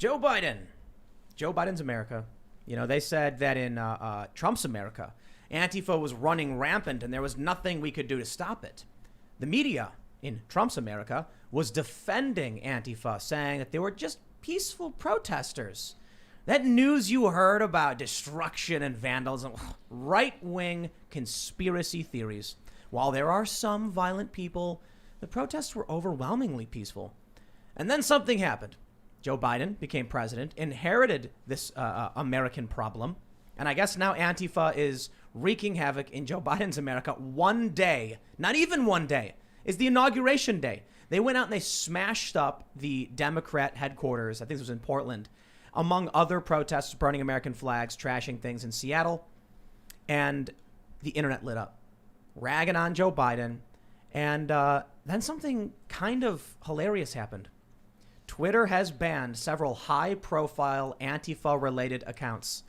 Joe Biden. Joe Biden's America. You know, they said that in Trump's America, Antifa was running rampant and there was nothing we could do to stop it. The media in Trump's America was defending Antifa, saying that they were just peaceful protesters. That news you heard about destruction and vandalism, right-wing conspiracy theories. While there are some violent people, the protests were overwhelmingly peaceful. And then something happened. Joe Biden became president, inherited this American problem, and I guess now Antifa is wreaking havoc in Joe Biden's America. One day, not even one day, is the inauguration day. They went out and they smashed up the Democrat headquarters, I think this was in Portland, among other protests, burning American flags, trashing things in Seattle, and the internet lit up, ragging on Joe Biden, and then something kind of hilarious happened. Twitter has banned several high-profile Antifa-related accounts.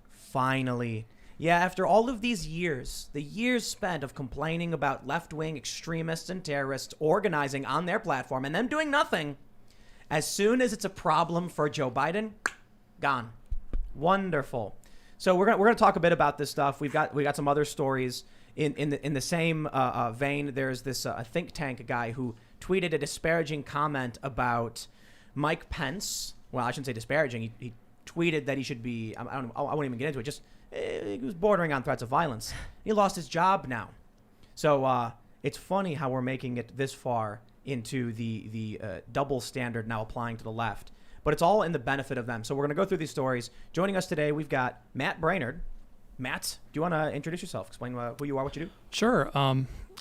Finally. Yeah, after all of these years, the years spent of complaining about left-wing extremists and terrorists organizing on their platform and them doing nothing, as soon as it's a problem for Joe Biden, gone. Wonderful. So we're gonna talk a bit about this stuff. We got some other stories in the same vein. There's this think tank guy who tweeted a disparaging comment about Mike Pence. Well, I shouldn't say disparaging. He tweeted that he should be. I won't even get into it. Just he was bordering on threats of violence. He lost his job now. So it's funny how we're making it this far into the double standard now applying to the left. But it's all in the benefit of them. So we're going to go through these stories. Joining us today, we've got Matt Braynard. Matt, do you want to introduce yourself? Explain who you are, what you do. Sure.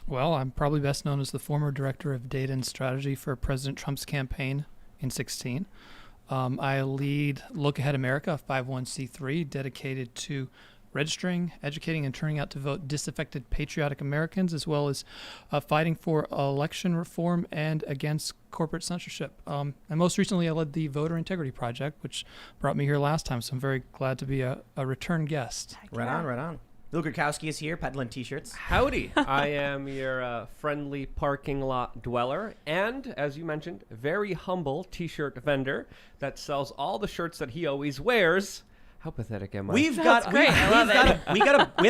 Well, I'm probably best known as the former director of data and strategy for President Trump's campaign in 2016. I lead Look Ahead America, a 501c3 dedicated to registering, educating, and turning out to vote disaffected patriotic Americans, as well as fighting for election reform and against corporate censorship. And most recently, I led the Voter Integrity Project, which brought me here last time, so I'm very glad to be a return guest. Right on. Bill Gurkowski is here, peddling T-shirts. Howdy. I am your friendly parking lot dweller and, as you mentioned, very humble T-shirt vendor that sells all the shirts that he always wears. How pathetic am I? We have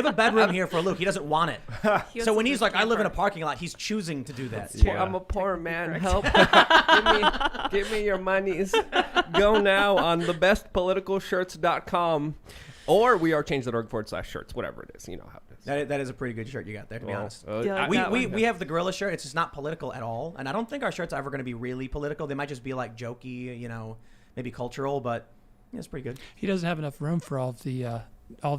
a bedroom here for Luke. He doesn't want it. So when he's like, I live in a parking lot, he's choosing to do that. Yeah. I'm a poor man. Help. give me your monies. Go now on thebestpoliticalshirts.com or wearechange.org/shirts, whatever it is. You know how it is. That is a pretty good shirt you got there, to be honest. We we have the gorilla shirt. It's just not political at all. And I don't think our shirts are ever going to be really political. They might just be like jokey, maybe cultural, but yeah, it's pretty good. He doesn't have enough room for all of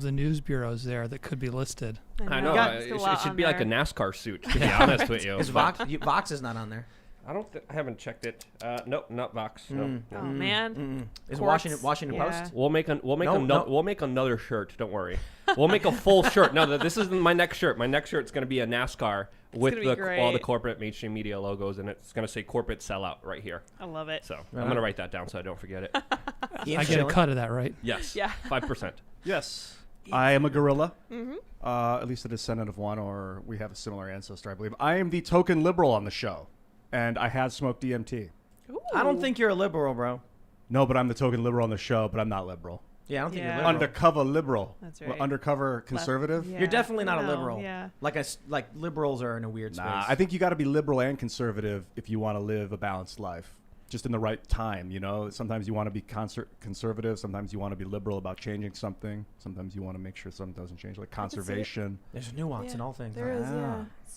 the news bureaus there that could be listed. I know. It should be like a NASCAR suit, to be honest with you. Is Vox is not on there. I haven't checked it. Nope, not Vox. No. Oh man. Is Washington Post? We'll make another shirt. Don't worry. We'll make a full shirt. No, this isn't my next shirt. My next shirt's going to be a NASCAR with all the corporate mainstream media logos, and it's going to say corporate sellout right here. I love it. So I'm going to write that down so I don't forget it. I get a cut of that, right? Yes. Yeah. 5%. Yes. I am a gorilla, at least a descendant of one, or we have a similar ancestor, I believe. I am the token liberal on the show, and I have smoked DMT. Ooh. I don't think you're a liberal, bro. No, but I'm the token liberal on the show, but I'm not liberal. Yeah, I don't think you're Yeah. liberal. Undercover liberal. That's right. Well, undercover conservative. Yeah. You're definitely not a No, liberal. Yeah. Like liberals are in a weird space. I think you got to be liberal and conservative if you want to live a balanced life. Just in the right time, Sometimes you want to be conservative. Sometimes you want to be liberal about changing something. Sometimes you want to make sure something doesn't change, like conservation. There's nuance in all things. There is, Ah. yeah. It's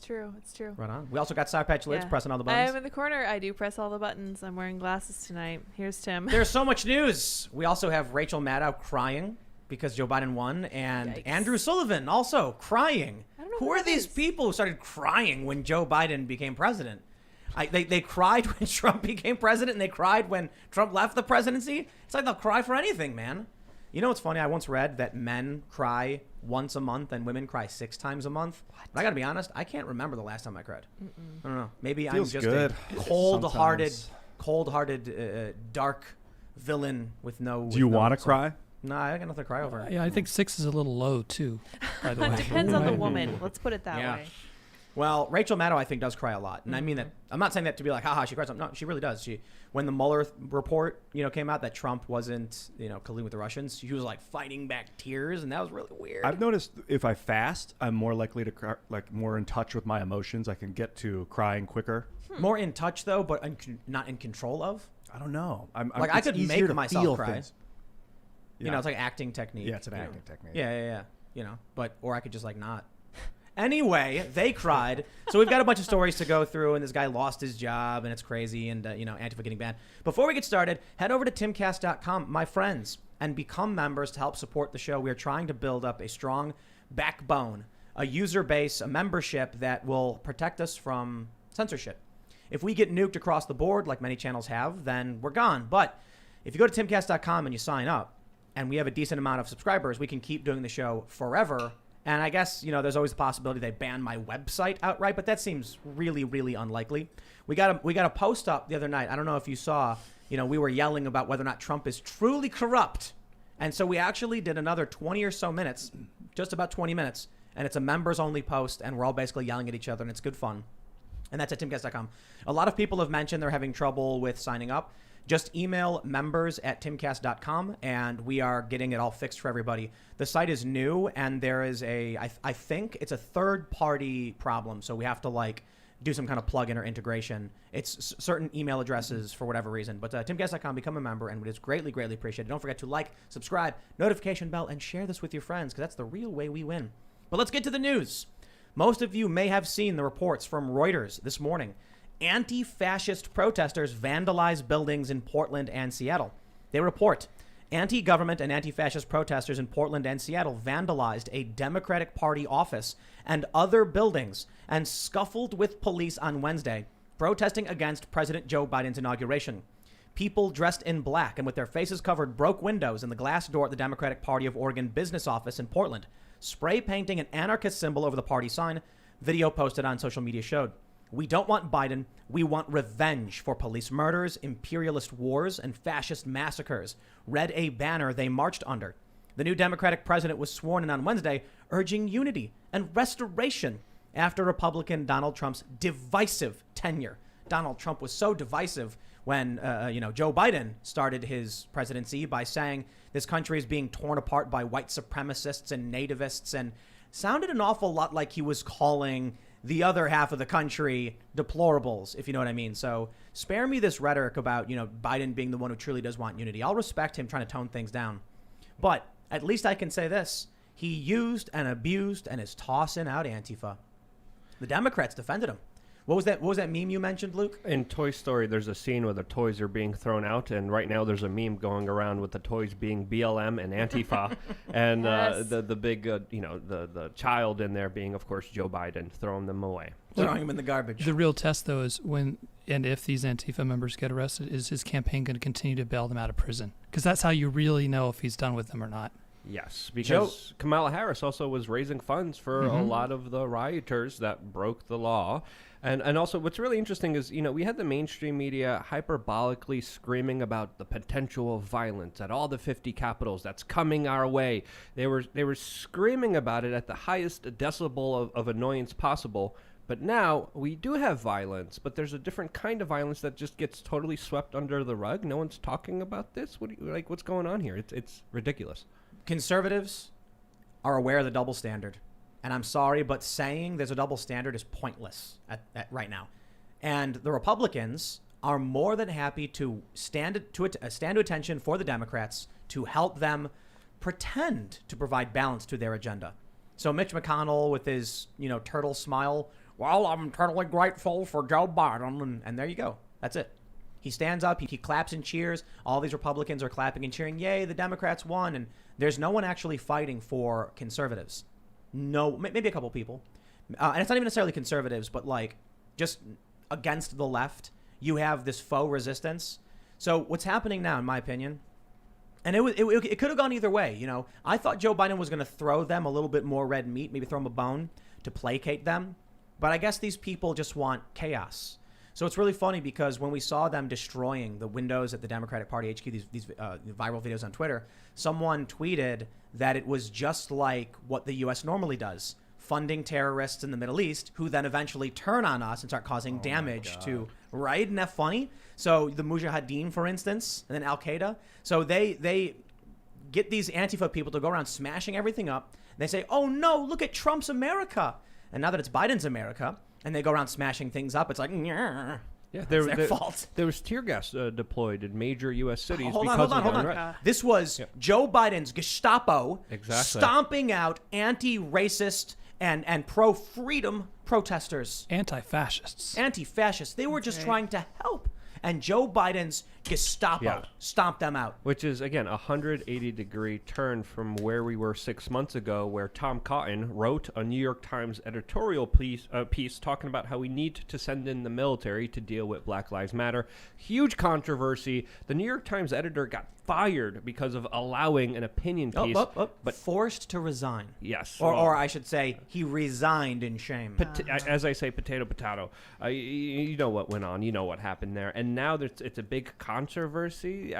true. Right on. We also got Sour Patch Lids Yeah. pressing all the I buttons. am in the corner. I do press all the buttons. I'm wearing glasses tonight. Here's Tim. There's so much news. We also have Rachel Maddow crying because Joe Biden won, and Yikes. Andrew Sullivan also crying. I don't know Who who are that these is. people who started crying when Joe Biden became president? They cried when Trump became president, and they cried when Trump left the presidency. It's like they'll cry for anything, man. You know what's funny? I once read that men cry once a month and women cry 6 times a month. What? But I gotta be honest, I can't remember the last time I cried. I don't know. Maybe Feels I'm just good. a cold-hearted, Sometimes. dark villain with no. Do you want to cry? No, I got nothing to cry over. Yeah, I think 6 is a little low too. By the way, It depends on the woman. Let's put it that Yeah. way. Well, Rachel Maddow, I think, does cry a lot. And I mean that. I'm not saying that to be like, haha, she cries. No, she really does. When the Mueller report, came out that Trump wasn't, colluding with the Russians, she was like fighting back tears, and that was really weird. I've noticed if I fast, I'm more likely to cry, more in touch with my emotions. I can get to crying quicker. More in touch though, but not in control of. I don't know. I could make myself cry. Things. It's like acting technique. Yeah, it's an acting technique. Yeah. Or I could just like not. Anyway, they cried. So we've got a bunch of stories to go through, and this guy lost his job, and it's crazy, and, Antifa getting banned. Before we get started, head over to timcast.com, my friends, and become members to help support the show. We are trying to build up a strong backbone, a user base, a membership that will protect us from censorship. If we get nuked across the board, like many channels have, then we're gone. But if you go to timcast.com and you sign up, and we have a decent amount of subscribers, we can keep doing the show forever. And I guess, there's always the possibility they ban my website outright, but that seems really, really unlikely. We got a post up the other night. I don't know if you saw, we were yelling about whether or not Trump is truly corrupt. And so we actually did another 20 or so minutes, just about 20 minutes. And it's a members only post, and we're all basically yelling at each other, and it's good fun. And that's at timcast.com. A lot of people have mentioned they're having trouble with signing up. Just email members@timcast.com, and we are getting it all fixed for everybody. The site is new, and there is I think it's a third-party problem, so we have to do some kind of plugin or integration. It's certain email addresses for whatever reason. But timcast.com, become a member, and it is greatly, greatly appreciated. Don't forget to like, subscribe, notification bell, and share this with your friends, because that's the real way we win. But let's get to the news. Most of you may have seen the reports from Reuters this morning. Anti-fascist protesters vandalize buildings in Portland and Seattle. They report anti-government and anti-fascist protesters in Portland and Seattle vandalized a Democratic Party office and other buildings and scuffled with police on Wednesday, protesting against President Joe Biden's inauguration. People dressed in black and with their faces covered broke windows in the glass door at the Democratic Party of Oregon business office in Portland, spray painting an anarchist symbol over the party sign. Video posted on social media showed. We don't want Biden. We want revenge for police murders, imperialist wars, and fascist massacres, read a banner they marched under. The new Democratic president was sworn in on Wednesday, urging unity and restoration after Republican Donald Trump's divisive tenure. Donald Trump was so divisive when, Joe Biden started his presidency by saying this country is being torn apart by white supremacists and nativists, and sounded an awful lot like he was calling the other half of the country deplorables, if you know what I mean. So spare me this rhetoric about, Biden being the one who truly does want unity. I'll respect him trying to tone things down. But at least I can say this. He used and abused and is tossing out Antifa. The Democrats defended him. What was that meme you mentioned, Luke? In Toy Story, there's a scene where the toys are being thrown out, and right now there's a meme going around with the toys being BLM and Antifa, and Yes. the big, the child in there being, of course, Joe Biden, throwing them away. Throwing him in the garbage. The real test, though, is when and if these Antifa members get arrested, is his campaign going to continue to bail them out of prison? Because that's how you really know if he's done with them or not. Yes, because Kamala Harris also was raising funds for a lot of the rioters that broke the law. And also what's really interesting is, we had the mainstream media hyperbolically screaming about the potential of violence at all the 50 capitals that's coming our way. They were screaming about it at the highest decibel of annoyance possible. But now we do have violence, but there's a different kind of violence that just gets totally swept under the rug. No one's talking about this. What's going on here? It's ridiculous. Conservatives are aware of the double standard. And I'm sorry, but saying there's a double standard is pointless at right now. And the Republicans are more than happy to stand to attention for the Democrats to help them pretend to provide balance to their agenda. So Mitch McConnell with his, turtle smile, well, I'm eternally grateful for Joe Biden. And there you go. That's it. He stands up, he claps and cheers. All these Republicans are clapping and cheering. Yay, the Democrats won. And there's no one actually fighting for conservatives. No, maybe a couple people. And it's not even necessarily conservatives, but just against the left, you have this faux resistance. So what's happening now, in my opinion, and it could have gone either way. I thought Joe Biden was going to throw them a little bit more red meat, maybe throw them a bone to placate them. But I guess these people just want chaos. So it's really funny because when we saw them destroying the windows at the Democratic Party HQ, these viral videos on Twitter, someone tweeted that it was just like what the U.S. normally does. funding terrorists in the Middle East who then eventually turn on us and start causing damage to, right? Isn't that funny? So the Mujahideen, for instance, and then Al-Qaeda. So they get these Antifa people to go around smashing everything up. They say, oh no, look at Trump's America. And now that it's Biden's America, and they go around smashing things up, it's like, yeah, it's their fault. There was tear gas deployed in major U.S. cities. Hold because on. of the unrest. This was Joe Biden's Gestapo stomping out anti-racist and pro-freedom protesters. Anti-fascists. Anti-fascists. They were just trying to help. And Joe Biden's Gestapo stomped them out. Which is, again, a 180-degree turn from where we were 6 months ago, where Tom Cotton wrote a New York Times editorial piece talking about how we need to send in the military to deal with Black Lives Matter. Huge controversy. The New York Times editor got fired because of allowing an opinion piece. But forced to resign. Yes. Or I should say, he resigned in shame. As I say, potato. You know what went on. You know what happened there. And now it's a big controversy.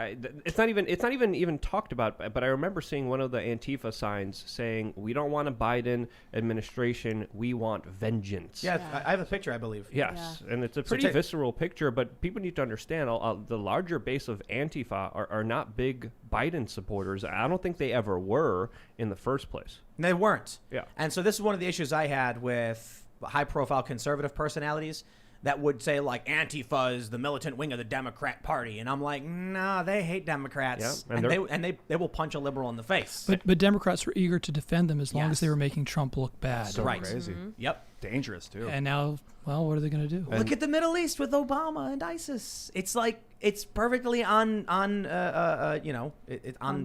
It's not even talked about. But I remember seeing one of the Antifa signs saying, "We don't want a Biden administration. We want vengeance." Yeah, I have a picture, I believe. Yes, and it's a pretty visceral picture. But people need to understand the larger base of Antifa are not big Biden supporters. I don't think they ever were in the first place. They weren't. Yeah. And so this is one of the issues I had with high-profile conservative personalities that would say, like, Antifa is the militant wing of the Democrat Party. And I'm like, nah, they hate Democrats. Yeah, and they will punch a liberal in the face. But Democrats were eager to defend them as long as they were making Trump look bad. So Right. crazy. Yep. Dangerous, too. And now, well, what are they going to do? Look at the Middle East with Obama and ISIS. It's like, it's perfectly on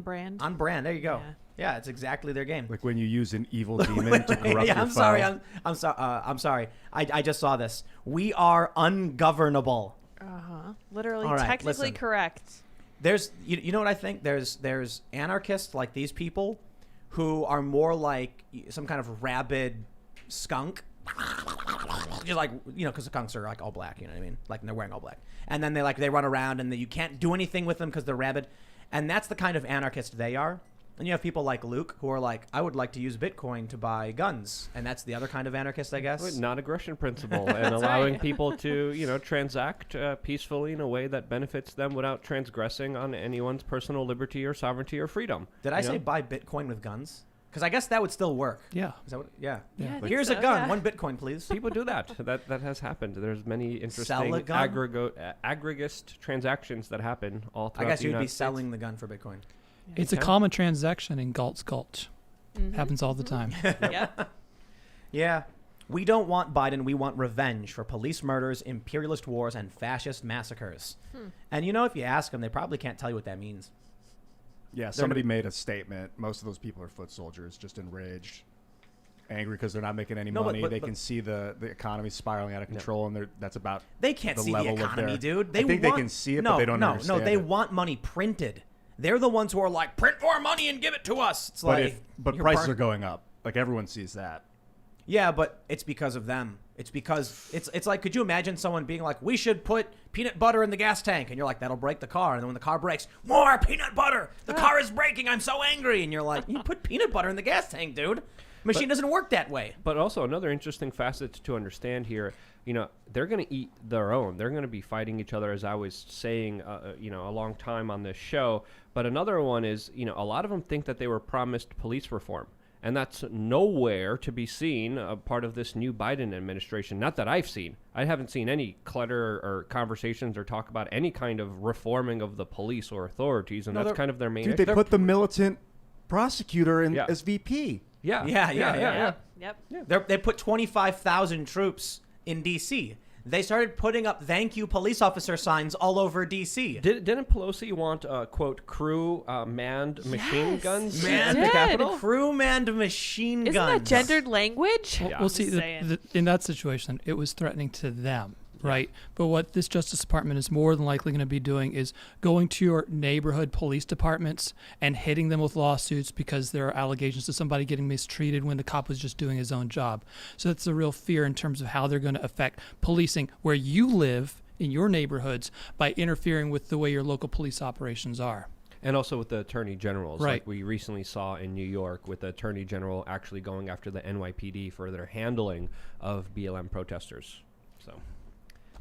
brand. On brand. There you go. Yeah. Yeah, it's exactly their game. Like when you use an evil demon to corrupt your I'm sorry. file. I'm sorry. I just saw this. We are ungovernable. Literally, All right, technically listen. correct. There's you know what I think? There's anarchists like these people who are more like some kind of rabid skunk. Just like, because the skunks are like all black, you know what I mean? Like they're wearing all black. And then they run around and you can't do anything with them because they're rabid. And that's the kind of anarchist they are. And you have people like Luke who are like, I would like to use Bitcoin to buy guns. And that's the other kind of anarchist, I guess. Non-aggression principle and allowing people to, transact peacefully in a way that benefits them without transgressing on anyone's personal liberty or sovereignty or freedom. Did I say buy Bitcoin with guns? Because I guess that would still work. Yeah. Is that what? Yeah. Yeah, I think Here's so, a gun. yeah. 1 Bitcoin, please. People do that. That has happened. There's many interesting Sell a gun? aggregist transactions that happen all throughout I guess the you'd United be States. selling the gun for Bitcoin. It's a common transaction in Galt's Gulch. Happens all the time. Yep. Yeah. We don't want Biden. We want revenge for police murders, imperialist wars, and fascist massacres. And if you ask them, they probably can't tell you what that means. Yeah, somebody made a statement. Most of those people are foot soldiers, just enraged, angry because they're not making any money. They can see the economy spiraling out of control, and that's about They can't the see the level of economy, their- dude. I think they can see it, but they don't understand they it. want money printed. They're the ones who are like, print more money and give it to us. It's like, But you're prices burn- are going up. Like everyone sees that. Yeah, but it's because of them. It's because it's like, could you imagine someone being like, we should put peanut butter in the gas tank? And you're like, that'll break the car. And then when the car breaks, more peanut butter. The car is breaking. I'm so angry. And you're like, you put peanut butter in the gas tank, dude. Machine doesn't work that way. But also another interesting facet to understand here, they're going to eat their own. They're going to be fighting each other, as I was saying, a long time on this show. But another one is, a lot of them think that they were promised police reform. And that's nowhere to be seen part of this new Biden administration. Not that I've seen. I haven't seen any clutter or conversations or talk about any kind of reforming of the police or authorities. And that's kind of their main Dude, issue. they put the militant prosecutor in Yeah. as VP. Yeah. Yep. They put 25,000 troops in D.C. They started putting up "Thank you, police officer" signs all over D.C. Didn't Pelosi want, quote, crew manned machine guns Man, at the did. Capitol? Crew manned machine Isn't guns. that gendered language? Well, Yeah. see, Just saying. in that situation, it was threatening to them, right? But what this Justice Department is more than likely going to be doing is going to your neighborhood police departments and hitting them with lawsuits because there are allegations of somebody getting mistreated when the cop was just doing his own job. So that's a real fear in terms of how they're going to affect policing where you live in your neighborhoods by interfering with the way your local police operations are. And also with the attorney generals, Right. like we recently saw in New York, with the attorney general actually going after the NYPD for their handling of BLM protesters. So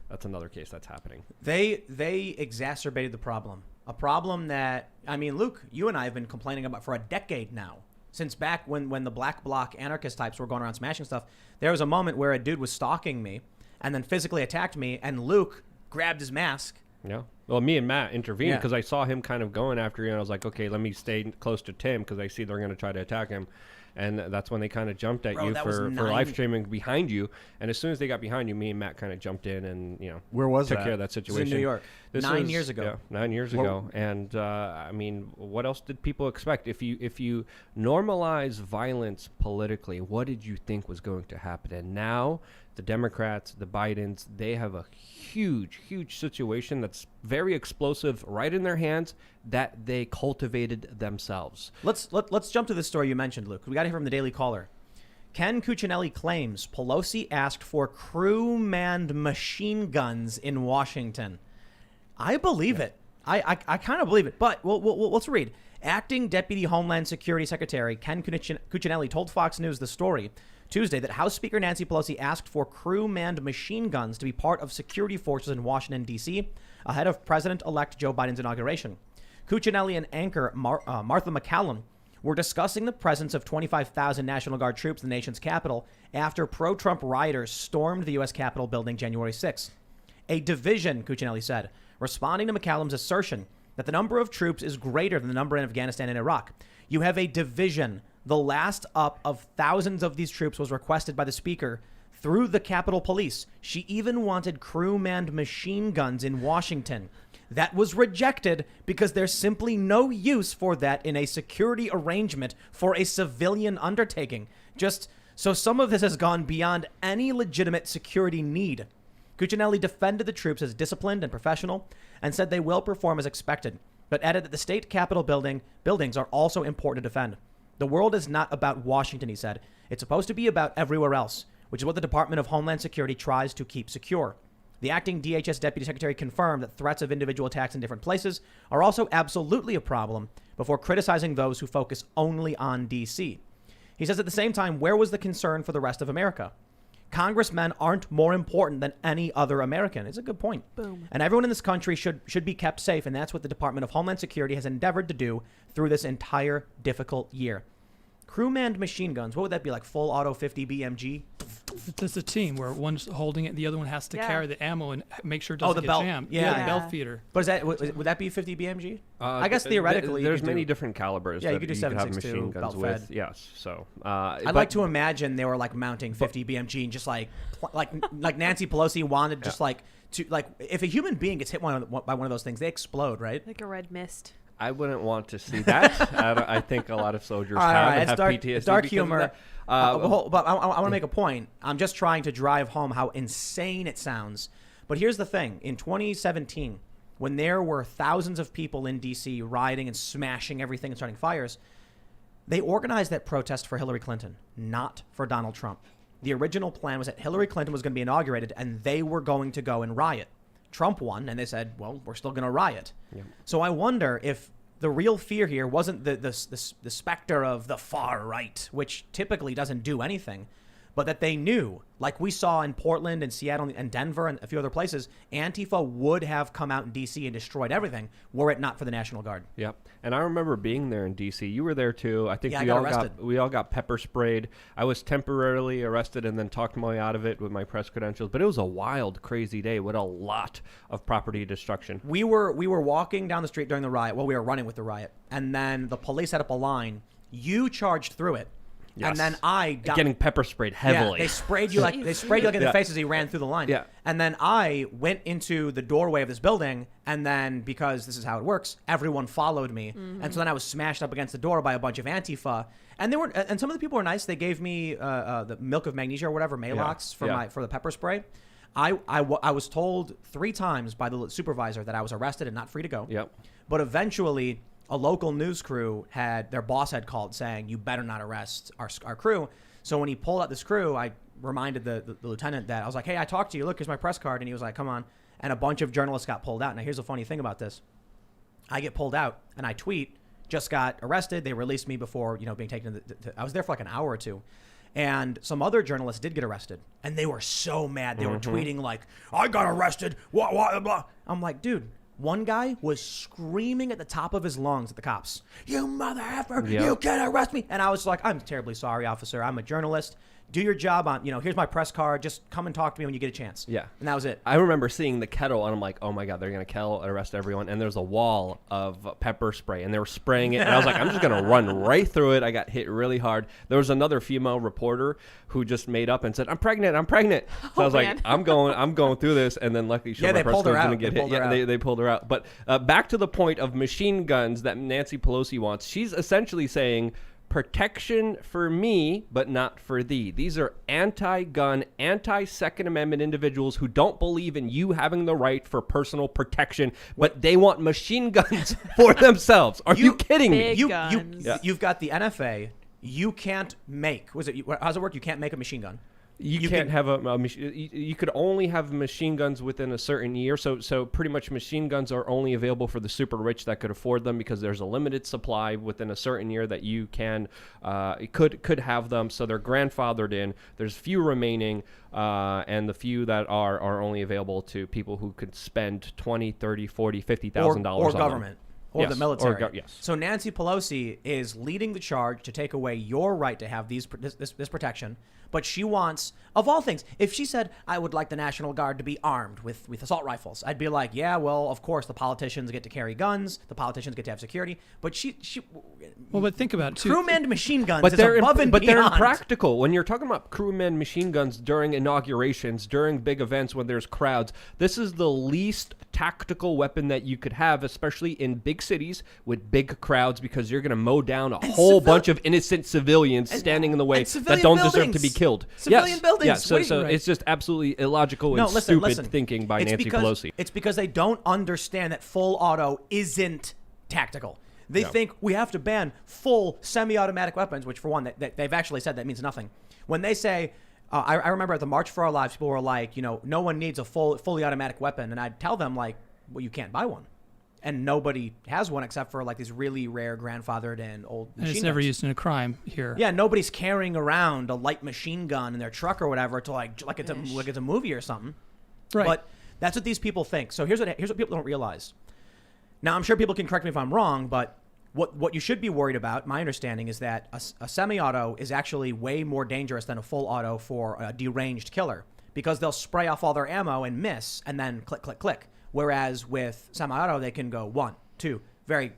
that's another case that's happening. They exacerbated the problem. A problem that, I mean, Luke, you and I have been complaining about for a decade now. Since back when the black bloc anarchist types were going around smashing stuff, there was a moment where a dude was stalking me and then physically attacked me, and Luke grabbed his mask. Yeah. Well, me and Matt intervened Yeah. because I saw him kind of going after you, and I was like, okay, let me stay close to Tim because I see they're going to try to attack him. And that's when they kind of jumped at Bro, you that was for 9 live streaming behind you. And as soon as they got behind you, me and Matt kind of jumped in and, Where was took that? care of that This was situation. in New York. This 9 was- years ago. Yeah, 9 years Well- ago. And I mean, what else did people expect? If you normalize violence politically, what did you think was going to happen? And now the Democrats, the Bidens, they have a huge situation that's very explosive right in their hands that they cultivated themselves. Let's jump to the story you mentioned, Luke. We got it from the Daily Caller. Ken Cuccinelli claims Pelosi asked for crew-manned machine guns in Washington. I believe it. I kind of believe it. But let's read. Acting Deputy Homeland Security Secretary Ken Cuccinelli told Fox News the story Tuesday that House Speaker Nancy Pelosi asked for crew-manned machine guns to be part of security forces in Washington, D.C., ahead of President-elect Joe Biden's inauguration. Cuccinelli and anchor Martha McCallum were discussing the presence of 25,000 National Guard troops in the nation's capital after pro-Trump rioters stormed the U.S. Capitol building January 6th. A division, Cuccinelli said, responding to McCallum's assertion that the number of troops is greater than the number in Afghanistan and Iraq. You have a division. The last up of thousands of these troops was requested by the speaker through the Capitol Police. She even wanted crew-manned machine guns in Washington. That was rejected because there's simply no use for that in a security arrangement for a civilian undertaking. Just so some of this has gone beyond any legitimate security need. Cuccinelli defended the troops as disciplined and professional and said they will perform as expected, but added that the state capitol buildings are also important to defend. The world is not about Washington, he said. It's supposed to be about everywhere else, which is what the Department of Homeland Security tries to keep secure. The acting DHS Deputy Secretary confirmed that threats of individual attacks in different places are also absolutely a problem before criticizing those who focus only on D.C. He says at the same time, where was the concern for the rest of America? Congressmen aren't more important than any other American. It's a good point. Boom. And everyone in this country should be kept safe, and that's what the Department of Homeland Security has endeavored to do through this entire difficult year. Crew-manned machine guns, what would that be, like full auto 50 BMG? It's a team where one's holding it, the other one has to Yeah. carry the ammo and make sure it doesn't the get belt. jammed. Yeah. The belt Yeah. feeder. But is that would that be 50 BMG? I guess theoretically there's you could many do, different calibers. Yeah, you that could do have 7.62 machine guns belt with. fed. Yes, so I'd like to imagine they were like mounting 50 BMG and just like Nancy Pelosi wanted just like to like if a human being gets hit by one of those things, they explode, right? Like a red mist. I wouldn't want to see that. I think a lot of soldiers All right, have it's dark, PTSD. it's dark because of humor. that. But I want to make a point. I'm just trying to drive home how insane it sounds. But here's the thing. In 2017, when there were thousands of people in D.C. rioting and smashing everything and starting fires, they organized that protest for Hillary Clinton, not for Donald Trump. The original plan was that Hillary Clinton was going to be inaugurated and they were going to go and riot. Trump won, and they said, well, we're still going to riot. Yep. So I wonder if the real fear here wasn't the specter of the far right, which typically doesn't do anything, but that they knew, like we saw in Portland and Seattle and Denver and a few other places, Antifa would have come out in D.C. and destroyed everything were it not for the National Guard. Yep. And I remember being there in D.C. You were there too. I think Yeah, I we got all arrested. we all got pepper sprayed. I was temporarily arrested and then talked my way out of it with my press credentials. But it was a wild, crazy day with a lot of property destruction. We were walking down the street during the riot. Well, we were running with the riot, and then the police set up a line. You charged through it. Yes. And then I got Getting pepper sprayed heavily. Yeah, they sprayed you like in the Yeah. face as you ran through the line. Yeah. And then I went into the doorway of this building, and then because this is how it works, everyone followed me, and so then I was smashed up against the door by a bunch of Antifa. And they were, and some of the people were nice. They gave me the milk of magnesia or whatever, Malox for the pepper spray. I was told 3 times by the supervisor that I was arrested and not free to go. Yep. But eventually, a local news crew their boss had called saying, you better not arrest our crew. So when he pulled out this crew, I reminded the lieutenant that I was like, hey, I talked to you. Look, here's my press card. And he was like, come on. And a bunch of journalists got pulled out. Now, here's the funny thing about this. I get pulled out and I tweet, just got arrested. They released me before, being taken I was there for like an hour or two. And some other journalists did get arrested, and they were so mad. They were tweeting like, I got arrested. Blah. I'm like, dude, one guy was screaming at the top of his lungs at the cops, you mother effer, you can't arrest me. And I was like, I'm terribly sorry, officer. I'm a journalist. Do your job on, here's my press card. Just come and talk to me when you get a chance. Yeah. And that was it. I remember seeing the kettle, and I'm like, oh my God, they're going to kettle and arrest everyone. And there's a wall of pepper spray, and they were spraying it. And I was like, I'm just going to run right through it. I got hit really hard. There was another female reporter who just made up and said, I'm pregnant. So I was like, I'm going through this. And then luckily, they pulled her out. Didn't get hit. They pulled her out. But back to the point of machine guns that Nancy Pelosi wants. She's essentially saying, protection for me, but not for thee. These are anti-gun, anti-Second Amendment individuals who don't believe in you having the right for personal protection, but they want machine guns for themselves. Are you kidding me? You've got the NFA. You can't make. How's it work? You can't make a machine gun. You can't have a machine. You could only have machine guns within a certain year. So pretty much machine guns are only available for the super rich that could afford them, because there's a limited supply within a certain year that you can could have them. So they're grandfathered in. There's few remaining, and the few that are only available to people who could spend $20,000, $30,000, $40,000, $50,000 or on government. Them. Or the military. Yes. So Nancy Pelosi is leading the charge to take away your right to have this protection. But she wants, of all things, if she said, I would like the National Guard to be armed with assault rifles, I'd be like, yeah, well, of course, the politicians get to carry guns. The politicians get to have security. But but think about it, too. Crewman machine guns But is they're above and beyond. they're impractical. When you're talking about crewmen machine guns during inaugurations, during big events when there's crowds, this is the least tactical weapon that you could have, especially in big cities with big crowds, because you're going to mow down a whole bunch of innocent civilians standing in the way that don't deserve to be killed. Civilian buildings. Yes. So it's just absolutely illogical and stupid thinking by Nancy Pelosi. It's because they don't understand that full auto isn't tactical. They think we have to ban full semi-automatic weapons, which for one, they've actually said that means nothing. When they say, I remember at the March for Our Lives, people were like, no one needs a fully automatic weapon. And I'd tell them like, well, you can't buy one. And nobody has one except for like these really rare grandfathered and old machine guns. It's never used in a crime here. Yeah, nobody's carrying around a light machine gun in their truck or whatever to like it's a movie or something. Right. But that's what these people think. So here's what people don't realize. Now, I'm sure people can correct me if I'm wrong, but what you should be worried about, my understanding, is that a semi-auto is actually way more dangerous than a full auto for a deranged killer, because they'll spray off all their ammo and miss and then click, click, click. Whereas with semi-auto, they can go 1, 2, very,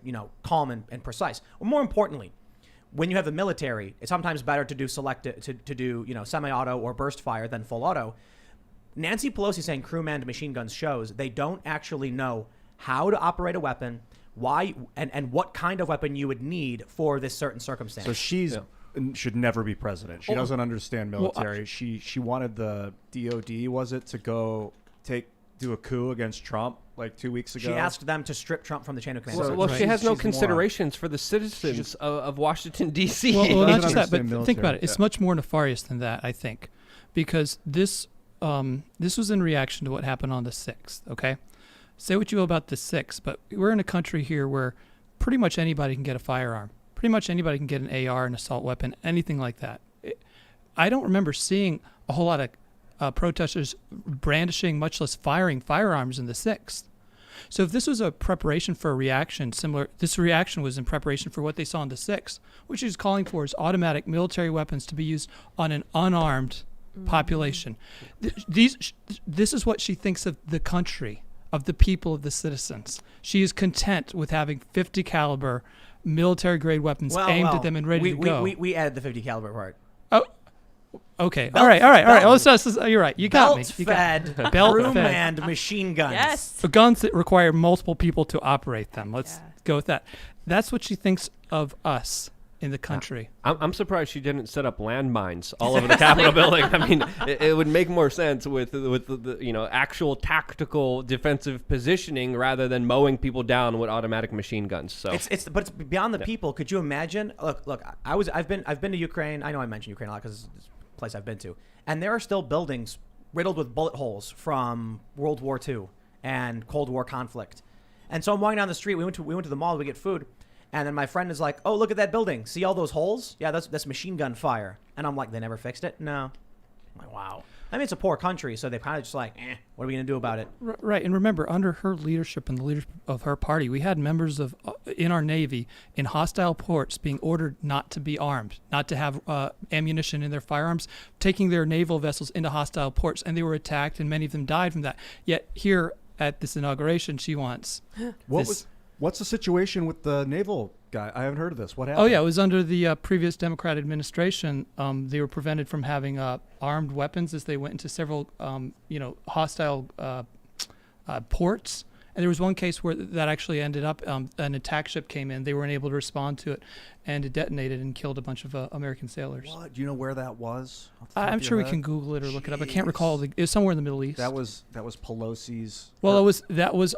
calm and precise. Or more importantly, when you have the military, it's sometimes better to do semi-auto or burst fire than full auto. Nancy Pelosi saying crew-manned machine guns shows they don't actually know how to operate a weapon, why, and what kind of weapon you would need for this certain circumstance. So should never be president. She doesn't understand military. She wanted the DOD, was it, to go do a coup against Trump like 2 weeks ago. She asked them to strip Trump from the chain of command. Well, she has no considerations for the citizens of Washington, D.C. Well, not just that, but think about it. It's much more nefarious than that, I think, because this was in reaction to what happened on the 6th, okay? Say what you will about the 6th, but we're in a country here where pretty much anybody can get a firearm. Pretty much anybody can get an AR, an assault weapon, anything like that. I don't remember seeing a whole lot of protesters brandishing, much less firing firearms in the 6th. So if this was a preparation for a reaction similar, this reaction was in preparation for what they saw in the 6th, which is calling for is automatic military weapons to be used on an unarmed population. This is what she thinks of the country, of the people, of the citizens. She is content with having 50 caliber military grade weapons aimed at them and ready to go. We added the 50 caliber part. Oh, okay. All right. You're right. You got me. Belt-fed, crew-manned machine guns. Yes. For guns that require multiple people to operate them. Let's go with that. That's what she thinks of us in the country. I'm surprised she didn't set up landmines all over the Capitol building. I mean, it would make more sense with the actual tactical defensive positioning rather than mowing people down with automatic machine guns. So it's beyond the people. Could you imagine? Look. I've been to Ukraine. I know I mentioned Ukraine a lot because it's a place I've been to, and there are still buildings riddled with bullet holes from World War II and Cold War conflict. And so I'm walking down the street. We went to the mall to get food. And then my friend is like, oh, look at that building. See all those holes? Yeah, that's machine gun fire. And I'm like, they never fixed it? No. I'm like, wow. I mean, it's a poor country, so they're kind of just like, what are we going to do about it? Right, and remember, under her leadership and the leadership of her party, we had members of in our Navy in hostile ports being ordered not to be armed, not to have ammunition in their firearms, taking their naval vessels into hostile ports, and they were attacked, and many of them died from that. Yet here at this inauguration, she wants What's the situation with the naval guy? I haven't heard of this. What happened? Oh, yeah. It was under the previous Democrat administration. They were prevented from having armed weapons as they went into several, hostile ports. And there was one case where that actually ended up, an attack ship came in. They weren't able to respond to it, and it detonated and killed a bunch of American sailors. What? Do you know where that was? I'm sure we can Google it or look it up. I can't recall. It was somewhere in the Middle East. That was Pelosi's. Well, that was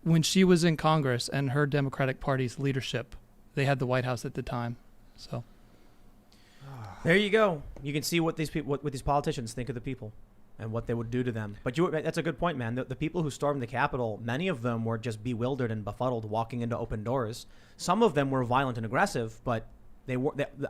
when she was in Congress and her Democratic Party's leadership. They had the White House at the time. So there you go. You can see what these people, what these politicians think of the people and what they would do to them. But that's a good point, man. The people who stormed the Capitol, many of them were just bewildered and befuddled walking into open doors. Some of them were violent and aggressive, but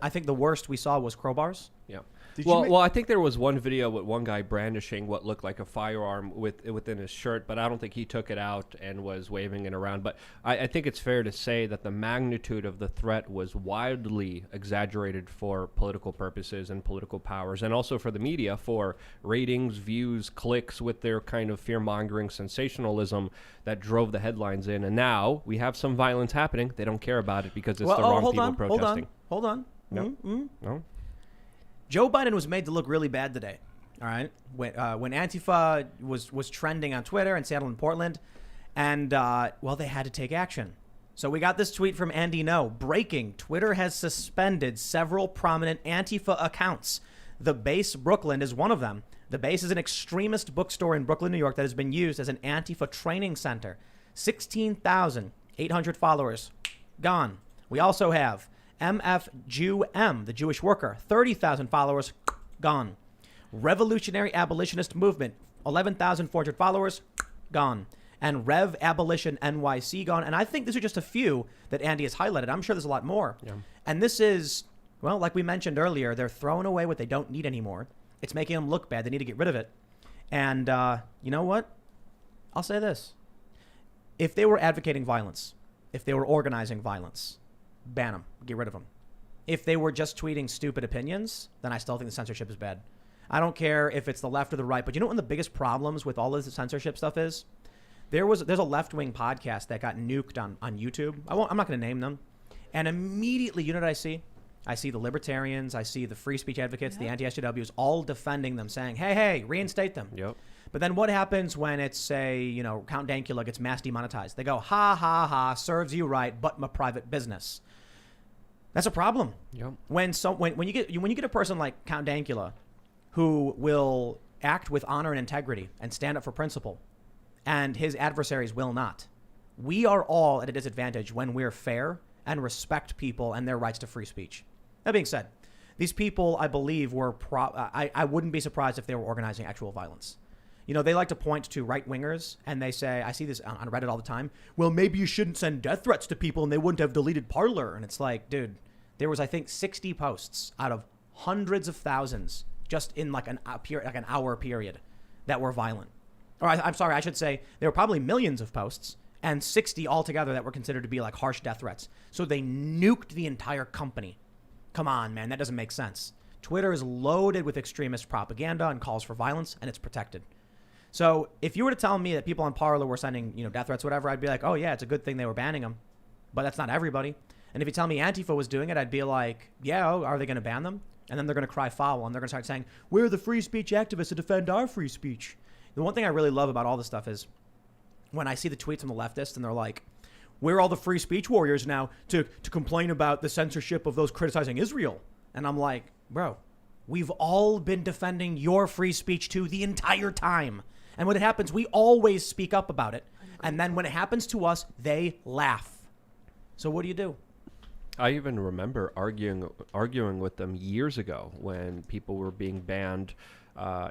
I think the worst we saw was crowbars. Yeah. Well, I think there was one video with one guy brandishing what looked like a firearm within his shirt, but I don't think he took it out and was waving it around. But I think it's fair to say that the magnitude of the threat was wildly exaggerated for political purposes and political powers, and also for the media for ratings, views, clicks, with their kind of fear-mongering sensationalism that drove the headlines in. And now we have some violence happening. They don't care about it because it's the wrong people protesting. Hold on. No. No. Joe Biden was made to look really bad today. All right, when Antifa was trending on Twitter in Seattle and Portland, and they had to take action. So we got this tweet from Andy No. Breaking: Twitter has suspended several prominent Antifa accounts. The Base Brooklyn is one of them. The Base is an extremist bookstore in Brooklyn, New York, that has been used as an Antifa training center. 16,800 followers gone. We also have MF Jew M, the Jewish worker, 30,000 followers, gone. Revolutionary Abolitionist Movement, 11,400 followers, gone. And Rev Abolition NYC, gone. And I think these are just a few that Andy has highlighted. I'm sure there's a lot more. Yeah. And this is, well, like we mentioned earlier, they're throwing away what they don't need anymore. It's making them look bad. They need to get rid of it. And you know what? I'll say this. If they were advocating violence, if they were organizing violence, ban them. Get rid of them. If they were just tweeting stupid opinions, then I still think the censorship is bad. I don't care if it's the left or the right, but you know what one of the biggest problems with all of this censorship stuff is? There's a left-wing podcast that got nuked on YouTube. I'm not going to name them. And immediately, you know what I see? I see the libertarians, I see the free speech advocates, the anti-SJWs, all defending them, saying, hey, reinstate them. Yep. But then what happens when it's, say, Count Dankula gets mass demonetized? They go, ha, ha, ha, serves you right, but my private business. That's a problem. Yep. When you get a person like Count Dankula, who will act with honor and integrity and stand up for principle, and his adversaries will not, we are all at a disadvantage when we're fair and respect people and their rights to free speech. That being said, these people, I believe, were I wouldn't be surprised if they were organizing actual violence. They like to point to right-wingers, and they say, I see this on Reddit all the time, well, maybe you shouldn't send death threats to people and they wouldn't have deleted Parler. And it's like, dude, there was, I think, 60 posts out of hundreds of thousands just in like an hour period that were violent. Or I'm sorry, I should say there were probably millions of posts and 60 altogether that were considered to be like harsh death threats. So they nuked the entire company. Come on, man, that doesn't make sense. Twitter is loaded with extremist propaganda and calls for violence, and it's protected. So if you were to tell me that people on Parler were sending, death threats, whatever, I'd be like, oh yeah, it's a good thing they were banning them. But that's not everybody. And if you tell me Antifa was doing it, I'd be like, yeah, are they going to ban them? And then they're going to cry foul, and they're going to start saying, we're the free speech activists to defend our free speech. The one thing I really love about all this stuff is when I see the tweets from the leftists, and they're like, we're all the free speech warriors now to complain about the censorship of those criticizing Israel. And I'm like, bro, we've all been defending your free speech too the entire time. And when it happens, we always speak up about it. And then when it happens to us, they laugh. So what do you do? I even remember arguing with them years ago when people were being banned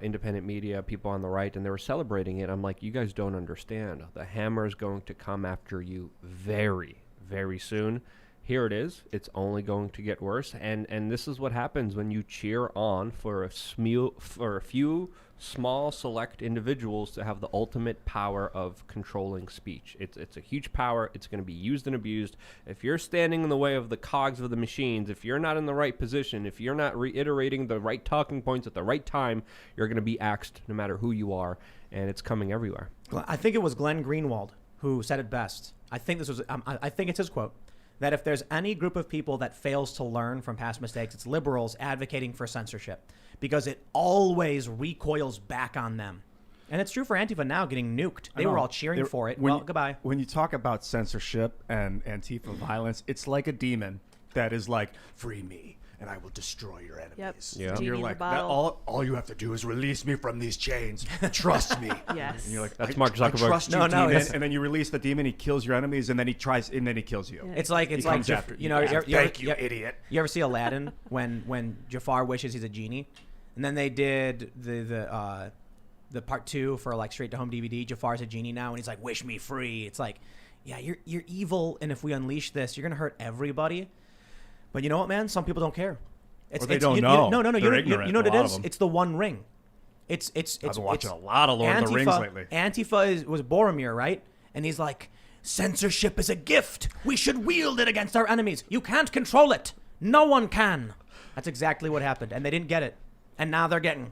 independent media, people on the right, and they were celebrating it. I'm like, you guys don't understand. The hammer is going to come after you very, very soon. Here it is. It's only going to get worse. And this is what happens when you cheer on for a few small select individuals to have the ultimate power of controlling speech. It's a huge power. It's going to be used and abused. If you're standing in the way of the cogs of the machines, if you're not in the right position, if you're not reiterating the right talking points at the right time, you're going to be axed no matter who you are. And it's coming everywhere. I think it was Glenn Greenwald who said it best. I think it's his quote, that if there's any group of people that fails to learn from past mistakes, it's liberals advocating for censorship, because it always recoils back on them. And it's true for Antifa now getting nuked. They were all cheering for it. Well, goodbye. When you talk about censorship and Antifa violence, it's like a demon that is like, free me and I will destroy your enemies. Yep. And you're Genie in like, the bottle. all you have to do is release me from these chains. Trust me. Yes. And you're like, That's I Mark Zuckerberg. trust you, No, demon. it's- And then you release the demon, he kills your enemies, and then he kills you. Yeah. It's like He comes after you know. Thank you, idiot. You ever see Aladdin when Jafar wishes he's a genie, and then they did the part 2 for like straight to home DVD. Jafar's a genie now, and he's like, "Wish me free." It's like, yeah, you're evil, and if we unleash this, you're gonna hurt everybody. But you know what, man? Some people don't care. Or they don't know. No. They're ignorant, You know what a it lot is? of them. It's the One Ring. It's I've been watching a lot of Lord of the Rings lately. Antifa was Boromir, right? And he's like, censorship is a gift. We should wield it against our enemies. You can't control it. No one can. That's exactly what happened. And they didn't get it. And now they're getting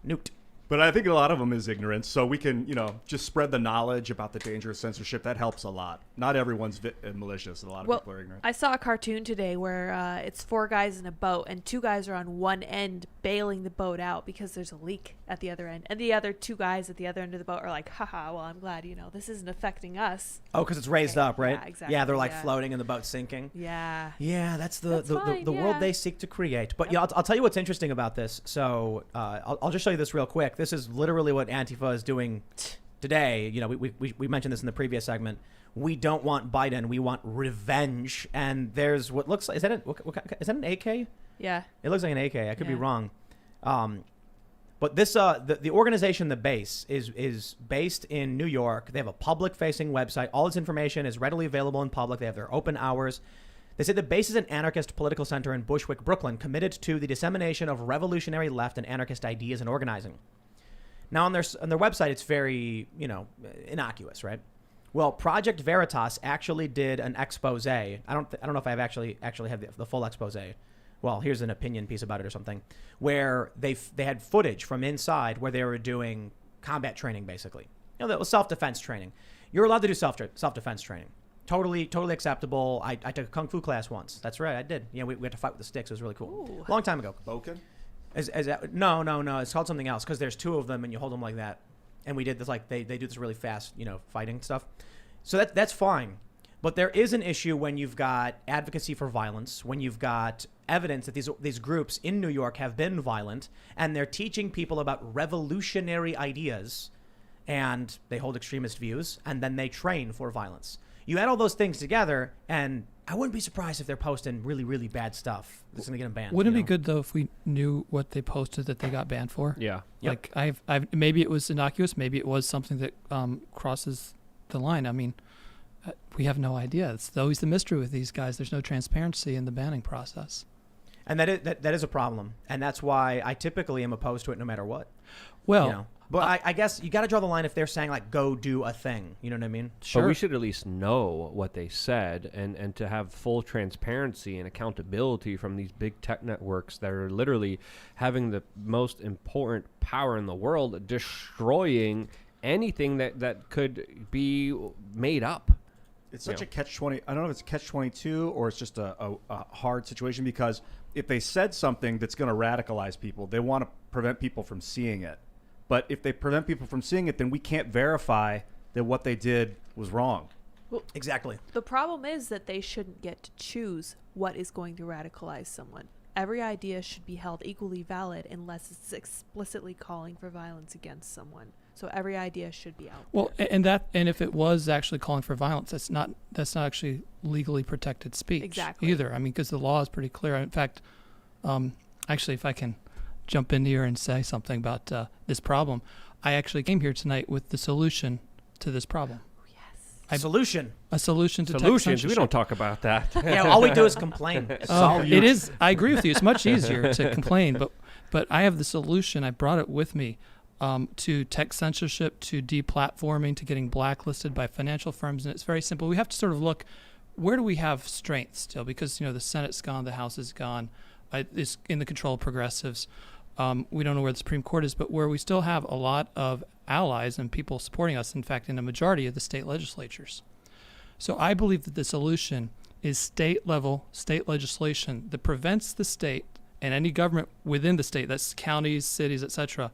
nuked. But I think a lot of them is ignorance. So we can, just spread the knowledge about the danger of censorship. That helps a lot. Not everyone's malicious. A lot of people are ignorant. I saw a cartoon today where it's 4 guys in a boat and 2 guys are on one end bailing the boat out because there's a leak at the other end. And the other 2 guys at the other end of the boat are like, haha, well, I'm glad, this isn't affecting us. Oh, because it's raised up, right? Yeah, exactly. Yeah, they're like Yeah. floating and the boat's sinking. Yeah. Yeah, that's That's fine, the world yeah. they seek to create. But I'll tell you what's interesting about this. So I'll just show you this real quick. This is literally what Antifa is doing today. We mentioned this in the previous segment. We don't want Biden. We want revenge. And there's what looks like, is that an AK? Yeah. It looks like an AK. I could be Yeah. wrong. But this the organization, The Base, is based in New York. They have a public-facing website. All this information is readily available in public. They have their open hours. They say The Base is an anarchist political center in Bushwick, Brooklyn, committed to the dissemination of revolutionary left and anarchist ideas and organizing. Now, on their website, it's very, innocuous, right? Well, Project Veritas actually did an expose. I don't know if I actually have the full expose. Well, here's an opinion piece about it or something, where they had footage from inside where they were doing combat training, basically. That was self-defense training. You're allowed to do self-defense training. Totally acceptable. I took a kung fu class once. That's right, I did. We had to fight with the sticks. It was really cool. Ooh. Long time ago. Boken? No. It's called something else because there's 2 of them and you hold them like that. And we did this they do this really fast, fighting stuff. So that's fine. But there is an issue when you've got advocacy for violence, when you've got evidence that these groups in New York have been violent, and they're teaching people about revolutionary ideas, and they hold extremist views, and then they train for violence. You add all those things together, and I wouldn't be surprised if they're posting really, really bad stuff that's going to get them banned. Wouldn't it be good though if we knew what they posted that they got banned for? Yeah. Yep. Like I've maybe it was innocuous, maybe it was something that crosses the line. I mean, we have no idea. It's always the mystery with these guys. There's no transparency in the banning process. And that is a problem, and that's why I typically am opposed to it no matter what. Well, But I guess you got to draw the line if they're saying like go do a thing. You know what I mean? sure. But we should at least know what they said and to have full transparency and accountability from these big tech networks that are literally having the most important power in the world, destroying anything that could be made up. It's such a catch-20. I don't know if it's a catch-22 or it's just a hard situation, because if they said something that's going to radicalize people, they want to prevent people from seeing it. But if they prevent people from seeing it, then we can't verify that what they did was wrong. Well, Exactly. the problem is that they shouldn't get to choose what is going to radicalize someone. Every idea should be held equally valid unless it's explicitly calling for violence against someone. So every idea should be out. Well, and if it was actually calling for violence, that's not actually legally protected speech. Exactly. Either. I mean, because the law is pretty clear. In fact, actually, if I can jump in here and say something about this problem. I actually came here tonight with the solution to this problem. Solution. A solution to tech Solutions. censorship. We don't talk about that. Yeah, all we do is complain. It is. I agree with you. It's much easier to complain, but I have the solution. I brought it with me to tech censorship, to deplatforming, to getting blacklisted by financial firms, and it's very simple. We have to sort of look, where do we have strength still? Because the Senate's gone, the House is gone, it's in the control of progressives. We don't know where the Supreme Court is, but where we still have a lot of allies and people supporting us, in fact, in a majority of the state legislatures. So I believe that the solution is state legislation that prevents the state and any government within the state, that's counties, cities, etc.,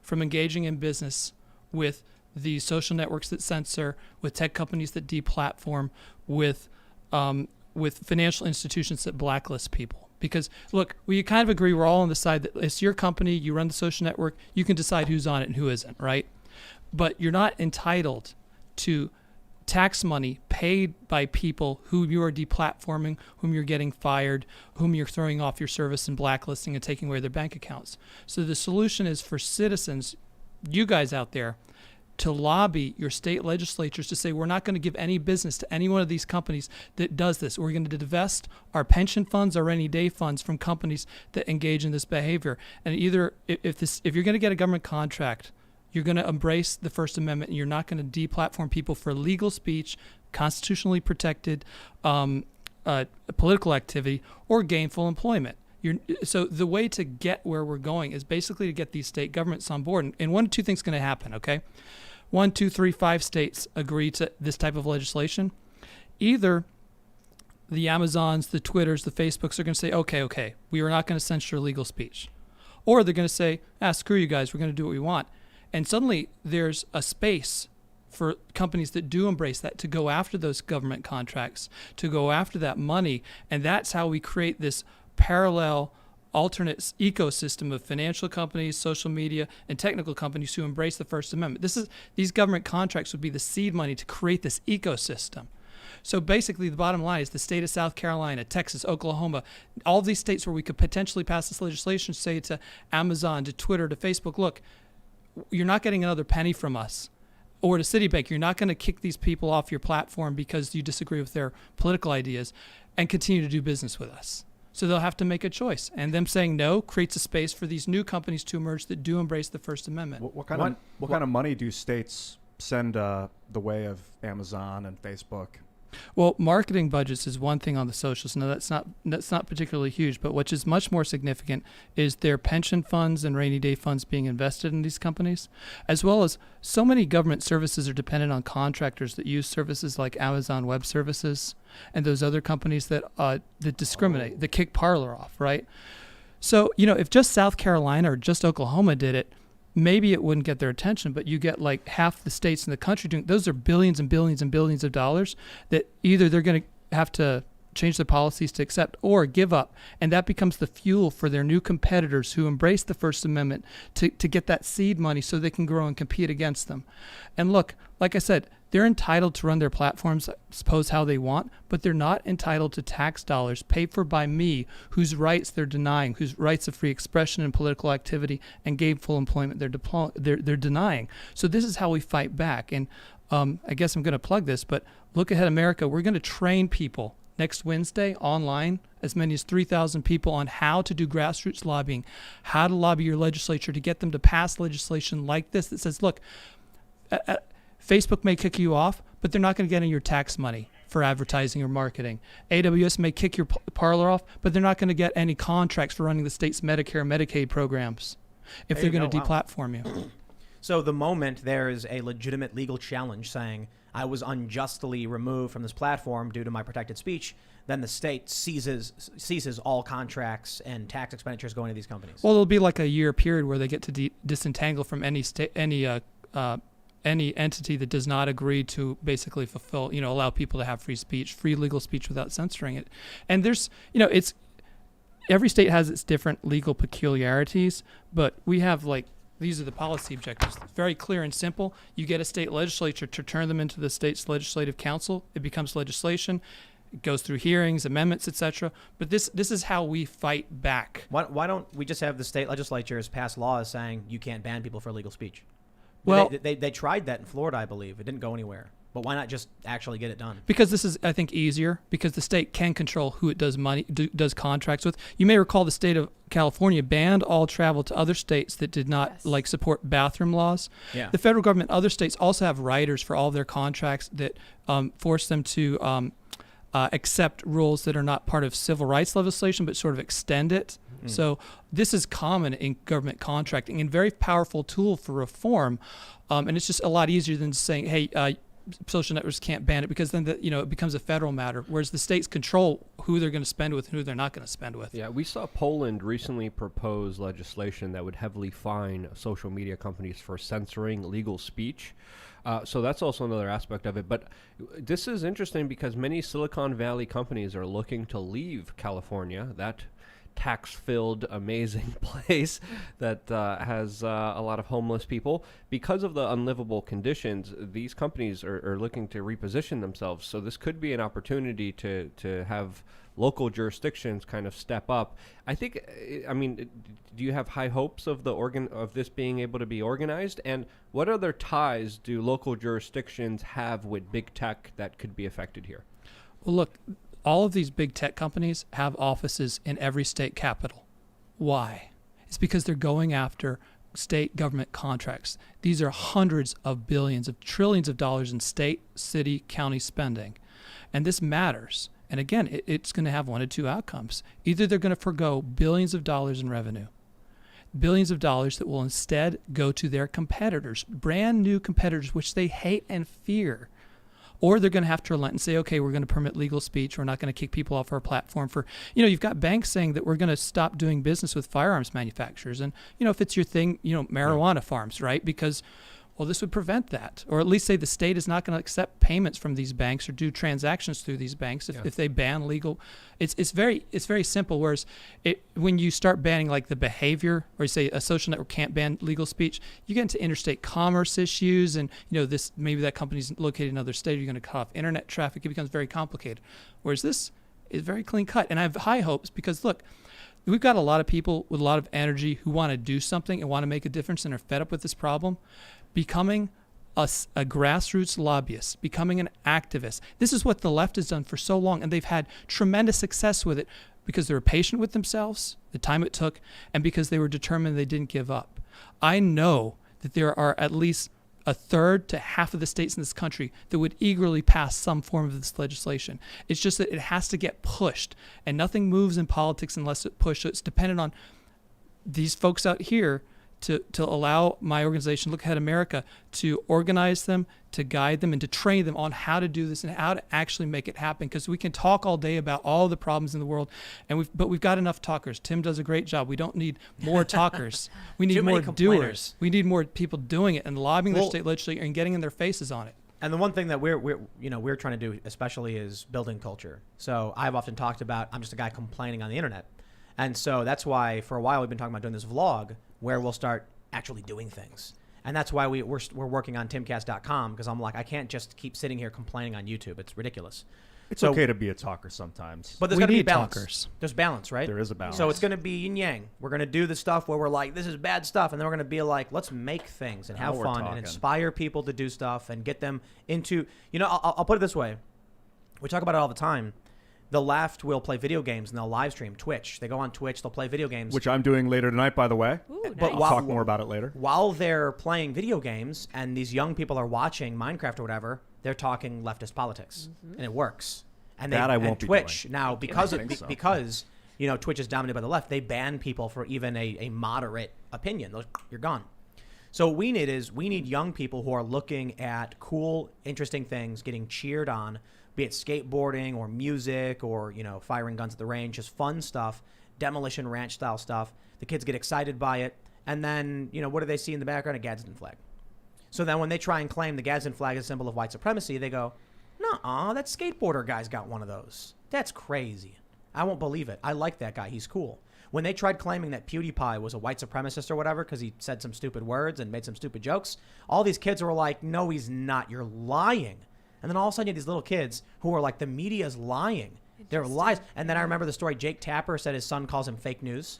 from engaging in business with the social networks that censor, with tech companies that deplatform, with financial institutions that blacklist people. Because, look, we kind of agree, we're all on the side that it's your company, you run the social network, you can decide who's on it and who isn't, right? But you're not entitled to tax money paid by people who you are deplatforming, whom you're getting fired, whom you're throwing off your service and blacklisting and taking away their bank accounts. So the solution is for citizens, you guys out there, to lobby your state legislatures to say, we're not going to give any business to any one of these companies that does this. We're going to divest our pension funds, our rainy day funds from companies that engage in this behavior. And either if you're going to get a government contract, you're going to embrace the First Amendment, and you're not going to deplatform people for legal speech, constitutionally protected political activity, or gainful employment. So the way to get where we're going is basically to get these state governments on board. And one of two things going to happen, okay? 1, 2, 3, 5 states agree to this type of legislation. Either the Amazons, the Twitters, the Facebooks are going to say, okay, we are not going to censor legal speech. Or they're going to say, screw you guys, we're going to do what we want. And suddenly there's a space for companies that do embrace that to go after those government contracts, to go after that money. And that's how we create this parallel alternate ecosystem of financial companies, social media, and technical companies who embrace the First Amendment. These government contracts would be the seed money to create this ecosystem. So basically, the bottom line is the state of South Carolina, Texas, Oklahoma, all of these states where we could potentially pass this legislation, say to Amazon, to Twitter, to Facebook, look, you're not getting another penny from us. Or to Citibank, you're not going to kick these people off your platform because you disagree with their political ideas and continue to do business with us. So they'll have to make a choice. And them saying no creates a space for these new companies to emerge that do embrace the First Amendment. What kind of money do states send the way of Amazon and Facebook? Well, marketing budgets is one thing on the socials. Now, that's not particularly huge, but what is much more significant is their pension funds and rainy day funds being invested in these companies, as well as so many government services are dependent on contractors that use services like Amazon Web Services and those other companies that discriminate, that kick Parler off, right? So, if just South Carolina or just Oklahoma did it, maybe it wouldn't get their attention, but you get like half the states in the country doing, those are billions and billions and billions of dollars that either they're going to have to change their policies to accept or give up. And that becomes the fuel for their new competitors who embrace the First Amendment to get that seed money so they can grow and compete against them. And look, like I said, they're entitled to run their platforms, I suppose, how they want, but they're not entitled to tax dollars paid for by me, whose rights they're denying, whose rights of free expression and political activity and gainful employment they're denying. So this is how we fight back. And I guess I'm going to plug this, but Look Ahead America, we're going to train people next Wednesday online, as many as 3,000 people, on how to do grassroots lobbying, how to lobby your legislature to get them to pass legislation like this that says, look, Facebook may kick you off, but they're not going to get any of your tax money for advertising or marketing. AWS may kick your Parler off, but they're not going to get any contracts for running the state's Medicare and Medicaid programs if they're going to deplatform you. So the moment there is a legitimate legal challenge saying I was unjustly removed from this platform due to my protected speech, then the state ceases all contracts and tax expenditures going to these companies. Well, it'll be like a year period where they get to disentangle from any entity that does not agree to basically fulfill, allow people to have free legal speech without censoring it. And there's, it's every state has its different legal peculiarities, but we have these are the policy objectives. Very clear and simple. You get a state legislature to turn them into the state's legislative council. It becomes legislation. It goes through hearings, amendments, etc. But this is how we fight back. Why don't we just have the state legislatures pass laws saying you can't ban people for illegal speech? Well, they tried that in Florida, I believe. It didn't go anywhere. But why not just actually get it done? Because this is, I think, easier because the state can control who it does does contracts with. You may recall the state of California banned all travel to other states that did not support bathroom laws. Yeah. The federal government, other states also have riders for all of their contracts that force them to accept rules that are not part of civil rights legislation, but sort of extend it. So this is common in government contracting and very powerful tool for reform. And it's just a lot easier than saying, hey, social networks can't ban it, because then it becomes a federal matter, whereas the states control who they're going to spend with and who they're not going to spend with. Yeah, we saw Poland recently propose legislation that would heavily fine social media companies for censoring legal speech. So that's also another aspect of it. But this is interesting because many Silicon Valley companies are looking to leave California, that tax-filled, amazing place that has a lot of homeless people. Because of the unlivable conditions, these companies are looking to reposition themselves. So this could be an opportunity to have local jurisdictions kind of step up. I think, do you have high hopes of of this being able to be organized? And what other ties do local jurisdictions have with big tech that could be affected here? Well, look, all of these big tech companies have offices in every state capital. Why? It's because they're going after state government contracts. These are hundreds of billions of trillions of dollars in state, city, county spending. And this matters. And again, it's going to have one of two outcomes. Either they're going to forgo billions of dollars in revenue, billions of dollars that will instead go to their competitors, brand new competitors, which they hate and fear. Or they're going to have to relent and say, okay, we're going to permit legal speech. We're not going to kick people off our platform for, you've got banks saying that we're going to stop doing business with firearms manufacturers. And, if it's your thing, marijuana farms, right? Because, well, this would prevent that. Or at least say the state is not going to accept payments from these banks or do transactions through these banks if they ban legal. It's very simple. Whereas when you start banning like the behavior, or you say a social network can't ban legal speech, you get into interstate commerce issues, and this maybe that company's located in another state. You're going to cut off internet traffic. It becomes very complicated. Whereas this is very clean cut, and I have high hopes because look, we've got a lot of people with a lot of energy who want to do something and want to make a difference and are fed up with this problem. Becoming a grassroots lobbyist, becoming an activist. This is what the left has done for so long, and they've had tremendous success with it because they were patient with themselves, the time it took, and because they were determined they didn't give up. I know that there are at least a third to half of the states in this country that would eagerly pass some form of this legislation. It's just that it has to get pushed, and nothing moves in politics unless it's pushed. So it's dependent on these folks out here to allow my organization, Look Ahead America, to organize them, to guide them, and to train them on how to do this and how to actually make it happen. Because we can talk all day about all the problems in the world, but we've got enough talkers. Tim does a great job. We don't need more talkers. We need more doers. We need more people doing it and lobbying their state legislature and getting in their faces on it. And the one thing that we're trying to do especially is building culture. So I've often talked about I'm just a guy complaining on the internet. And so that's why for a while we've been talking about doing this vlog where we'll start actually doing things. And that's why we're working on timcast.com, because I'm like, I can't just keep sitting here complaining on YouTube. It's ridiculous. It's okay to be a talker sometimes. But there's going to be balance. Talkers. There's balance, right? There is a balance. So it's going to be yin yang. We're going to do the stuff where we're like, this is bad stuff. And then we're going to be like, let's make things and have fun and inspire people to do stuff and get them into, I'll put it this way. We talk about it all the time. The left will play video games and they'll live stream Twitch. They go on Twitch, they'll play video games. Which I'm doing later tonight, by the way. Ooh, but nice. I'll talk more about it later. While they're playing video games and these young people are watching Minecraft or whatever, they're talking leftist politics. And it works. And that I won't be Twitch, doing. now, because Twitch is dominated by the left, they ban people for even a moderate opinion. You're gone. So what we need young people who are looking at cool, interesting things, getting cheered on, be it skateboarding or music or, firing guns at the range, just fun stuff, Demolition Ranch style stuff. The kids get excited by it. And then, what do they see in the background? A Gadsden flag. So then when they try and claim the Gadsden flag is a symbol of white supremacy, they go, nuh-uh, that skateboarder guy's got one of those. That's crazy. I won't believe it. I like that guy. He's cool. When they tried claiming that PewDiePie was a white supremacist or whatever because he said some stupid words and made some stupid jokes, all these kids were like, no, he's not. You're lying. And then all of a sudden you have these little kids who are like, the media's lying. They're lies. And then I remember the story, Jake Tapper said his son calls him fake news.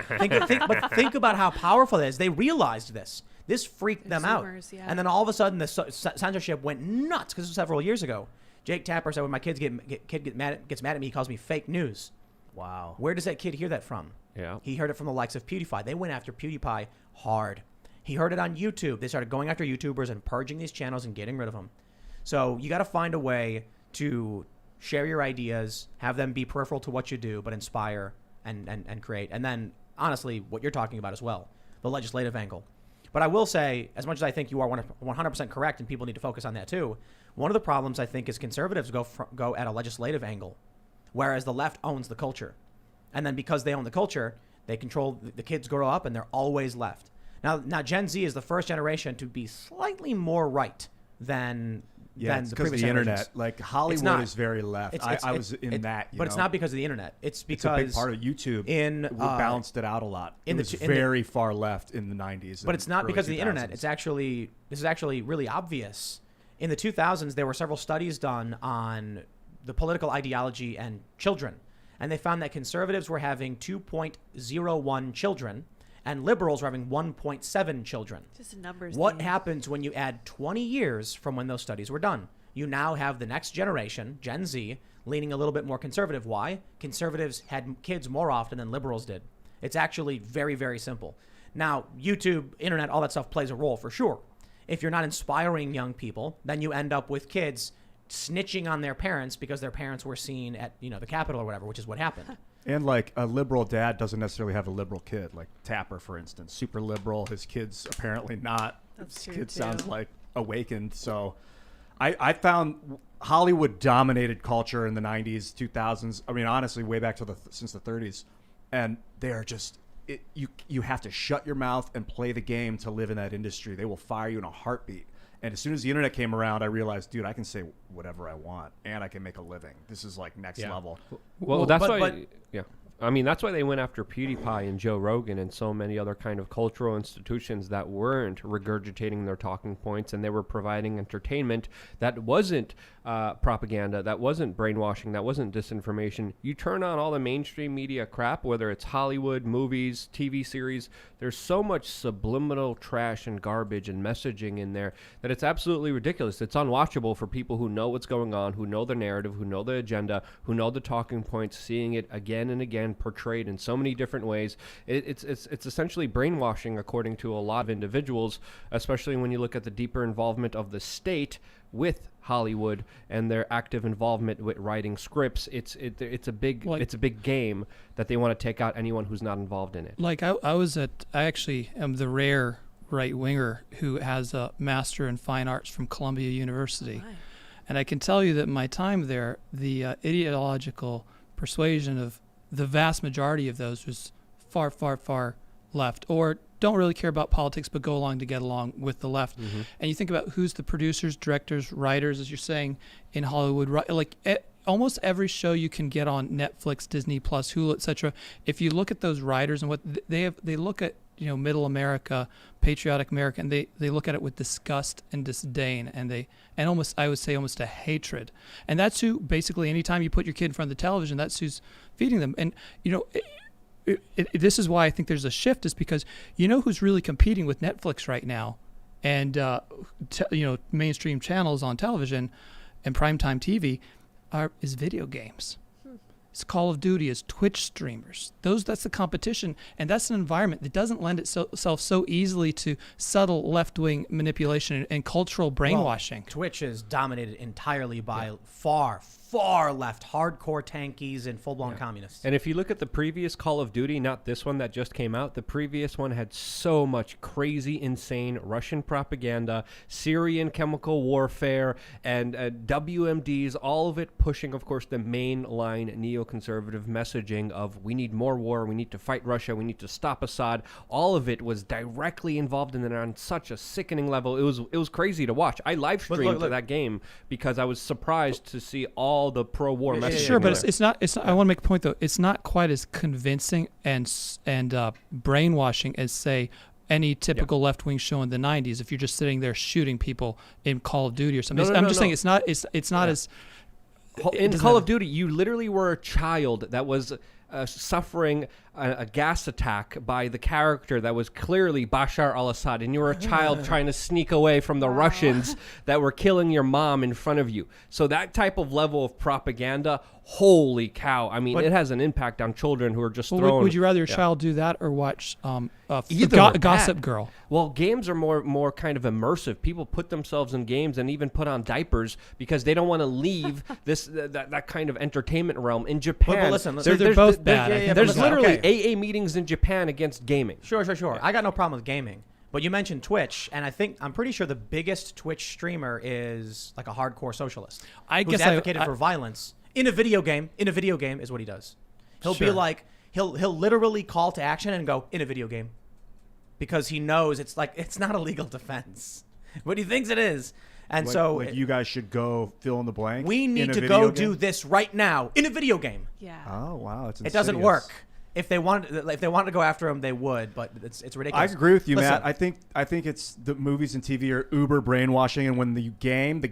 But think about how powerful it is. They realized this. This freaked them out. Yeah. And then all of a sudden the censorship went nuts because it was several years ago. Jake Tapper said when my kid gets mad at me, he calls me fake news. Wow. Where does that kid hear that from? Yeah. He heard it from the likes of PewDiePie. They went after PewDiePie hard. He heard it on YouTube. They started going after YouTubers and purging these channels and getting rid of them. So you got to find a way to share your ideas, have them be peripheral to what you do, but inspire and create. And then, honestly, what you're talking about as well, the legislative angle. But I will say, as much as I think you are 100% correct and people need to focus on that too, one of the problems I think is conservatives go at a legislative angle, whereas the left owns the culture. And then because they own the culture, they control the kids grow up and they're always left. Now Gen Z is the first generation to be slightly more right than it's the because of previous the generations. internet. Like Hollywood not. is very left. I was in that. But it's not because of the internet. It's because it's a big part of YouTube. We balanced it out a lot. It was very far left in the 90s. But it's not because of the 2000s. internet. This is actually really obvious. In the 2000s, there were several studies done on the political ideology and children. And they found that conservatives were having 2.01 children and liberals were having 1.7 children. Just a numbers What game. happens when you add 20 years from when those studies were done? You now have the next generation, Gen Z, leaning a little bit more conservative. Why? Conservatives had kids more often than liberals did. It's actually very, very simple. Now, YouTube, internet, all that stuff plays a role for sure. If you're not inspiring young people, then you end up with kids snitching on their parents because their parents were seen at, the Capitol or whatever, which is what happened. And like a liberal dad doesn't necessarily have a liberal kid. Like Tapper, for instance, super liberal. His kid's apparently not. That's His true, kid too. sounds like awakened. So I found Hollywood dominated culture in the 90s, 2000s. I mean, honestly, way back to since the 30s. And they are just, you have to shut your mouth and play the game to live in that industry. They will fire you in a heartbeat. And as soon as the internet came around, I realized, dude, I can say whatever I want and I can make a living. This is like next level. Well, that's why. Yeah. I mean, that's why they went after PewDiePie and Joe Rogan and so many other kind of cultural institutions that weren't regurgitating their talking points, and they were providing entertainment that wasn't propaganda, that wasn't brainwashing, that wasn't disinformation. You turn on all the mainstream media crap, whether it's Hollywood, movies, TV series, there's so much subliminal trash and garbage and messaging in there that it's absolutely ridiculous. It's unwatchable for people who know what's going on, who know the narrative, who know the agenda, who know the talking points, seeing it again and again portrayed in so many different ways. It's essentially brainwashing, according to a lot of individuals, especially when you look at the deeper involvement of the state with Hollywood and their active involvement with writing scripts. It's a big game that they want to take out anyone who's not involved in it. Like I actually am the rare right winger who has a master in fine arts from Columbia University. Right. And I can tell you that my time there, the ideological persuasion of the vast majority of those was far, far, far left, or don't really care about politics but go along to get along with the left. Mm-hmm. And you think about who's the producers, directors, writers, as you're saying, in Hollywood, like almost every show you can get on Netflix, Disney Plus, Hulu, etc. If you look at those writers and what they look at, middle America, patriotic America, and they look at it with disgust and disdain, and almost, I would say, almost a hatred. And that's who, basically, anytime you put your kid in front of the television, that's who's feeding them. And this is why I think there's a shift, is because who's really competing with Netflix right now, and mainstream channels on television and primetime TV is video games. It's Call of Duty, is Twitch streamers. That's the competition, and that's an environment that doesn't lend itself so easily to subtle left-wing manipulation and cultural brainwashing. Well, Twitch is dominated entirely by far left, hardcore tankies and full-blown communists. And if you look at the previous Call of Duty, not this one that just came out, the previous one had so much crazy, insane Russian propaganda, Syrian chemical warfare, and WMDs, all of it pushing, of course, the mainline neoconservative messaging of we need more war, we need to fight Russia, we need to stop Assad. All of it was directly involved in it on such a sickening level. It was crazy to watch. I live streamed that game because I was surprised to see all the pro-war messaging. Sure, but it's not. I want to make a point though. It's not quite as convincing and brainwashing as, say, any typical left-wing show in the 90s if you're just sitting there shooting people in Call of Duty or something. No, no, I'm no, just no. saying it's not as In doesn't Call have- of Duty, you literally were a child that was suffering a gas attack by the character that was clearly Bashar al-Assad, and you were a child trying to sneak away from the Russians that were killing your mom in front of you. So that type of level of propaganda, holy cow! I mean, But- it has an impact on children who are just Well, thrown. would you rather your child do that or watch Either are Gossip bad. Girl? Well, games are more kind of immersive. People put themselves in games and even put on diapers because they don't want to leave that kind of entertainment realm. In Japan, But listen, So they're both bad. I think. there's listen, literally okay. AA meetings in Japan against gaming. Sure. I got no problem with gaming. But you mentioned Twitch, and I'm pretty sure the biggest Twitch streamer is like a hardcore socialist. I who's guess advocated for violence in a video game. In a video game is what he does. He'll be Sure. like he'll literally call to action and go in a video game, because he knows it's not a legal defense, but he thinks it is. And Like- so like you guys should go fill in the blank. we in need a to video go game? do this right now in a video game. Yeah. Oh wow, it's It doesn't insidious. work. If they wanted to go after him, they would, but it's I ridiculous. agree with you, Listen, Matt. I think it's the movies and TV are uber brainwashing, and when the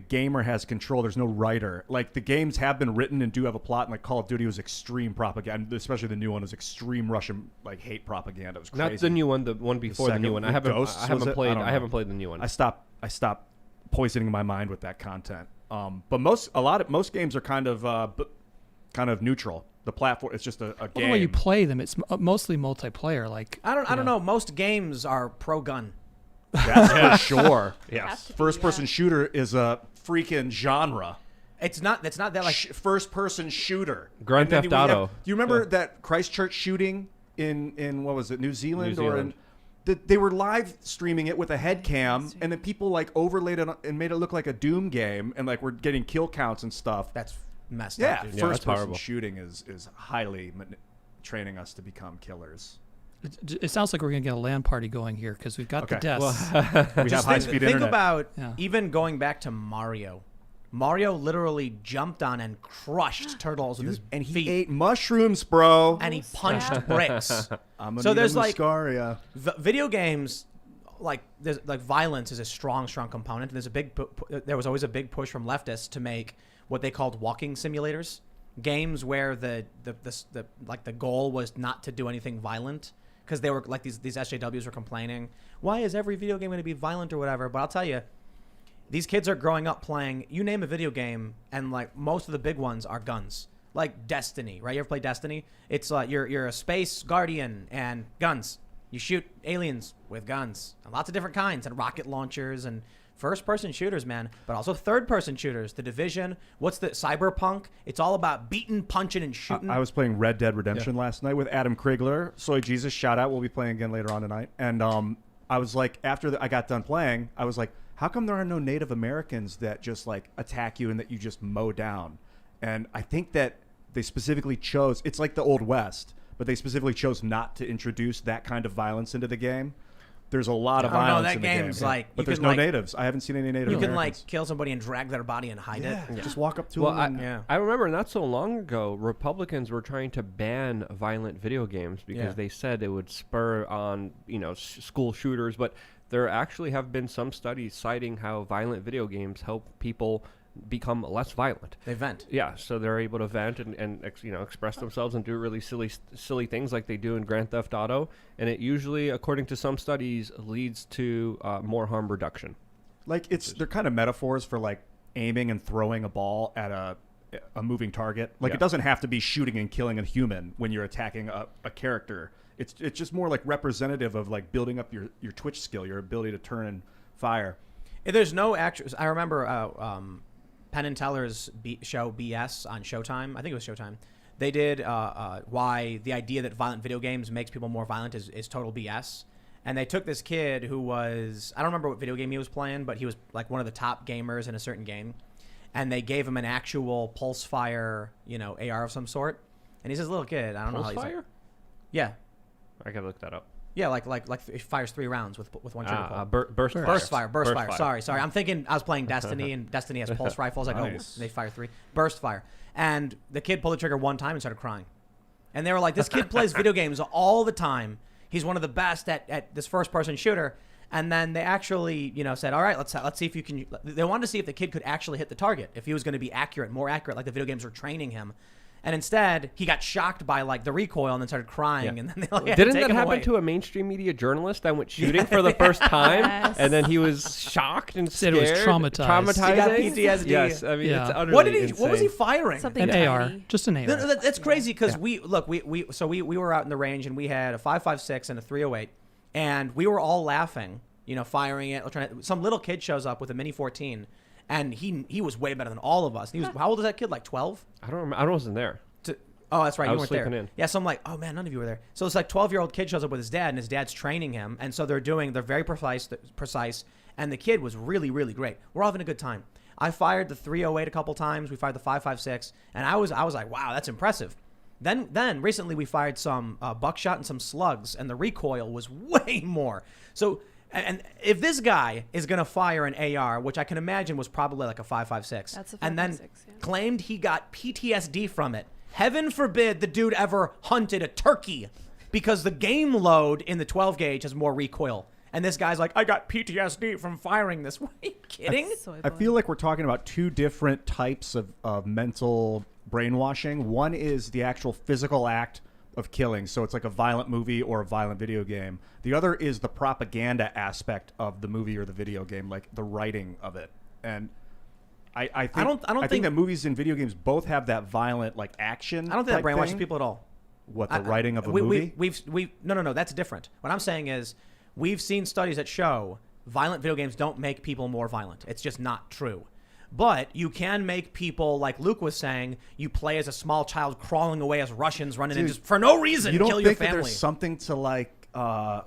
gamer has control, there's no writer. Like the games have been written and do have a plot, and like Call of Duty was extreme propaganda, especially the new one was extreme Russian like hate propaganda. It was crazy. Not the new one, the one before the second new one. I with haven't Ghosts, I was haven't it? played I don't I know. haven't played the new one. I stopped poisoning my mind with that content. But most games are kind of neutral. The platform, it's just a Well, game. the way you play them, it's mostly multiplayer. Like I don't know. Most games are pro gun. That's for sure. Yes. First person shooter is a freaking genre. It's not that like First person shooter. Grand And then Theft we have- Auto. Do you remember that Christchurch shooting in what was it, New Zealand? New Or Zealand. they were live streaming it with a head cam, and then people like overlaid it and made it look like a Doom game, and like we're getting kill counts and stuff. that's messed Yeah, up. Dude. Yeah, first that's person horrible. shooting is highly training us to become killers. it sounds like we're gonna get a LAN party going here because we've got the Okay. desks. We have Just high speed think internet. about Yeah. even going back to Mario. Mario literally jumped on and crushed turtles with his and he feet, ate mushrooms, bro. and he Oh, punched snap. bricks. I'm gonna So need there's a like- Muscaria. Video games, there's violence is a strong component. And there's there was always a big push from leftists to make what they called walking simulators, games where the goal was not to do anything violent, because they were like these SJWs were complaining, why is every video game going to be violent or whatever? But I'll tell you, these kids are growing up playing, you name a video game, and like most of the big ones are guns. Like Destiny, right? You ever play Destiny? It's like you're a space guardian and guns. You shoot aliens with guns, and lots of different kinds, and rocket launchers and first-person shooters, man. But also third-person shooters. The Division. What's the Cyberpunk? It's all about beating, punching, and shooting. I was playing Red Dead Redemption last night with Adam Krigler. Soy Jesus, shout out. We'll be playing again later on tonight. And I was like, after I got done playing, I was like, how come there are no Native Americans that just like attack you and that you just mow down? And I think that they specifically chose, it's like the Old West, but they specifically chose not to introduce that kind of violence into the game. There's a lot of I don't know, violence that in the game's game. like- but you there's can, no like- natives. I haven't seen any Native you can Americans. like kill somebody and drag their body and hide it. Just walk up to Well, them. Yeah. I remember not so long ago, Republicans were trying to ban violent video games because Yeah. they said it would spur on, school shooters. But there actually have been some studies citing how violent video games help people become less violent. They vent. Yeah, so they're able to vent and express themselves and do really silly things like they do in Grand Theft Auto, and it usually, according to some studies, leads to more harm reduction. Like they're kind of metaphors for like aiming and throwing a ball at a moving target. Like Yeah. it doesn't have to be shooting and killing a human when you're attacking a character. It's just more like representative of like building up your twitch skill, your ability to turn and fire. There's no actual. I remember Penn and Teller's show BS on Showtime. I think it was Showtime. They did why the idea that violent video games makes people more violent is total BS. And they took this kid who was, I don't remember what video game he was playing, but he was like one of the top gamers in a certain game. And they gave him an actual pulse fire, AR of some sort. And he's this little kid. I don't know how he's Fire? like, yeah. I gotta look that up. Yeah, like it fires 3 rounds with one trigger pull. Burst fire. Burst fire. Sorry. I'm thinking I was playing Destiny, and Destiny has pulse rifles. Like, Nice. oh, they fire 3. Burst fire. And the kid pulled the trigger one time and started crying. And they were like, this kid plays video games all the time. He's one of the best at this first-person shooter. And then they actually, said, all right, let's see if you can. They wanted to see if the kid could actually hit the target, if he was going to be accurate, more accurate, like the video games were training him. And instead, he got shocked by like the recoil and then started crying. Yeah. And then they had Didn't to take that him happen away. to a mainstream media journalist that went shooting for the first time, Yes. and then he was shocked and Said scared? it was traumatized. Traumatizing. He got PTSD. Yes, I mean Yeah. it's utterly What was he insane. firing? Something An AR, tiny. just an AR. No, that's crazy because we were out in the range and we had a 5.56 and a 308, and we were all laughing, firing it. Some little kid shows up with a Mini 14, and he was way better than all of us. And he was how old is that kid? Like 12? I don't remember. I wasn't there. Oh, that's right. I You was weren't there. sleeping in. Yeah, so I'm like, oh man, none of you were there. So it's like 12-year-old kid shows up with his dad, and his dad's training him, and so they're very precise, and the kid was really, really great. We're all having a good time. I fired the 308 a couple times. We fired the 5.56, and I was like, wow, that's impressive. Then recently we fired some buckshot and some slugs, and the recoil was way more. So, and if this guy is gonna fire an AR, which I can imagine was probably like a 5.56, That's a and then 5.56, yeah. claimed he got PTSD from it. Heaven forbid the dude ever hunted a turkey, because the game load in the 12 gauge has more recoil. And this guy's like, I got PTSD from firing this. Are you kidding? Soy I boy. feel like we're talking about two different types of mental brainwashing. One is the actual physical act of killing, so it's like a violent movie or a violent video game. The other is the propaganda aspect of the movie or the video game, like the writing of it. And I think that movies and video games both have that violent like action. I don't think that type brainwashes thing. people at all. What, the writing of a movie? No, that's different. What I'm saying is we've seen studies that show violent video games don't make people more violent. It's just not true. But you can make people, like Luke was saying, you play as a small child crawling away as Russians running in Dude, just for no reason You don't kill think your that family. there's something to like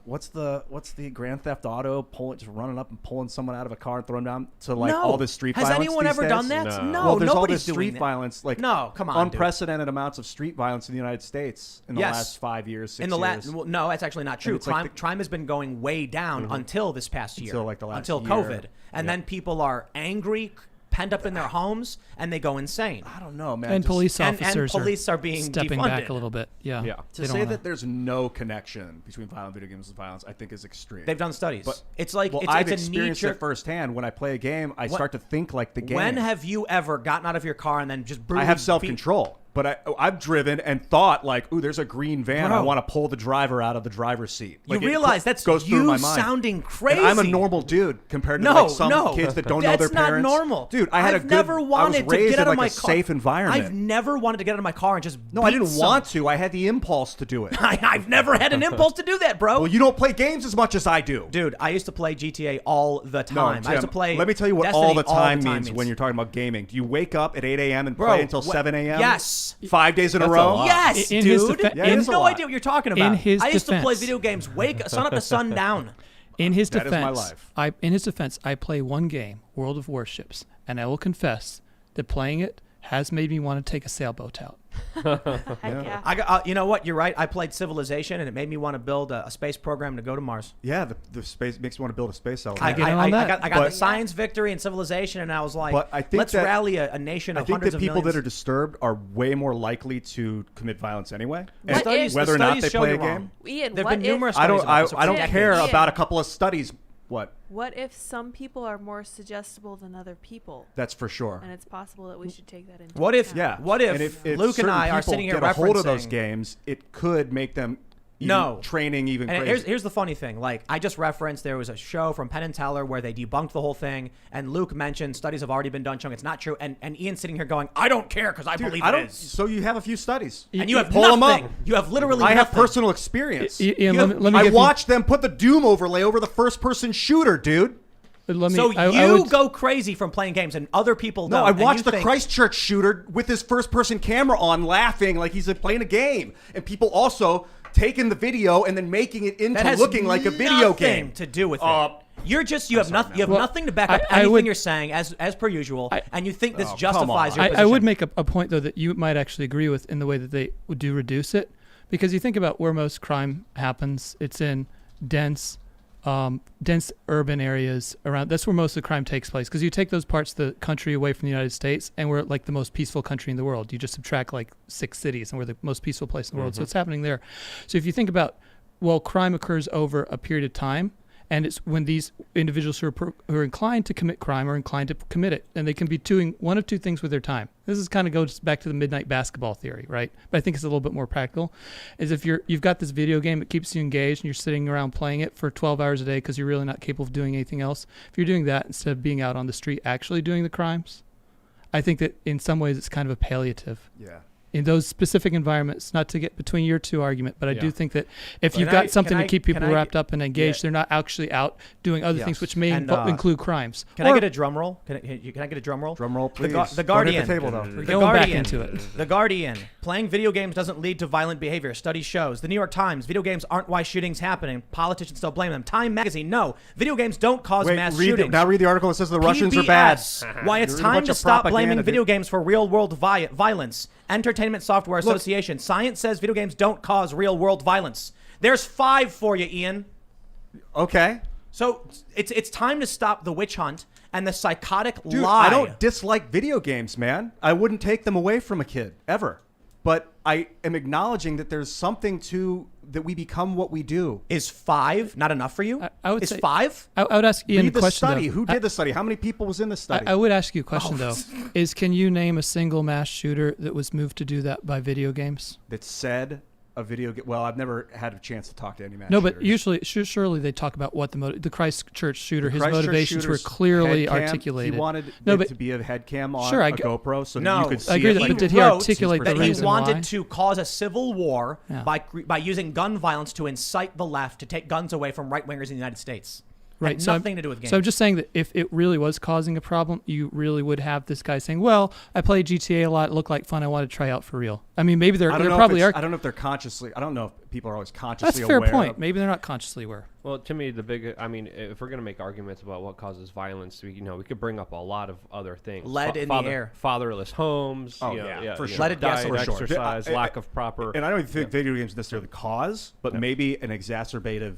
what's the Grand Theft Auto just running up and pulling someone out of a car and throwing them down to like No. all this street Has violence? anyone these ever days? done that? No. No, Well, there's all nobody's this doing street that. violence, like No, come on, dude. unprecedented amounts of street violence in the United States in the Yes. last 5 years, 6 In the years. last, well, no, that's actually not true. it's like Crime has been going way down until this past year, Until, like, the last until year. COVID, and then people are angry, penned up in their homes, and they go insane. I don't know, man. And Just police and officers police are being stepping defunded. back a little bit. Yeah. Yeah. to They don't say wanna- that there's no connection between violent video games and violence, I think is extreme. They've done studies. But it's like well, it's, I've it's a experienced knee-jerk. it firsthand. When I play a game, I start to think like the game. When have you ever gotten out of your car and then just brutally I have self-control, but I've driven and thought like, ooh, there's a green van. I Bro. want to pull the driver out of the driver's seat. You Like, it realize that's goes through you my mind. sounding crazy. And I'm a normal dude compared to No, like some no. kids that don't know their That's not parents. normal. Dude, I had I've a good. never wanted I was to raised get out in of like my a car. safe environment. I've never wanted to get out of my car and just No, I beat didn't someone. want to. I had the impulse to do it. I've never had an impulse to do that, bro. Well, you don't play games as much as I do. Dude, I used to play GTA all the No, time. I used to Tim, play. let me tell you what Destiny all the time means means when you're talking about gaming. Do you wake up at 8 a.m. and Bro, play until what- 7 a.m.? Yes. 5 days in a That's a row? lot. Yes, In his dude. defe- you in- have It's a no lot. idea what you're talking about. In his I used to play defense- video games, sun up to sundown. In his That is my defense, life. in his defense, I play one game, World of Warships, and I will confess that playing it has made me want to take a sailboat out. Heck yeah. I got, you know what? You're right. I played Civilization, and it made me want to build a space program to go to Mars. Yeah, the space makes you want to build a space I, element. get in on I that. got the But- science victory in Civilization, and I was like, But I think let's that- rally a nation I of think hundreds that of people millions. that are disturbed are way more likely to commit violence anyway. What And studies- whether or the not studies they show play you a game. wrong. Ian, There've what been if, numerous I don't. studies about this I don't over care decades. about a couple of studies. What? what if some people are more suggestible than other people? That's for sure. And it's possible that we should take that into What if- account. Yeah. What if and if Luke and certain I are people sitting here get a hold of those referencing- games, it could make them No. training even And crazy. here's the funny thing. Like, I just referenced there was a show from Penn and Teller where they debunked the whole thing, and Luke mentioned studies have already been done showing it's not true, and Ian's sitting here going, I don't care because I Dude, believe I it don't. is. So you have a few studies. And you have pull 'em nothing. up. You have literally I have nothing. personal experience. Ian, You let me I give you- watched them put the Doom overlay over the first-person shooter, dude. let me- So I you would- go crazy from playing games, and other people No, don't. I and watched you the think- Christchurch shooter with his first-person camera on, laughing like he's playing a game, and people also taking the video and then making it into That has looking like a video nothing game. to do with it. You have sorry, you have Well, nothing to back I- up I anything would- you're saying as per usual, I- and you think this Oh, come justifies on. your I position. would make a point, though, that you might actually agree with in the way that they do reduce it. Because you think about where most crime happens, it's in dense urban areas around. That's where most of the crime takes place. Because you take those parts of the country away from the United States, and we're like the most peaceful country in the world. You just subtract like 6 cities, and we're the most peaceful place in the world. So it's happening there. So if you think about well, crime occurs over a period of time, and it's when these individuals who are inclined to commit crime are inclined to commit it, and they can be doing one of two things with their time. This is kind of goes back to the midnight basketball theory, right? But I think it's a little bit more practical. Is if you've got this video game, it keeps you engaged, and you're sitting around playing it for 12 hours a day because you're really not capable of doing anything else. If you're doing that instead of being out on the street actually doing the crimes, I think that in some ways it's kind of a palliative. Yeah. In those specific environments, not to get between your two argument, but I do think that if But you've can I- got something can to I- keep people can I- wrapped up and engaged, Yeah. they're not actually out doing other things, Yes. which may And, include crimes. Can Or- I get a drum roll? Can I get a drum roll? Drum roll, please. The Don't hit Guardian. the table, though. We're The going back Guardian. into it. The Guardian. Playing video games doesn't lead to violent behavior. Study shows. The New York Times. Video games aren't why shootings happening. Politicians still blame them. Time Magazine. No. Video games don't cause mass shootings. Now read the article that says the Russians are bad. PBS. Why it's You're a time bunch to of stop propaganda, blaming dude. video games for real-world violence. Entertainment Software Association. Science says video games don't cause real-world violence. There's 5 for you, Ian. Okay. So it's time to stop the witch hunt and the psychotic Dude, lie. I don't dislike video games, man. I wouldn't take them away from a kid, ever. But I am acknowledging that there's something to that we become what we do. Is 5 not enough for you? I would Is say- 5? I would ask Ian Read a the question. study. Though. Who did the study? How many people was in the study? I would ask you a question, though. Is can you name a single mass shooter that was moved to do that by video games? that said a video game. Well, I've never had a chance to talk to any mass No, but shooters. usually, surely they talk about what the Christchurch shooter, his Christchurch motivations were shooter's clearly head cam, articulated. He wanted No, it but- to be a head cam on Sure, I a g- GoPro so No. that you could see I agree, it. but Like, did he wrote articulate the that he reason wanted why? to cause a civil war Yeah. by using gun violence to incite the left to take guns away from right-wingers in the United States. Right, Had so nothing to do with games. So I'm just saying that if it really was causing a problem, you really would have this guy saying, "Well, I played GTA a lot. It looked like fun. I want to try out for real." I mean, maybe there I don't know probably if are. it's- I don't know if they're consciously. I don't know if people are always That's consciously a fair aware. point. Of, Maybe they're not consciously aware. Well, to me, if we're going to make arguments about what causes violence, we could bring up a lot of other things. Lead in the air. Fatherless homes. Oh, you know, yeah, for you sure. know, Leaded gas, diet, for sure. exercise, Yeah, lack of proper. and I don't even think video games necessarily cause, but maybe an exacerbative,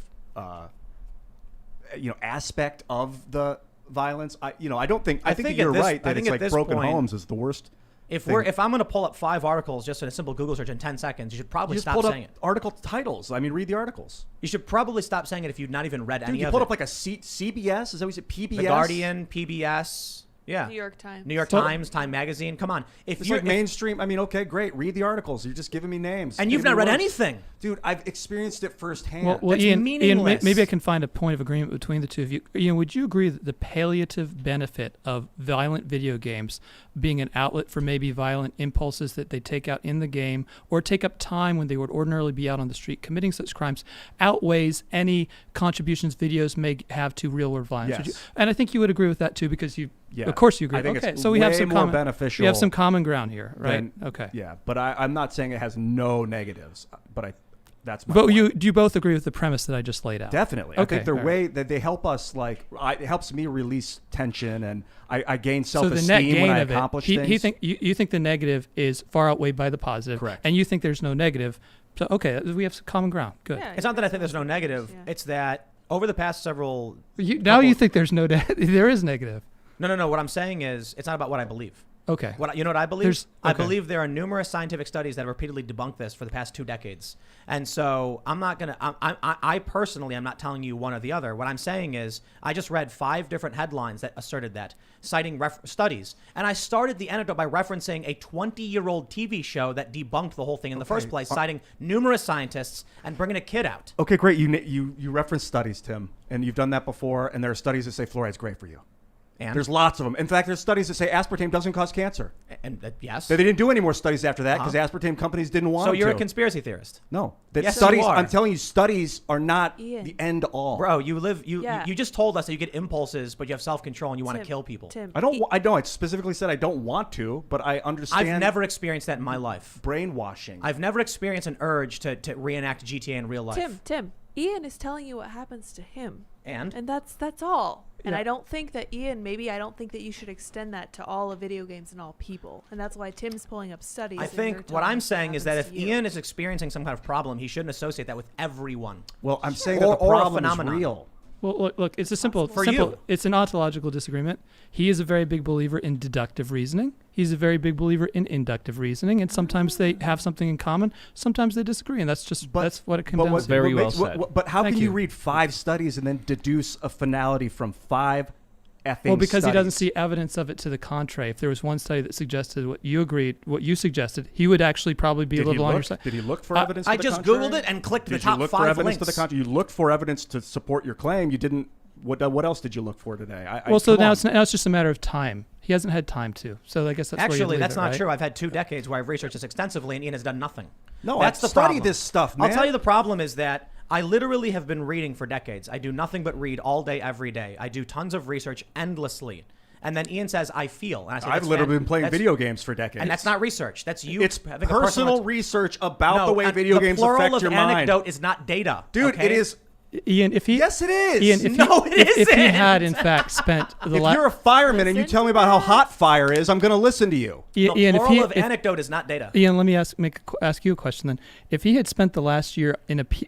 aspect of the violence. I don't think. I think think that you're at this- right I that think it's at like this broken point- homes is the worst. If thing. I'm going to pull up 5 articles just in a simple Google search in 10 seconds, you should probably You just stop pulled up saying it. article titles. I mean, read the articles. You should probably stop saying it if you've not even read Dude, any you of pulled it. up like a CBS. Is that what you said? PBS. The Guardian, PBS, yeah, New York Times. New York Times, Time Magazine. Come on, if It's you're like mainstream. I mean, okay, great. Read the articles. You're just giving me names. and you've Giving not me read words. anything. Dude, I've experienced it firsthand. Well, That's Ian, meaningless. maybe I can find a point of agreement between the two of you. Ian, would you agree that the palliative benefit of violent video games being an outlet for maybe violent impulses that they take out in the game or take up time when they would ordinarily be out on the street committing such crimes outweighs any contributions videos may have to real-world violence? Would you- Yes. and I think you would agree with that too because you, Yeah. of course you agree. I think okay, it's so we have way some more common, beneficial we have some common ground here, right? than- Okay. Yeah, but I'm not saying it has no negatives. But that's my But point. do you both agree with the premise that I just laid out? Definitely. I Okay, think the all right. way that they help us, it helps me release tension, and I gain So the net self-esteem gain when I of accomplish it, things. you think the negative is far outweighed by the positive, Correct. and you think there's no negative. So okay, we have some common ground. Good. Yeah, It's not that I think there's no negative. Yeah. It's that over the past several Now you think there's no there is negative. no. What I'm saying is it's not about what I believe. Okay. You know what I believe? There's- I okay. believe there are numerous scientific studies that have repeatedly debunked this for the past 2 decades. And so I'm not going to, I personally, I'm not telling you one or the other. What I'm saying is I just read 5 different headlines that asserted that, citing studies. And I started the anecdote by referencing a 20-year-old TV show that debunked the whole thing in the first place, citing numerous scientists and bringing a kid out. Okay, great. You reference studies, Tim, and you've done that before, and there are studies that say fluoride's great for you. And, There's lots of them. In fact, there's studies that say aspartame doesn't cause cancer. yes. They didn't do any more studies after that because aspartame companies didn't want So them you're to. a conspiracy theorist. No. That Yes, studies, you are. I'm telling you, studies are not Ian. the end all. Bro, you Yeah. just told us that you get impulses, but you have self-control and you want to Tim, kill people. Tim, I know. I specifically said I don't want to, but I understand. I've never experienced that in my life. brainwashing. I've never experienced an urge to reenact GTA in real life. Tim, Ian is telling you what happens to him, And that's all. And Yeah. I don't think that I don't think that you should extend that to all of video games and all people. And that's why Tim's pulling up studies. I and think you're what telling I'm us saying is that if happens to you. Ian is experiencing some kind of problem, he shouldn't associate that with everyone. Well, I'm saying Or- that the or a problem is phenomenon. real. Well, look, it's a simple, For simple. you. It's an ontological disagreement. He is a very big believer in deductive reasoning. He's a very big believer in inductive reasoning, and sometimes they have something in common. Sometimes they disagree, and that's what it comes down to. Very well said. But how Thank can you you. read 5 studies and then deduce a finality from 5 effing Well, because he doesn't studies? see evidence of it to the contrary. If there was one study that suggested what you suggested, he would actually probably be a little on your side. Did he look for evidence? I to the just contrary? Googled it and clicked the Did you top look for 5 evidence links. to the contrary? You looked for evidence to support your claim. You didn't. What else did you look for today? So come now on. it's just a matter of time. He hasn't had time to. So I guess that's where you Actually, leave that's it, not right? true. I've had 2 decades where I've researched this extensively, and Ian has done nothing. No, that's I've the studied problem. this stuff, man. I'll tell you the problem is that I literally have been reading for decades. I do nothing but read all day, every day. I do tons of research endlessly. And then Ian says, I feel. And I say, I've that's literally been playing that's- video games for decades. And that's not research. That's you. It's having a personal research about the way video games the plural affect of your mind. anecdote is not data. Dude, okay? it is. Ian, if he Yes, it is. Ian, if No, he, it if he isn't. had in fact spent the If you're a fireman and you Listen tell me to about how that. hot fire is, I'm going to listen to you. The Ian, if plural he of anecdote is not data. Ian, let me ask you a question then. If he had spent the last year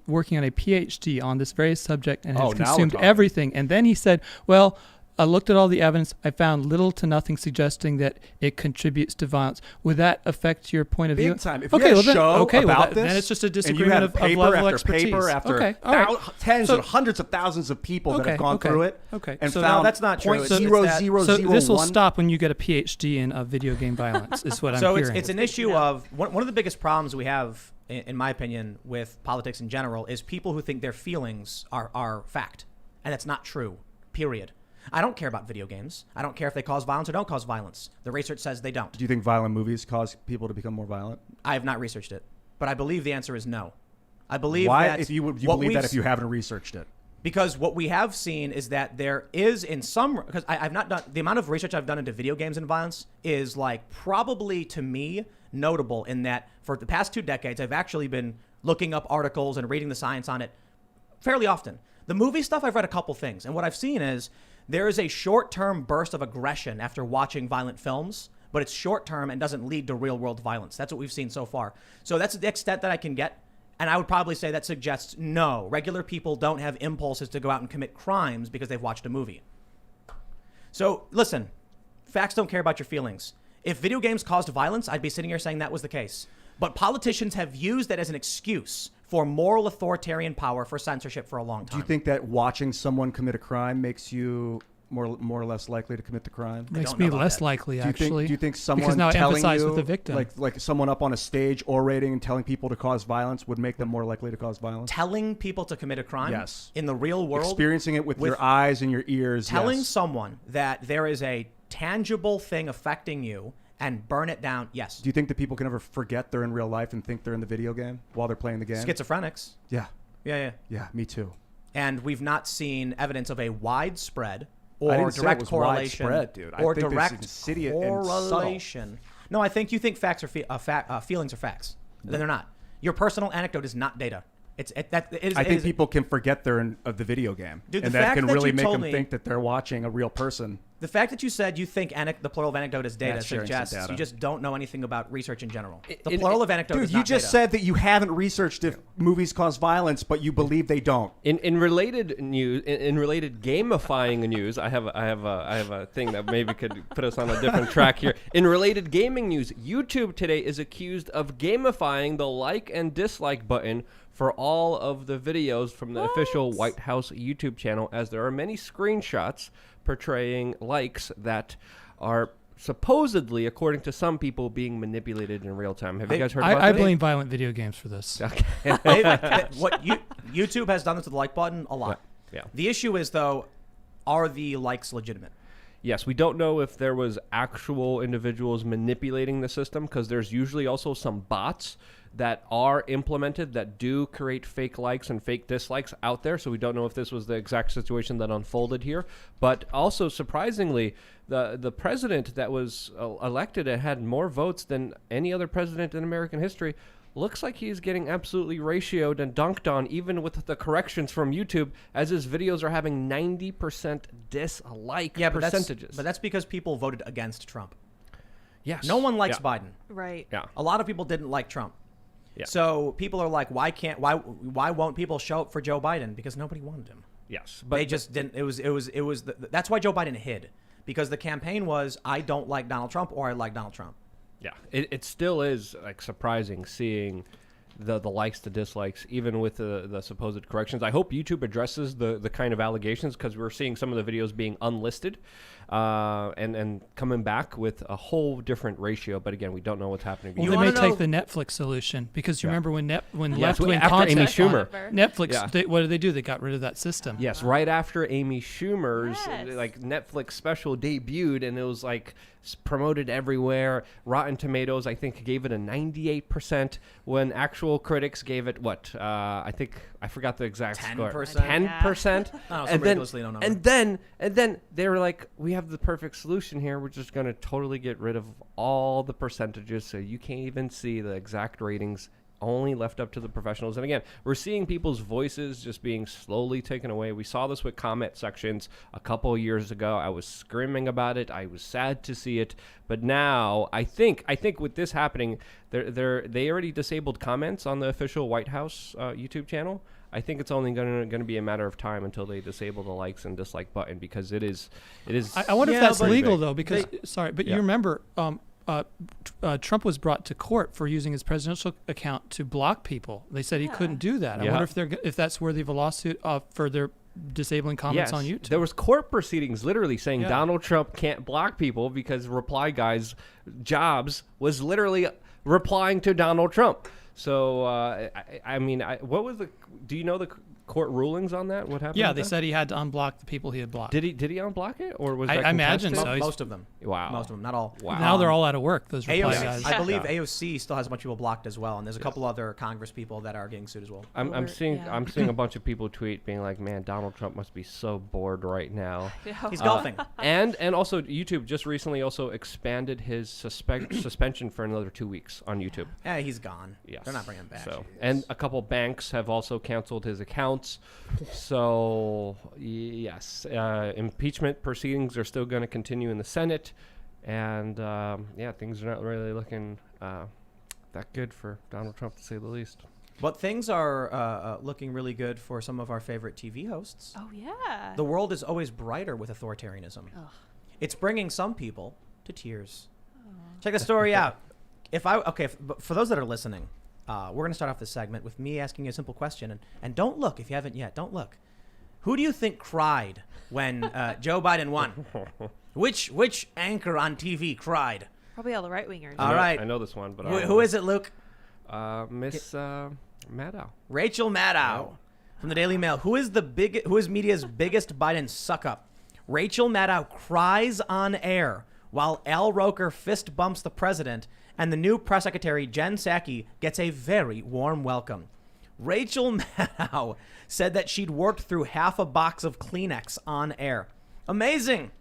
working on a PhD on this very subject and Oh, has now we're consumed talking. everything, and then he said, "Well, I looked at all the evidence. I found little to nothing suggesting that it contributes to violence." Would that affect your point of view? Big time. If you had a show about this, then it's just a and you disagreement had of paper level after expertise. paper after Okay, all right. tens So- and hundreds of thousands of people that have gone okay, through it, okay. and So no, found that's not true. It's- it's that- 0.0001. So this will stop when you get a PhD in video game violence. Is what I'm So hearing. it's an issue of one of the biggest problems we have, in my opinion, with politics in general is people who think their feelings are fact, and that's not true. Period. I don't care about video games. I don't care if they cause violence or don't cause violence. The research says they don't. Do you think violent movies cause people to become more violent? I have not researched it, but I believe the answer is no. I believe Why, that if you what believe we've that, if you haven't researched it? Because what we have seen is that there is in some, because I've not done, the amount of research I've done into video games and violence is like probably to me notable in that for the past 2 decades, I've actually been looking up articles and reading the science on it fairly often. The movie stuff, I've read a couple things. And what I've seen is there is a short-term burst of aggression after watching violent films, but it's short-term and doesn't lead to real-world violence. That's what we've seen so far. So that's the extent that I can get. And I would probably say that suggests no, regular people don't have impulses to go out and commit crimes because they've watched a movie. So listen, facts don't care about your feelings. If video games caused violence, I'd be sitting here saying that was the case. But politicians have used that as an excuse for moral authoritarian power for censorship for a long Do time. you think that watching someone commit a crime makes you more or less likely to commit the crime? Makes don't know me about less that. likely, Do you actually. think someone because now I telling empathize you, with the victim. like someone up on a stage orating and telling people to cause violence would make them more likely to cause violence? Telling people to commit a crime Yes. in the real world, Experiencing it with with your eyes and your ears. telling yes. someone that there is a tangible thing affecting you and burn it down, yes. Do you think that people can ever forget they're in real life and think they're in the video game while they're playing the game? Schizophrenics. Yeah. Yeah. Yeah, me too. And we've not seen evidence of a widespread I or didn't say it direct was correlation widespread, dude. I or think there's direct insidious and subtle. correlation. No, I think you think facts are feelings are facts. Then they're not. Your personal anecdote is not data. I think people can forget they're in the video game, Dude, the and that fact can that really you make told them me- think that they're watching a real person. The fact that you said you think the plural of anecdote is data That's sharing some suggests data. you just don't know anything about research in general. The in- plural of anecdote Dude, is you not just data. said that you haven't researched if movies cause violence, but you believe they don't. In related news, in related gamifying news, I have a thing that maybe could put us on a different track here. In related gaming news, YouTube today is accused of gamifying the like and dislike button for all of the videos from the official White House YouTube channel, as there are many screenshots portraying likes that are supposedly, according to some people, being manipulated in real time. Have you guys heard about I this? blame violent video games for this. YouTube has done this with the like button a lot. Yeah. The issue is though, are the likes legitimate? Yes, we don't know if there was actual individuals manipulating the system, because there's usually also some bots that are implemented that do create fake likes and fake dislikes out there. So we don't know if this was the exact situation that unfolded here. But also, surprisingly, the president that was elected and had more votes than any other president in American history looks like he's getting absolutely ratioed and dunked on, even with the corrections from YouTube, as his videos are having 90% dislike percentages. But that's because people voted against Trump. Yes. No one likes Yeah. Biden. Right. Yeah. A lot of people didn't like Trump. Yeah. So people are like, why won't people show up for Joe Biden? Because nobody wanted him. Yes, They just didn't. That's why Joe Biden hid, because the campaign was, I don't like Donald Trump or I like Donald Trump. Yeah, it still is like surprising seeing the likes to dislikes, even with the supposed corrections. I hope YouTube addresses the kind of allegations, because we're seeing some of the videos being unlisted and coming back with a whole different ratio. But again, we don't know what's happening. Well, You they wanna may take know- the Netflix solution, because you Yeah. remember when Yes, left-wing after Amy content, Schumer. Netflix, Yeah. what did they do? They got rid of that system. Yes, right after Amy Schumer's Yes. like Netflix special debuted, and it was like promoted everywhere. Rotten Tomatoes, I think, gave it a 98%, when actual critics gave it what? I think I forgot the exact score. 10%? 10%. I don't know, some and ridiculously low number. and then they were like, we have the perfect solution here. We're just going to totally get rid of all the percentages, so you can't even see the exact ratings. Only left up to the professionals. And again, we're seeing people's voices just being slowly taken away. We saw this with comment sections a couple of years ago. I was screaming about it. I was sad to see it. But now I think with this happening, they already disabled comments on the official White House YouTube channel. I think it's only going to be a matter of time until they disable the likes and dislike button, because it is. I wonder if Yeah, that's but- legal though, because Yeah. you remember Trump was brought to court for using his presidential account to block people. They said he couldn't do that. I Yeah. wonder if that's worthy of a lawsuit for their disabling comments on YouTube. There was court proceedings literally saying Yeah. Donald Trump can't block people because Reply Guy's jobs was literally replying to Donald Trump. So I mean, what was the? Do you know the court rulings on that? What happened? Yeah, with they that? said he had to unblock the people he had blocked. Did he unblock it, or was I that imagine contested? so. He's- Most of them. Wow. Most of them, not all. Wow. Now they're all out of work. Those reply AOC, guys. I believe Yeah. AOC still has a bunch of people blocked as well, and there's a couple other Congress people that are getting sued as well. I'm Or- seeing yeah. I'm seeing a bunch of people tweet being like, "Man, Donald Trump must be so bored right now." He's golfing. And also YouTube just recently also expanded his suspension for another 2 weeks on YouTube. Yeah, he's gone. Yes. They're not bringing him back. So, and a couple banks have also canceled his accounts. So, yes, impeachment proceedings are still going to continue in the Senate. And, yeah, things are not really looking that good for Donald Trump, to say the least. But things are looking really good for some of our favorite TV hosts. Oh yeah. The world is always brighter with authoritarianism. Ugh. It's bringing some people to tears. Check the story out. But for those that are listening, we're going to start off this segment with me asking you a simple question. And don't look if you haven't yet. Don't look. Who do you think cried when Joe Biden won? Which anchor on TV cried? Probably all the right wingers. All right. I know this one, but Who is it, Luke? Miss Maddow. Rachel Maddow from the Daily Mail. Who is media's biggest Biden suck-up? Rachel Maddow cries on air while Al Roker fist bumps the president, and the new press secretary, Jen Psaki, gets a very warm welcome. Rachel Maddow said that she'd worked through half a box of Kleenex on air. Amazing.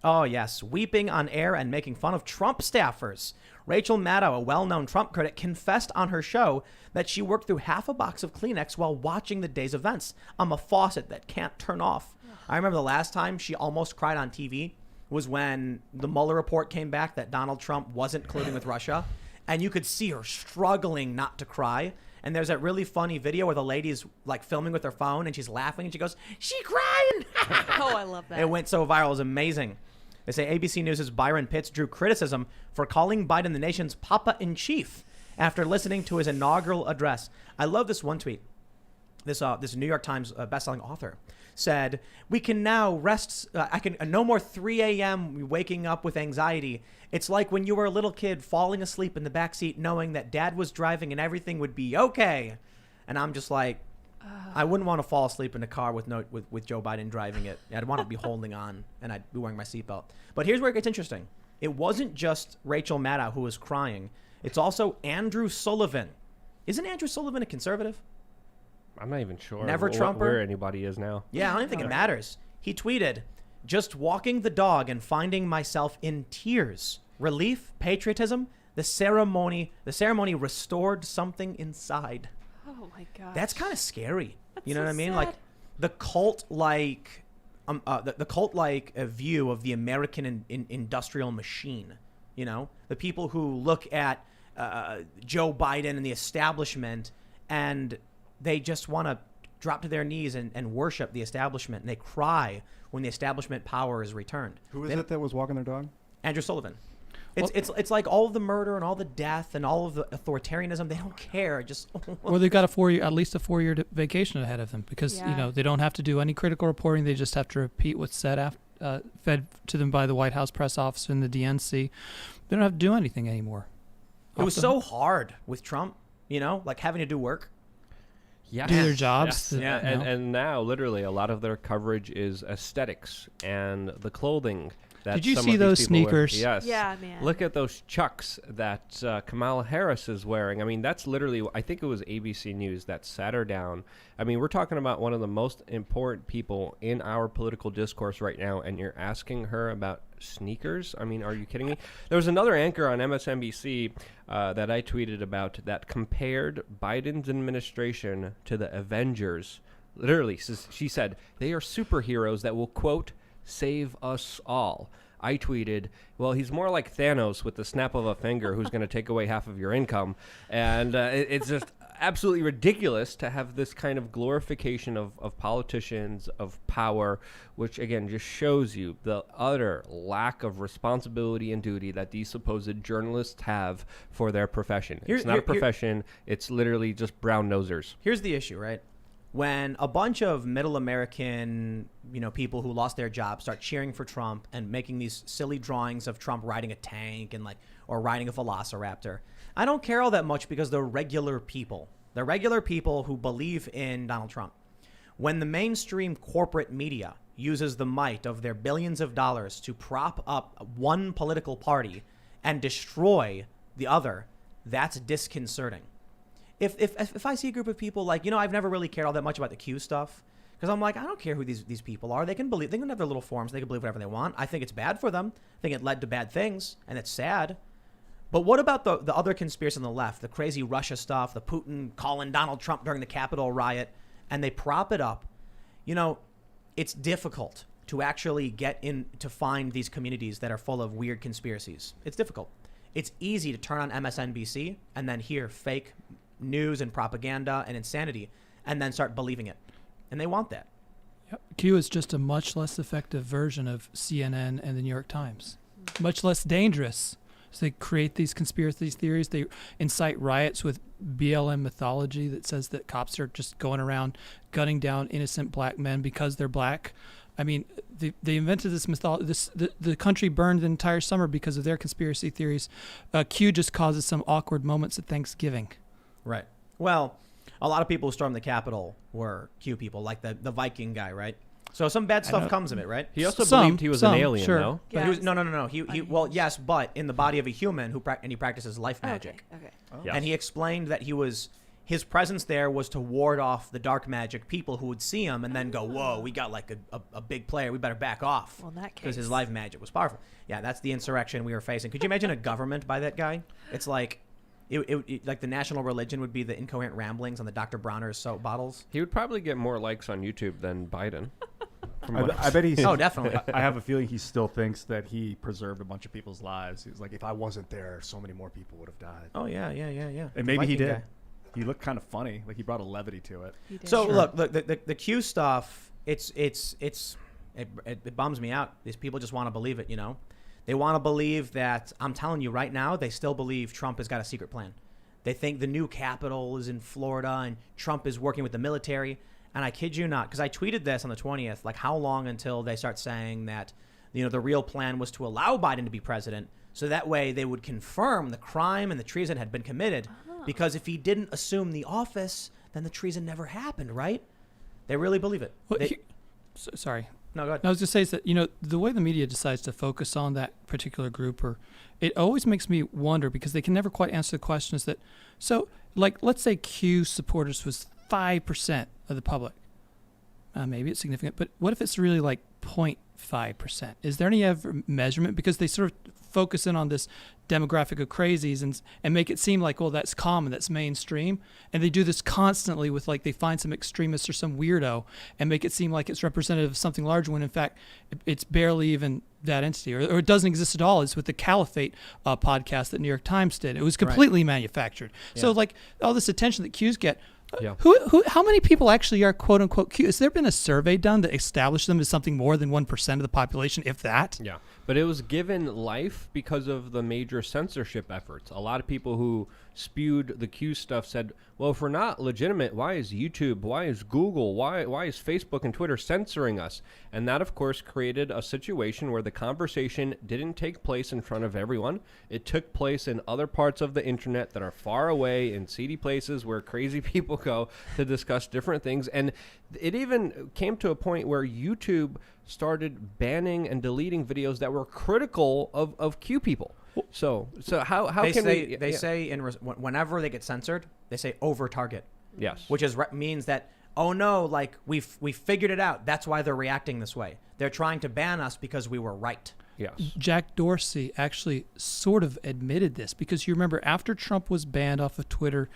Oh, yes, weeping on air and making fun of Trump staffers. Rachel Maddow, a well-known Trump critic, confessed on her show that she worked through half a box of Kleenex while watching the day's events. I'm a faucet that can't turn off. I remember the last time she almost cried on TV was when the Mueller report came back that Donald Trump wasn't colluding with Russia, and you could see her struggling not to cry. And there's that really funny video where the lady's like filming with her phone and she's laughing and she goes, "She crying." Oh, I love that. It went so viral. It was amazing. They say ABC News' Byron Pitts drew criticism for calling Biden the nation's Papa-in-Chief after listening to his inaugural address. I love this one tweet. This New York Times bestselling author said, "We can now rest. I can no more 3 a.m. waking up with anxiety. It's like when you were a little kid falling asleep in the backseat knowing that dad was driving and everything would be okay." And I'm just like, I wouldn't want to fall asleep in a car with Joe Biden driving it. I'd want to be holding on and I'd be wearing my seatbelt. But here's where it gets interesting. It wasn't just Rachel Maddow who was crying. It's also Andrew Sullivan. Isn't Andrew Sullivan a conservative? I'm not even sure Never Trumper? where anybody is now. Yeah, I don't even think it matters. He tweeted, "Just walking the dog and finding myself in tears. Relief, patriotism, the ceremony restored something inside." Oh my god. That's kind of scary. You know so what I mean? sad. Like the cult-like view of the American industrial machine. You know, the people who look at Joe Biden and the establishment and they just want to drop to their knees and worship the establishment, and they cry when the establishment power is returned. Who is it that was walking their dog? Andrew Sullivan. It's like all of the murder and all the death and all of the authoritarianism. They don't care. Just Well, they've got at least a 4-year vacation ahead of them because they don't have to do any critical reporting. They just have to repeat what's said fed to them by the White House press officer and the DNC. They don't have to do anything anymore. It was so hard with Trump, like having to do work. Yes. Do their jobs. Yes. Yeah. And now, literally, a lot of their coverage is aesthetics and the clothing. Did you see those sneakers? Yes. Yeah, man. Look at those Chucks that Kamala Harris is wearing. I mean, that's literally, I think it was ABC News that sat her down. I mean, we're talking about one of the most important people in our political discourse right now, and you're asking her about sneakers? I mean, are you kidding me? There was another anchor on MSNBC that I tweeted about that compared Biden's administration to the Avengers. Literally, she said, they are superheroes that will, quote, save us all. I tweeted, well, he's more like Thanos with the snap of a finger who's going to take away half of your income. And it's just absolutely ridiculous to have this kind of glorification of politicians, of power, which, again, just shows you the utter lack of responsibility and duty that these supposed journalists have for their profession. It's not a profession. It's literally just brown nosers. Here's the issue, right? When a bunch of middle American, people who lost their jobs start cheering for Trump and making these silly drawings of Trump riding a tank and or riding a velociraptor, I don't care all that much because they're regular people. They're regular people who believe in Donald Trump. When the mainstream corporate media uses the might of their billions of dollars to prop up one political party and destroy the other, that's disconcerting. If I see a group of people I've never really cared all that much about the Q stuff because I'm like, I don't care who these people are. They can have their little forums. They can believe whatever they want. I think it's bad for them. I think it led to bad things, and it's sad. But what about the other conspiracy on the left, the crazy Russia stuff, the Putin calling Donald Trump during the Capitol riot, and they prop it up? It's difficult to actually get in to find these communities that are full of weird conspiracies. It's difficult. It's easy to turn on MSNBC and then hear fake news and propaganda and insanity and then start believing it. And they want that. Yep. Q is just a much less effective version of CNN and the New York Times. Much less dangerous. So they create these conspiracy theories. They incite riots with BLM mythology that says that cops are just going around gunning down innocent black men because they're black. I mean, they invented this mythology. The country burned the entire summer because of their conspiracy theories. Q just causes some awkward moments at Thanksgiving. Right. Well, a lot of people who stormed the Capitol were Q people, like the Viking guy, right? So some bad stuff comes of it, right? He also believed he was an alien, sure. though. But he was, no. Well, yes, but in the body of a human and he practices life magic. Okay. Oh. Yes. And he explained that his presence there was to ward off the dark magic people who would see him and then go, whoa, we got like a big player. We better back off. Well, in that case. Because his life magic was powerful. Yeah, that's the insurrection we were facing. Could you imagine a government by that guy? It's like... It like the national religion would be the incoherent ramblings on the Dr. Bronner's soap bottles. He would probably get more likes on YouTube than Biden. I bet he's... Oh, definitely. I have a feeling he still thinks that he preserved a bunch of people's lives. He's like, if I wasn't there, so many more people would have died. Oh, yeah. And maybe he Viking did. guy. He looked kind of funny. Like he brought a levity to it. He did. So, Sure. look, the Q stuff, it bums me out. These people just want to believe it, They want to believe that, I'm telling you right now, they still believe Trump has got a secret plan. They think the new Capitol is in Florida and Trump is working with the military. And I kid you not, because I tweeted this on the 20th, like how long until they start saying that, the real plan was to allow Biden to be president. So that way they would confirm the crime and the treason had been committed. Because if he didn't assume the office, then the treason never happened, right? They really believe it. Well, sorry. No, go ahead. I was going to say is that, the way the media decides to focus on that particular group, it always makes me wonder because they can never quite answer the question is that, so like, let's say Q supporters was 5% of the public. Maybe it's significant, but what if it's really like 0.5%? Is there any ever measurement? Because they sort of focus in on this demographic of crazies and make it seem like, well, that's common, that's mainstream. And they do this constantly with they find some extremist or some weirdo and make it seem like it's representative of something larger when in fact it's barely even that entity or it doesn't exist at all. It's with the Caliphate podcast that New York Times did. It was completely manufactured. Yeah. So all this attention that Qs get, Yeah. How many people actually are quote unquote Q? Has there been a survey done that established them as something more than 1% of the population, if that? Yeah, but it was given life because of the major censorship efforts. A lot of people who spewed the Q stuff said, well, if we're not legitimate, why is YouTube, why is Google, why is Facebook and Twitter censoring us? And that, of course, created a situation where the conversation didn't take place in front of everyone. It took place in other parts of the internet that are far away, in seedy places where crazy people go to discuss different things. And it even came to a point where YouTube started banning and deleting videos that were critical of Q people. So how can we? They say whenever they get censored, they say over target. Yes, which means that, oh no, like we figured it out. That's why they're reacting this way. They're trying to ban us because we were right. Yes. Jack Dorsey actually sort of admitted this, because you remember after Trump was banned off of Twitter,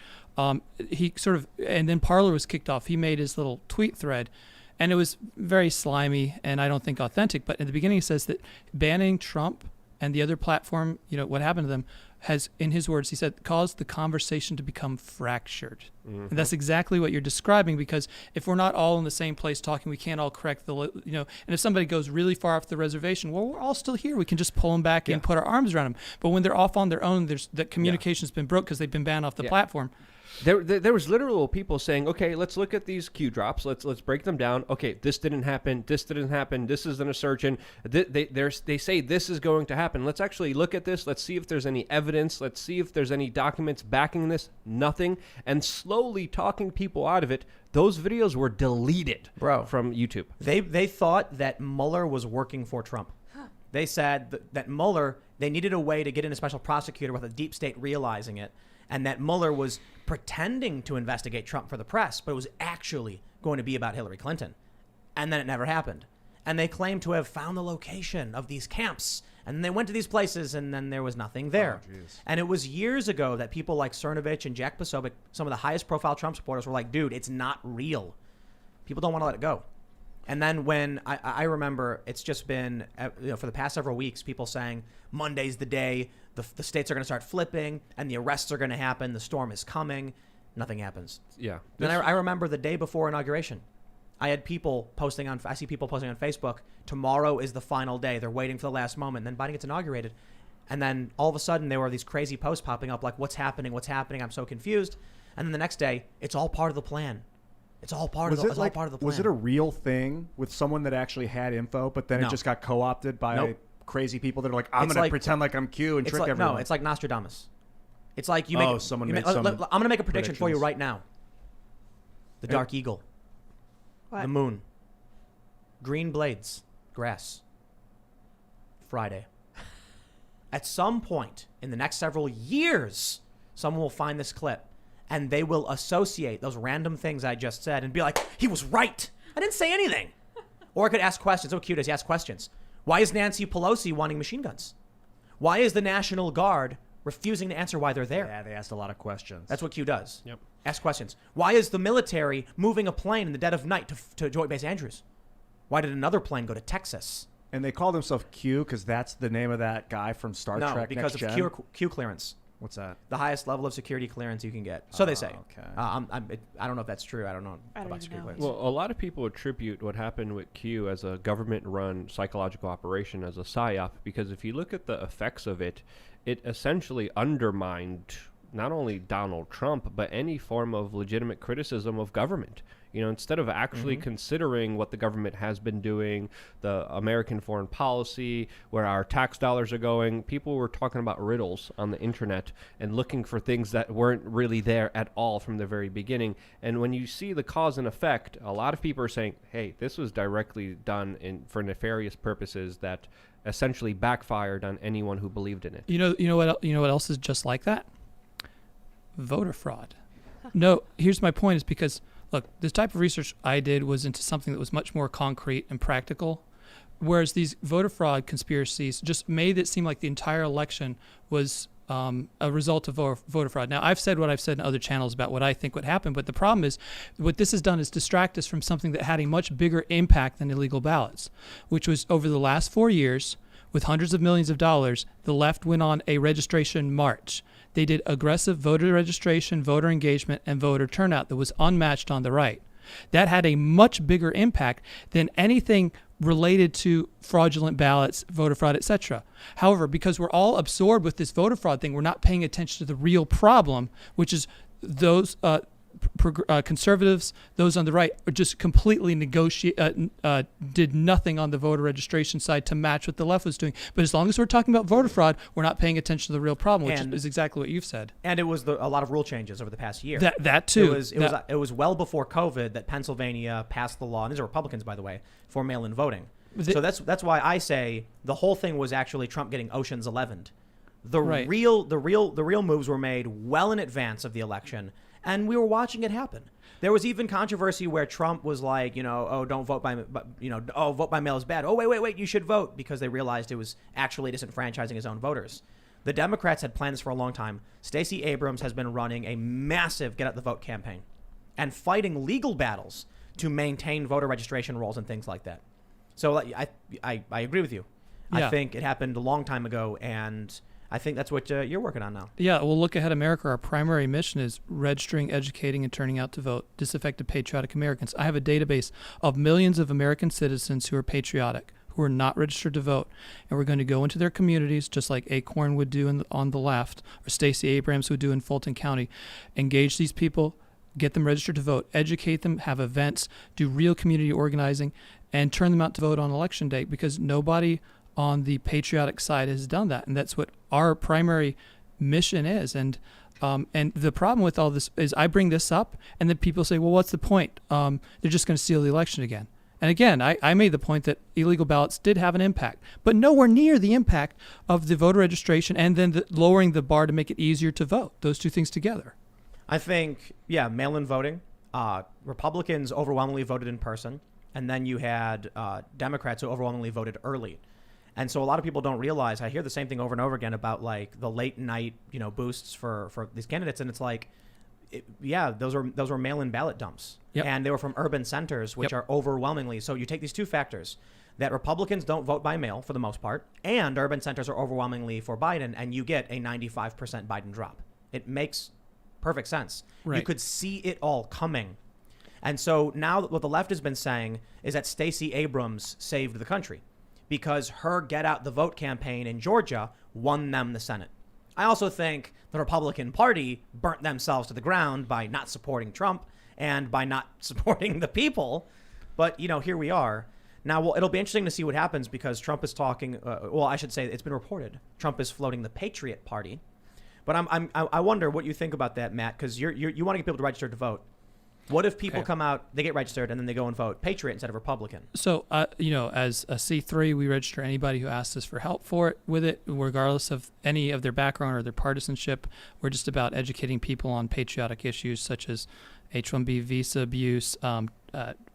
he sort of, and then Parler was kicked off. He made his little tweet thread, and it was very slimy and I don't think authentic. But in the beginning, he says that banning Trump and the other platform, what happened to them, has, in his words, he said, caused the conversation to become fractured. And that's exactly what you're describing, because if we're not all in the same place talking, we can't all correct and if somebody goes really far off the reservation, well, we're all still here. We can just pull them back and put our arms around them. But when they're off on their own, that communication's been broke because they've been banned off the platform. There was literal people saying, okay, let's look at these Q drops. Let's break them down. Okay, this didn't happen. This didn't happen. This is an assertion. They say this is going to happen. Let's actually look at this. Let's see if there's any evidence. Let's see if there's any documents backing this. Nothing. And slowly talking people out of it. Those videos were deleted, from YouTube. They thought that Mueller was working for Trump. They said that Mueller, they needed a way to get in a special prosecutor with a deep state realizing it. And that Mueller was pretending to investigate Trump for the press, but it was actually going to be about Hillary Clinton. And then it never happened. And they claimed to have found the location of these camps. And they went to these places, and then there was nothing there. And it was years ago that people like Cernovich and Jack Posobiec, some of the highest profile Trump supporters, were like, dude, it's not real. People don't want to let it go. And then when I remember, it's just been, for the past several weeks, people saying Monday's the day, the states are going to start flipping, and the arrests are going to happen, the storm is coming. Nothing happens. Yeah. Then I remember the day before inauguration, I see people posting on Facebook, tomorrow is the final day. They're waiting for the last moment. And then Biden gets inaugurated. And then all of a sudden there were these crazy posts popping up like, what's happening? I'm so confused. And then the next day, it's all part of the plan. It's all part of the plan. Was it a real thing with someone that actually had info, but then it just got co-opted by crazy people that are like, I'm going to pretend like I'm Q and trick everyone? No, it's like Nostradamus. It's like you make. I'm going to make a prediction for you right now. The Dark Eagle. What? The moon. Green blades. Grass. Friday. At some point in the next several years, someone will find this clip and they will associate those random things I just said and be like, he was right. I didn't say anything. Or I could ask questions. Oh, cute as he asks questions. Why is Nancy Pelosi wanting machine guns? Why is the National Guard refusing to answer why they're there? Yeah, they asked a lot of questions. That's what Q does. Yep. Ask questions. Why is the military moving a plane in the dead of night to Joint Base Andrews? Why did another plane go to Texas? And they call themselves Q because that's the name of that guy from Star Trek. No, because Next of Gen? Q clearance. What's that? The highest level of security clearance you can get. So they say. Okay. I don't know if that's true. I don't know I don't about even security know. clearance. Well, a lot of people attribute what happened with Q as a government-run psychological operation as a psyop, because if you look at the effects of it, it essentially undermined not only Donald Trump, but any form of legitimate criticism of government. Instead of actually considering what the government has been doing, the American foreign policy, where our tax dollars are going, people were talking about riddles on the internet and looking for things that weren't really there at all from the very beginning. And when you see the cause and effect, a lot of people are saying, hey, this was directly done for nefarious purposes that essentially backfired on anyone who believed in it. You know what else is just like that? Voter fraud. No, here's my point, is because look, this type of research I did was into something that was much more concrete and practical, whereas these voter fraud conspiracies just made it seem like the entire election was a result of voter fraud. Now, I've said what I've said in other channels about what I think would happen, but the problem is what this has done is distract us from something that had a much bigger impact than illegal ballots, which was over the last 4 years, with hundreds of millions of dollars, the left went on a registration march. They did aggressive voter registration, voter engagement, and voter turnout that was unmatched on the right. That had a much bigger impact than anything related to fraudulent ballots, voter fraud, etc. However, because we're all absorbed with this voter fraud thing, we're not paying attention to the real problem, which is those conservatives, those on the right, are just completely did nothing on the voter registration side to match what the left was doing. But as long as we're talking about voter fraud, we're not paying attention to the real problem, which is exactly what you've said. And it was a lot of rule changes over the past year. That too. It was well before COVID that Pennsylvania passed the law, and these are Republicans, by the way, for mail-in voting. So that's why I say the whole thing was actually Trump getting Ocean's 11'd. The real moves were made well in advance of the election. And we were watching it happen. There was even controversy where Trump was like, don't vote by, vote by mail is bad. Oh, wait, you should vote, because they realized it was actually disenfranchising his own voters. The Democrats had planned this for a long time. Stacey Abrams has been running a massive get out the vote campaign and fighting legal battles to maintain voter registration rolls and things like that. So I agree with you. Yeah. I think it happened a long time ago, and I think that's what you're working on now. Yeah, well, Look Ahead America, our primary mission is registering, educating, and turning out to vote disaffected patriotic Americans. I have a database of millions of American citizens who are patriotic, who are not registered to vote. And we're going to go into their communities, just like Acorn would do on the left, or Stacey Abrams would do in Fulton County, engage these people, get them registered to vote, educate them, have events, do real community organizing, and turn them out to vote on election day, because nobody on the patriotic side has done that, and that's what our primary mission is. And the problem with all this is I bring this up, and then people say, well, what's the point? They're just going to steal the election again. And again, I made the point that illegal ballots did have an impact, but nowhere near the impact of the voter registration and then lowering the bar to make it easier to vote. Those two things together. I think, mail-in voting. Republicans overwhelmingly voted in person, and then you had Democrats who overwhelmingly voted early. And so a lot of people don't realize, I hear the same thing over and over again about like the late night, boosts for these candidates. And it's like, those were mail-in ballot dumps. Yep. And they were from urban centers, which are overwhelmingly. So you take these two factors, that Republicans don't vote by mail for the most part, and urban centers are overwhelmingly for Biden, and you get a 95% Biden drop. It makes perfect sense. Right. You could see it all coming. And so now what the left has been saying is that Stacey Abrams saved the country, because her Get Out the Vote campaign in Georgia won them the Senate. I also think the Republican Party burnt themselves to the ground by not supporting Trump and by not supporting the people. But, here we are. Now, well, it'll be interesting to see what happens, because Trump is talking, I should say it's been reported, Trump is floating the Patriot Party. But I wonder what you think about that, Matt, because you want to get people to register to vote. What if people come out, they get registered, and then they go and vote Patriot instead of Republican? So, as a C3, we register anybody who asks us for help with it, regardless of any of their background or their partisanship. We're just about educating people on patriotic issues such as H-1B visa abuse,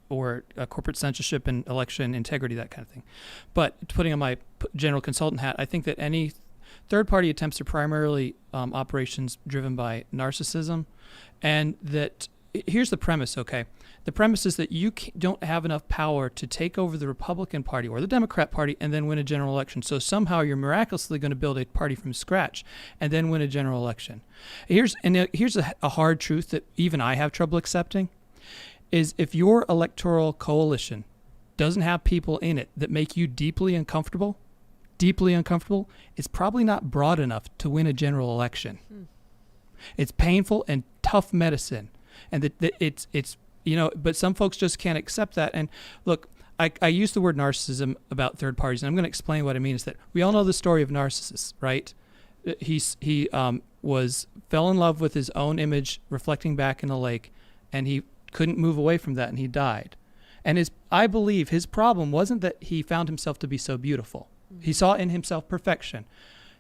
or corporate censorship and election integrity, that kind of thing. But putting on my general consultant hat, I think that any third-party attempts are primarily operations driven by narcissism, and that here's the premise, okay? The premise is that you don't have enough power to take over the Republican Party or the Democrat Party and then win a general election. So somehow you're miraculously going to build a party from scratch and then win a general election. Here's a hard truth that even I have trouble accepting, is if your electoral coalition doesn't have people in it that make you deeply uncomfortable, it's probably not broad enough to win a general election. It's painful and tough medicine. And but some folks just can't accept that. And look, I use the word narcissism about third parties, and I'm going to explain what I mean. Is that we all know the story of Narcissus, right? He fell in love with his own image reflecting back in the lake, and he couldn't move away from that, and he died. And I believe his problem wasn't that he found himself to be so beautiful. He saw in himself perfection.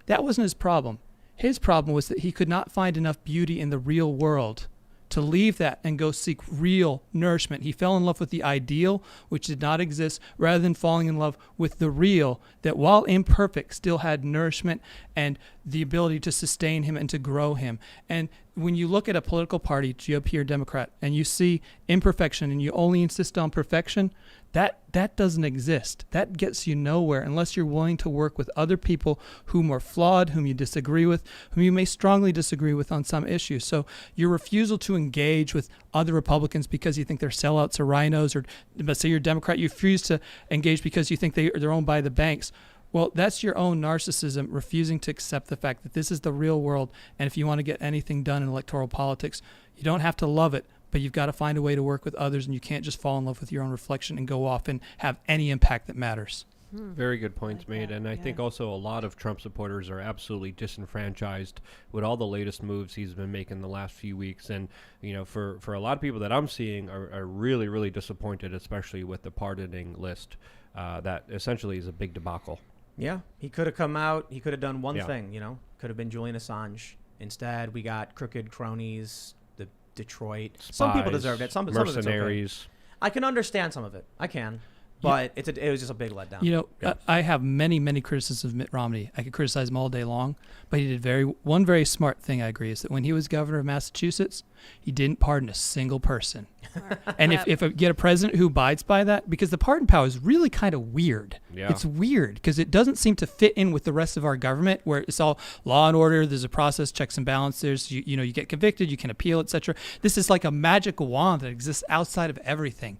That wasn't his problem. His problem was that he could not find enough beauty in the real world to leave that and go seek real nourishment. He fell in love with the ideal, which did not exist, rather than falling in love with the real, that while imperfect, still had nourishment and the ability to sustain him and to grow him. And when you look at a political party, GOP or Democrat, and you see imperfection and you only insist on perfection, that doesn't exist. That gets you nowhere unless you're willing to work with other people whom are flawed, whom you disagree with, whom you may strongly disagree with on some issues. So your refusal to engage with other Republicans because you think they're sellouts or rhinos, or let's say you're a Democrat, you refuse to engage because you think they're owned by the banks. Well, that's your own narcissism, refusing to accept the fact that this is the real world. And if you want to get anything done in electoral politics, you don't have to love it, but you've got to find a way to work with others, and you can't just fall in love with your own reflection and go off and have any impact that matters. Very good points made. And I think also a lot of Trump supporters are absolutely disenfranchised with all the latest moves he's been making the last few weeks. And, you know, for a lot of people that I'm seeing are really, really disappointed, especially with the pardoning list that essentially is a big debacle. Yeah, he could have come out. He could have done one Yeah. thing, you know, could have been Julian Assange. Instead, we got crooked cronies, the Detroit. Some people Spies, deserved it. Some of it's okay. mercenaries. I can understand some of it. I can. But it was just a big letdown. You know, Yeah. I have many criticisms of Mitt Romney. I could criticize him all day long, but he did one very smart thing, I agree, is that when he was governor of Massachusetts, he didn't pardon a single person. And if you get a president who abides by that, because the pardon power is really kind of weird. Yeah. It's weird because it doesn't seem to fit in with the rest of our government, where it's all law and order. There's a process, checks and balances. You know, you get convicted, you can appeal, etc. This is like a magic wand that exists outside of everything.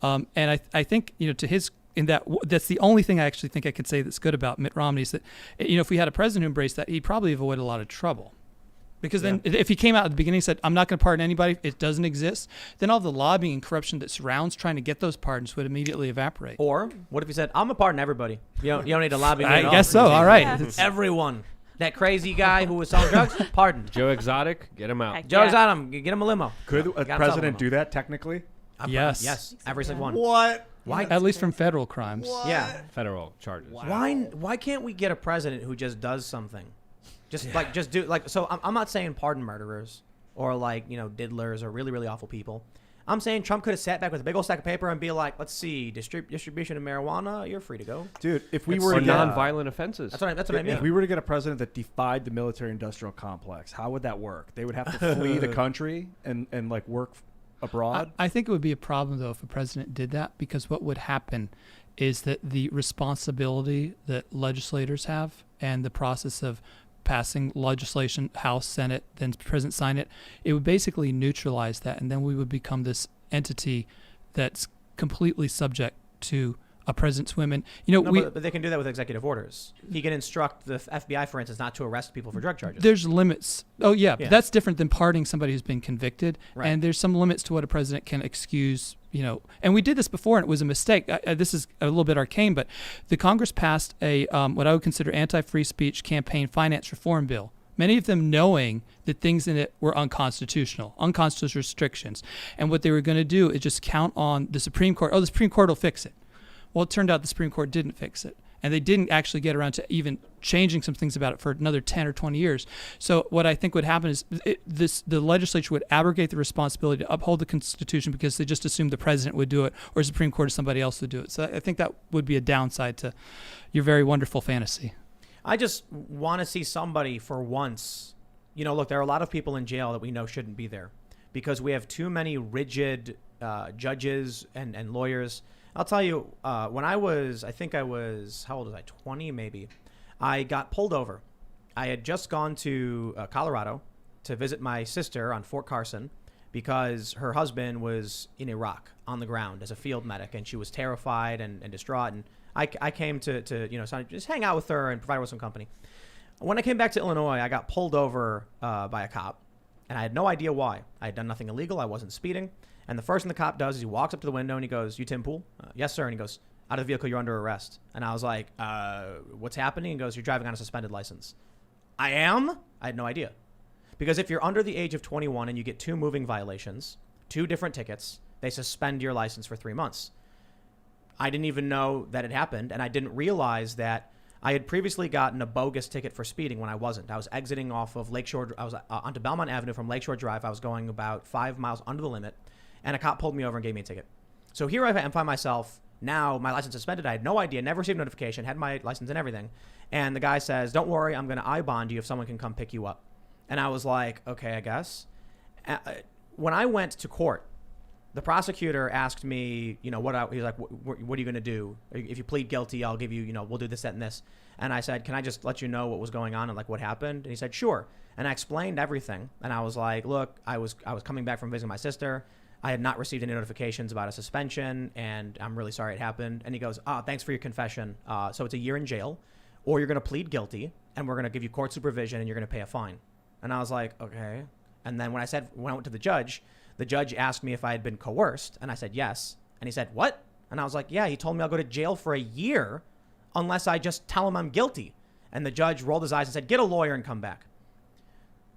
And I think, you know, to his in that's the only thing I actually think I could say that's good about Mitt Romney is that, you know, if we had a president who embraced that, he'd probably avoid a lot of trouble. Because then if he came out at the beginning and said, I'm not going to pardon anybody, it doesn't exist, then all the lobbying and corruption that surrounds trying to get those pardons would immediately evaporate. Or what if he said, I'm going to pardon everybody. You don't need to lobby me I at all. guess so. All right. Yeah. Everyone. That crazy guy who was selling drugs, pardoned. Joe Exotic, get him out. Heck Joe's yeah. on him. Get him a limo. Could a Got him selling president limo. do that technically? Yes. Yes. Every single one. What? Why? At least from federal crimes. Yeah. Federal charges. Why can't we get a president who just does something? Just do so. I'm not saying pardon murderers or diddlers or really, really awful people. I'm saying Trump could have sat back with a big old stack of paper and be like, let's see, distribution of marijuana, you're free to go. Dude, if we Or were to get, non-violent offenses. That's what I mean. if we were to get a president that defied the military-industrial complex, how would that work? They would have to flee the country and like work abroad. I think it would be a problem, though, if a president did that, because what would happen is that the responsibility that legislators have and the process of passing legislation, House, Senate, then President sign it, it would basically neutralize that, and then we would become this entity that's completely subject to a president's whim. And, you know, But they can do that with executive orders. He can instruct the FBI, for instance, not to arrest people for drug charges. there's limits. Oh, yeah, Yeah. but that's different than pardoning somebody who's been convicted. Right. And there's some limits to what a president can excuse, you know. And we did this before, and it was a mistake. This is a little bit arcane, but the Congress passed a what I would consider anti-free speech campaign finance reform bill. Many of them knowing that things in it were unconstitutional restrictions. And what they were going to do is just count on the Supreme Court. Oh, the Supreme Court will fix it. Well, it turned out the Supreme Court didn't fix it. And they didn't actually get around to even changing some things about it for another 10 or 20 years. So what I think would happen is the legislature would abrogate the responsibility to uphold the Constitution because they just assumed the president would do it or the Supreme Court or somebody else would do it. So I think that would be a downside to your very wonderful fantasy. I just want to see somebody for once. You know, look, there are a lot of people in jail that we know shouldn't be there because we have too many rigid judges and lawyers. I'll tell you, when how old was I, 20 maybe, I got pulled over. I had just gone to Colorado to visit my sister on Fort Carson because her husband was in Iraq on the ground as a field medic, and she was terrified and distraught. And I came to just hang out with her and provide her with some company. When I came back to Illinois, I got pulled over by a cop, and I had no idea why. I had done nothing illegal. I wasn't speeding. And the first thing the cop does is he walks up to the window and he goes, "You Tim Pool?" "Yes, sir." And he goes, "Out of the vehicle, you're under arrest." And I was like, what's happening? He goes, "You're driving on a suspended license." I am? I had no idea. Because if you're under the age of 21 and you get 2 moving violations, 2 different tickets, they suspend your license for 3 months. I didn't even know that it happened, and I didn't realize that I had previously gotten a bogus ticket for speeding when I wasn't. I was exiting off of Lakeshore. I was onto Belmont Avenue from Lakeshore Drive. I was going about 5 miles under the limit. And a cop pulled me over and gave me a ticket. So here I find myself now, my license suspended. I had no idea, never received notification, had my license and everything. And the guy says, don't worry, I'm going to I-bond you if someone can come pick you up. And I was like, okay, I guess. When I went to court, the prosecutor asked me, he's like, what are you going to do? If you plead guilty, I'll give you, we'll do this, that, and this. And I said, can I just let you know what was going on and like what happened? And he said, sure. And I explained everything. And I was like, look, I was coming back from visiting my sister. I had not received any notifications about a suspension, and I'm really sorry it happened. And he goes, thanks for your confession. So it's a year in jail, or you're going to plead guilty, and we're going to give you court supervision, and you're going to pay a fine. And I was like, okay. And then when I went to the judge asked me if I had been coerced, and I said yes. And he said, what? And I was like, yeah, he told me I'll go to jail for a year unless I just tell him I'm guilty. And the judge rolled his eyes and said, get a lawyer and come back.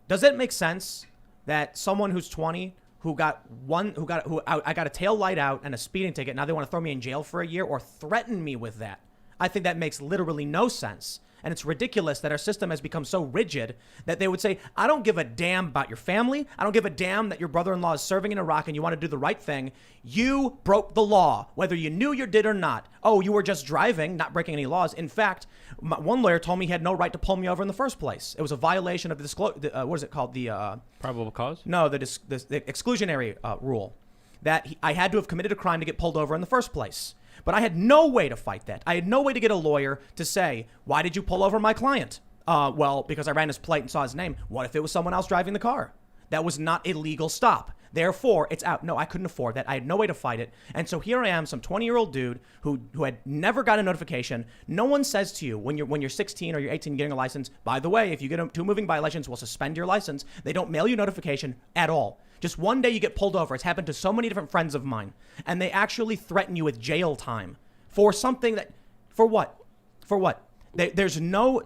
Does it make sense that someone who's 20 I got a tail light out and a speeding ticket, now they want to throw me in jail for a year or threaten me with that? I think that makes literally no sense. And it's ridiculous that our system has become so rigid that they would say, I don't give a damn about your family. I don't give a damn that your brother-in-law is serving in Iraq and you want to do the right thing. You broke the law, whether you knew you did or not. Oh, you were just driving, not breaking any laws. In fact, one lawyer told me he had no right to pull me over in the first place. It was a violation of the what is it called? The probable cause? No, the exclusionary rule. That I had to have committed a crime to get pulled over in the first place. But I had no way to fight that. I had no way to get a lawyer to say, why did you pull over my client? Well, because I ran his plate and saw his name. What if it was someone else driving the car? That was not a legal stop. Therefore, it's out. No, I couldn't afford that. I had no way to fight it. And so here I am, some 20-year-old dude who had never got a notification. No one says to you when you're 16 or you're 18 getting a license, by the way, if you get 2 moving violations, we'll suspend your license. They don't mail you notification at all. Just one day you get pulled over. It's happened to so many different friends of mine. And they actually threaten you with jail time for something that, for what? For what? There's no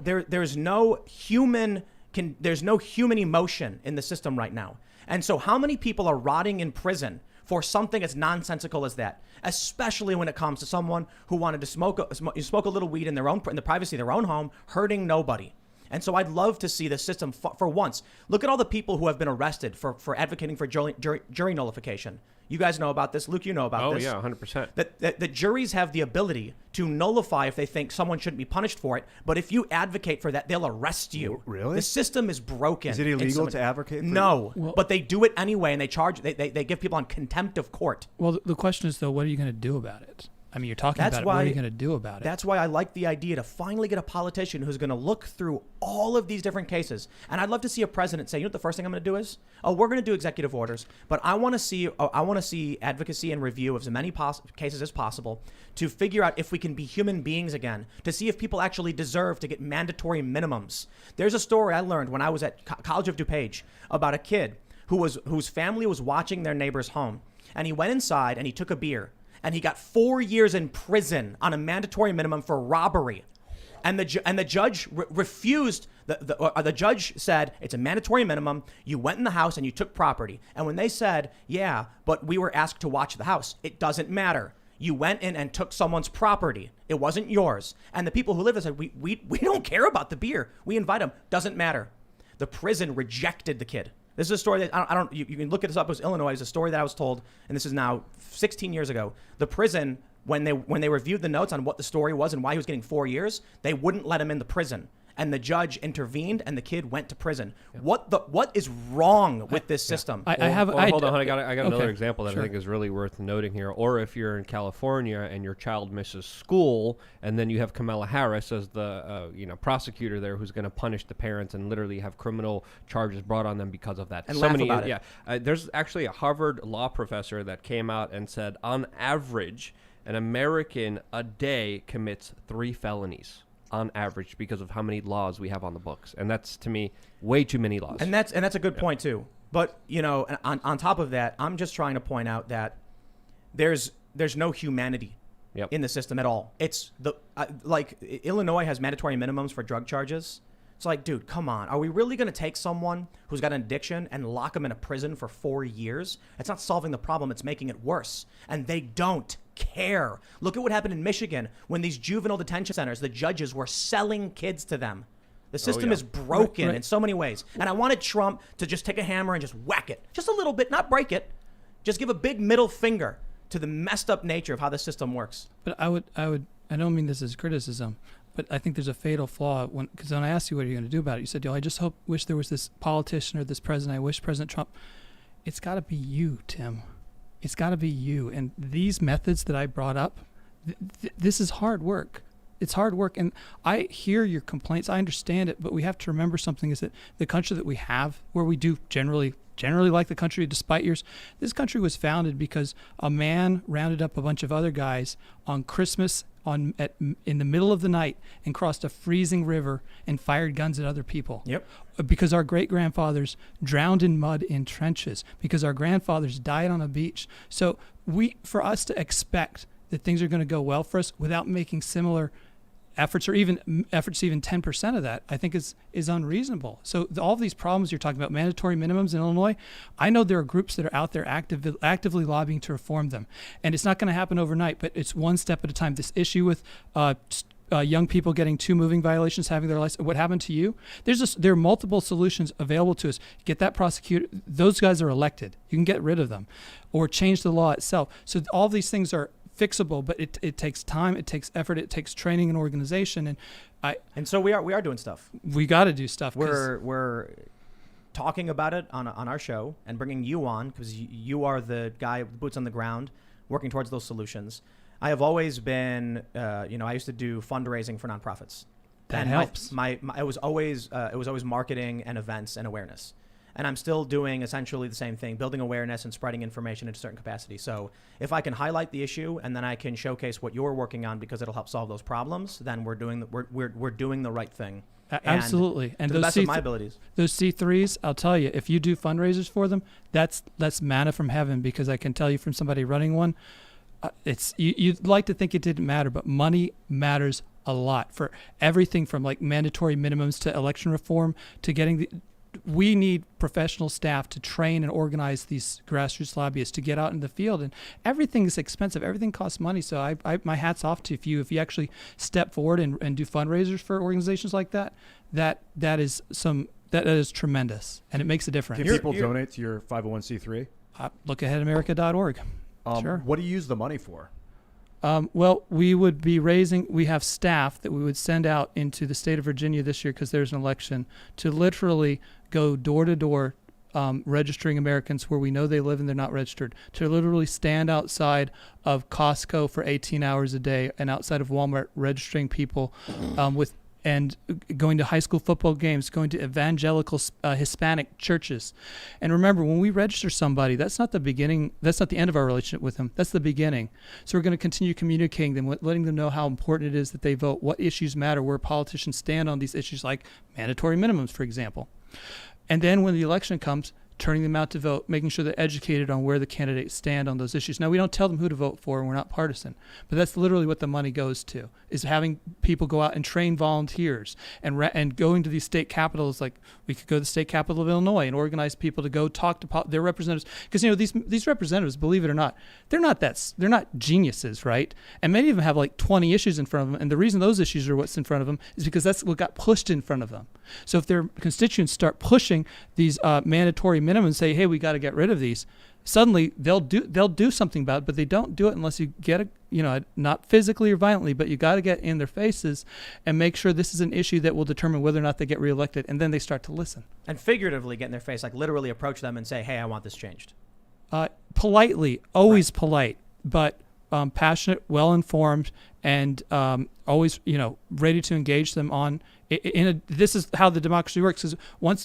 human emotion in the system right now. And so how many people are rotting in prison for something as nonsensical as that? Especially when it comes to someone who wanted to smoke a little weed in the privacy of their own home, hurting nobody. And so I'd love to see the system for once. Look at all the people who have been arrested for advocating for jury nullification. You guys know about this. Luke, you know about this. Oh, yeah, 100%. That juries have the ability to nullify if they think someone shouldn't be punished for it. But if you advocate for that, they'll arrest you. Really? The system is broken. Is it illegal to advocate for No, Well, but they do it anyway, and they give people on contempt of court. Well, the question is, though, what are you going to do about it? I mean, you're talking That's about it. why- What are you going to do about it? That's why I like the idea to finally get a politician who's going to look through all of these different cases. And I'd love to see a president say, you know what the first thing I'm going to do is? Oh, we're going to do executive orders, but I want to see advocacy and review of as many cases as possible to figure out if we can be human beings again, to see if people actually deserve to get mandatory minimums. There's a story I learned when I was at College of DuPage about a kid whose family was watching their neighbor's home, and he went inside and he took a beer. And he got 4 years in prison on a mandatory minimum for robbery. And the judge refused. The judge said, it's a mandatory minimum. You went in the house and you took property. And when they said, yeah, but we were asked to watch the house, it doesn't matter. You went in and took someone's property. It wasn't yours. And the people who lived there said, we don't care about the beer. We invite them. Doesn't matter. The prison rejected the kid. This is a story that you can look this up. It was Illinois. It's a story that I was told, and this is now 16 years ago. The prison, when they reviewed the notes on what the story was and why he was getting 4 years, they wouldn't let him in the prison. And the judge intervened, and the kid went to prison. Yep. What is wrong with this system? Hold on. I got another Okay, example that sure. I think is really worth noting here. Or if you're in California and your child misses school, and then you have Kamala Harris as the prosecutor there, who's going to punish the parents and literally have criminal charges brought on them because of that. And laugh about it. Yeah, there's actually a Harvard law professor that came out and said, on average, an American a day commits 3 felonies. On average, because of how many laws we have on the books. And that's, to me, way too many laws. And that's a good point too. But on top of that, I'm just trying to point out that there's no humanity in the system at all. It's like Illinois has mandatory minimums for drug charges. It's like, dude, come on. Are we really going to take someone who's got an addiction and lock them in a prison for 4 years? It's not solving the problem. It's making it worse. And they don't care. Look at what happened in Michigan when these juvenile detention centers, the judges were selling kids to them. The system is broken in so many ways. And I wanted Trump to just take a hammer and just whack it. Just a little bit, not break it. Just give a big middle finger to the messed up nature of how the system works. But I don't mean this as criticism, but I think there's a fatal flaw because when I asked you what are you going to do about it, you said, I just wish there was this politician or this president. I wish President Trump. It's got to be you, Tim. It's got to be you. And these methods that I brought up, this is hard work. It's hard work. And I hear your complaints. I understand it. But we have to remember something is that the country that we have, where we do generally like the country despite yours, this country was founded because a man rounded up a bunch of other guys on Christmas in the middle of the night and crossed a freezing river and fired guns at other people. Yep. Because our great-grandfathers drowned in mud in trenches, because our grandfathers died on a beach. So for us to expect that things are going to go well for us without making similar efforts or even efforts even 10% of that, I think is unreasonable. So all of these problems you're talking about, mandatory minimums in Illinois, I know there are groups that are out there actively lobbying to reform them. And it's not going to happen overnight, but it's one step at a time. This issue with young people getting 2 moving violations, having their license, what happened to you? There are multiple solutions available to us. Get that prosecuted. Those guys are elected. You can get rid of them or change the law itself. So all these things are fixable, but it takes time, it takes effort, it takes training and organization, and so we are doing stuff. We got to do stuff. We're talking about it on our show and bringing you on because you are the guy with boots on the ground working towards those solutions. I have always been, I used to do fundraising for nonprofits. That helps. It was always marketing and events and awareness. And I'm still doing essentially the same thing, building awareness and spreading information in a certain capacity. So if I can highlight the issue and then I can showcase what you're working on because it'll help solve those problems, then we're doing the right thing. Absolutely. And to the best of my abilities. Those C3s, I'll tell you, if you do fundraisers for them, that's manna from heaven, because I can tell you from somebody running one, you'd like to think it didn't matter, but money matters a lot for everything from like mandatory minimums to election reform to getting we need professional staff to train and organize these grassroots lobbyists to get out in the field, and everything is expensive. Everything costs money. So my hat's off to you if you actually step forward and do fundraisers for organizations like that. That is tremendous, and it makes a difference. Can people donate to your 501c3? LookAheadAmerica.org. Sure. What do you use the money for? Well, we have staff that we would send out into the state of Virginia this year because there's an election to literally go door to door, registering Americans where we know they live and they're not registered, to literally stand outside of Costco for 18 hours a day and outside of Walmart registering people and going to high school football games, going to evangelical Hispanic churches. And remember, when we register somebody, that's not the beginning, that's not the end of our relationship with them, that's the beginning. So we're going to continue communicating them, letting them know how important it is that they vote, what issues matter, where politicians stand on these issues like mandatory minimums, for example. And then when the election comes, turning them out to vote, making sure they're educated on where the candidates stand on those issues. Now, we don't tell them who to vote for, and we're not partisan, but that's literally what the money goes to, is having people go out and train volunteers and going to these state capitals. Like, we could go to the state capital of Illinois and organize people to go talk to their representatives. Because, these representatives, believe it or not, they're not geniuses, right? And many of them have like 20 issues in front of them, and the reason those issues are what's in front of them is because that's what got pushed in front of them. So if their constituents start pushing these mandatory minimums and say, hey, we got to get rid of these, suddenly they'll do something about it, but they don't do it unless you get not physically or violently, but you got to get in their faces and make sure this is an issue that will determine whether or not they get reelected, and then they start to listen. And figuratively get in their face, like literally approach them and say, hey, I want this changed. Politely, always right. Polite, but passionate, well-informed, and always, ready to engage them on. This is how the democracy works.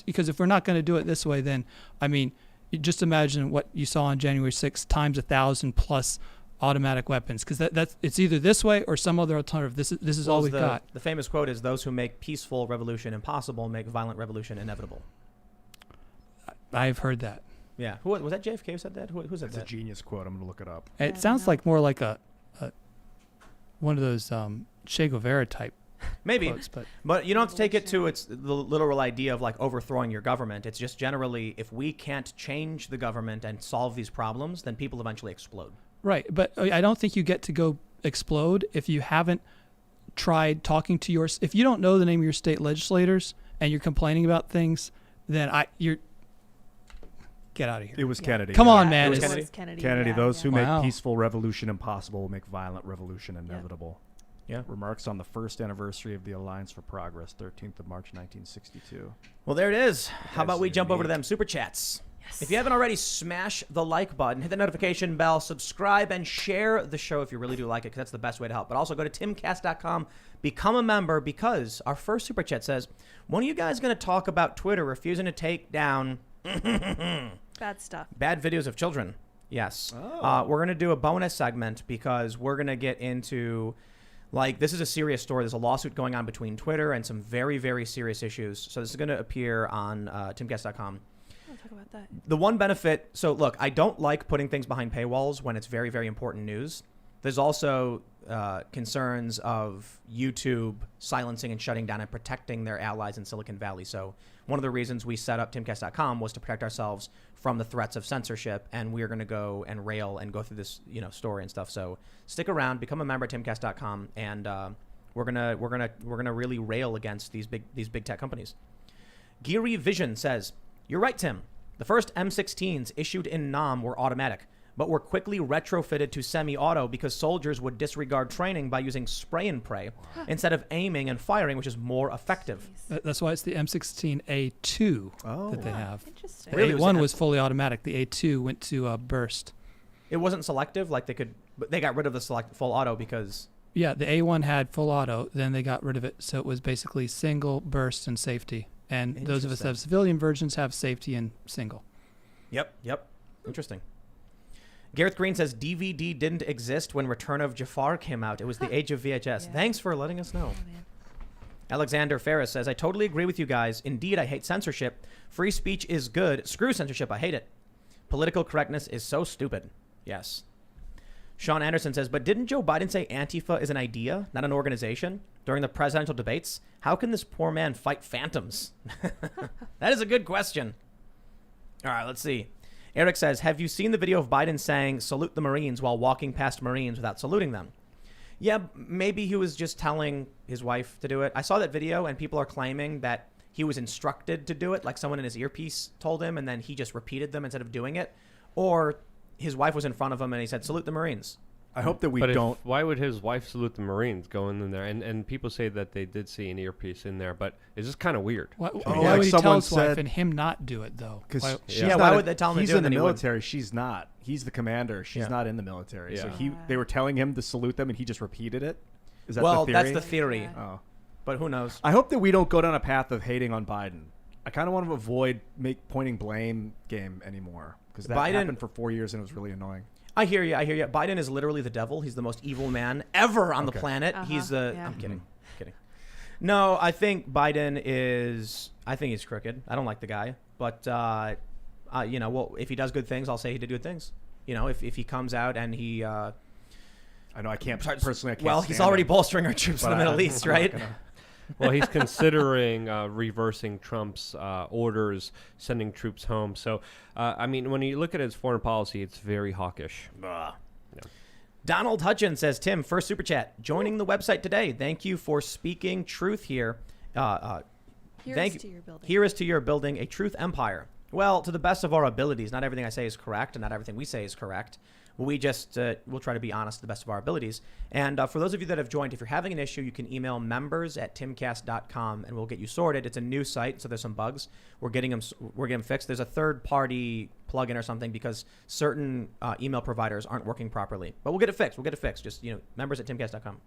Because if we're not going to do it this way, then just imagine what you saw on January 6th times 1,000 plus automatic weapons. Because it's either this way or some other alternative. This is all we've got. The famous quote is, "Those who make peaceful revolution impossible make violent revolution inevitable." I've heard that. Yeah, who was that? JFK who said that? Who said that? That's a genius quote. I'm going to look it up. It sounds like more like a one of those Che Guevara type. Maybe, quotes, but you don't have to take it to the literal idea of like overthrowing your government. It's just generally, if we can't change the government and solve these problems, then people eventually explode. Right, but I don't think you get to go explode if you haven't tried talking to if you don't know the name of your state legislators and you're complaining about things, then Get out of here. It was Kennedy. Come on, Yeah, man. It was It's- Kennedy. Kennedy. yeah, Those who yeah. Wow. make peaceful revolution impossible will make violent revolution inevitable. Yeah. Remarks on the first anniversary of the Alliance for Progress, 13th of March, 1962. Well, there it is. How about we That's jump over to unique. them super chats? Yes. If you haven't already, smash the like button, hit the notification bell, subscribe, and share the show if you really do like it, because that's the best way to help. But also go to timcast.com, become a member, because our first super chat says, when are you guys going to talk about Twitter refusing to take down Bad stuff. bad videos of children? Yes. Oh. We're going to do a bonus segment because we're going to get into, like, this is a serious story. There's a lawsuit going on between Twitter and some very, very serious issues. So this is going to appear on timcast.com. I'll talk about that. The one benefit, so look, I don't like putting things behind paywalls when it's very, very important news. There's also concerns of YouTube silencing and shutting down and protecting their allies in Silicon Valley. So one of the reasons we set up timcast.com was to protect ourselves from the threats of censorship, and we're going to go and rail and go through this, story and stuff. So stick around, become a member at timcast.com, and we're gonna really rail against these big tech companies. Geary Vision says, "You're right, Tim. The first M16s issued in Nam were automatic, but were quickly retrofitted to semi-auto because soldiers would disregard training by using spray and pray instead of aiming and firing, which is more effective." Jeez. That's why it's the M16A2 Oh. that they Ah, have. Interesting. The Really? It was A1 an- was fully automatic. The A2 went to burst. It wasn't selective, like but they got rid of the select full auto because Yeah, the A1 had full auto. Then they got rid of it, so it was basically single, burst, and safety. And those of us that have civilian versions have safety and single. Yep. Interesting. Gareth Green says DVD didn't exist when Return of Jafar came out. It was the age of VHS. Yeah. Thanks for letting us know. Oh, man. Alexander Ferris says, I totally agree with you guys. Indeed, I hate censorship. Free speech is good. Screw censorship. I hate it. Political correctness is so stupid. Yes. Sean Anderson says, but didn't Joe Biden say Antifa is an idea, not an organization, during the presidential debates? How can this poor man fight phantoms? That is a good question. All right, let's see. Eric says, have you seen the video of Biden saying salute the Marines while walking past Marines without saluting them? Yeah, maybe he was just telling his wife to do it. I saw that video and people are claiming that he was instructed to do it, like someone in his earpiece told him and then he just repeated them instead of doing it. Or his wife was in front of him and he said, salute the Marines. I hope that we But don't. why would his wife salute the Marines going in there? And people say that they did see an earpiece in there, but it's just kind of weird. Why, Oh, why like would he tell someone his wife said- and him not do it, though? Because Why- why would they tell him to he's do it in and the he wouldn't? military. She's not. He's the commander. She's Yeah. not in the military. So Yeah. they were telling him to salute them, and he just repeated it. Is that Well, the theory? that's the theory, Yeah. Oh. but who knows? I hope that we don't go down a path of hating on Biden. I kind of want to avoid pointing blame game anymore because that Biden- happened for 4 years and it was really annoying. I hear you. Biden is literally the devil. He's the most evil man ever on the Okay. planet. Uh-huh, He's the. yeah. I'm kidding. No, I think Biden is. I think he's crooked. I don't like the guy, but well, if he does good things, I'll say he did good things. If he comes out and he. I know I can't personally. I can't Well, he's stand already him, bolstering our troops in but the Middle I'm East, not right? gonna- Well, he's considering reversing Trump's orders, sending troops home. So, when you look at his foreign policy, it's very hawkish. Donald Hutchins says, Tim, first super chat, joining the website today. Thank you for speaking truth here. Here's to your building. Here is to your building a truth empire. Well, to the best of our abilities. Not everything I say is correct, and not everything we say is correct. We just we'll try to be honest to the best of our abilities. And for those of you that have joined, if you're having an issue, you can email members@timcast.com, and we'll get you sorted. It's a new site, so there's some bugs. We're getting them fixed. There's a third-party plugin or something because certain email providers aren't working properly. But we'll get it fixed. Just members@timcast.com.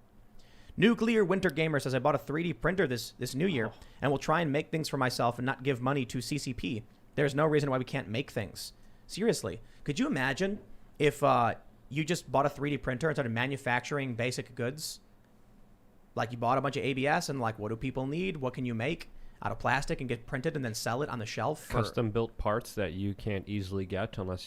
Nuclear Winter Gamer says, I bought a 3D printer this new year and will try and make things for myself and not give money to CCP. There's no reason why we can't make things. Seriously, could you imagine if you just bought a 3D printer and started manufacturing basic goods? Like you bought a bunch of ABS and like, what do people need? What can you make out of plastic and get printed and then sell it on the shelf? Custom built parts that you can't easily get unless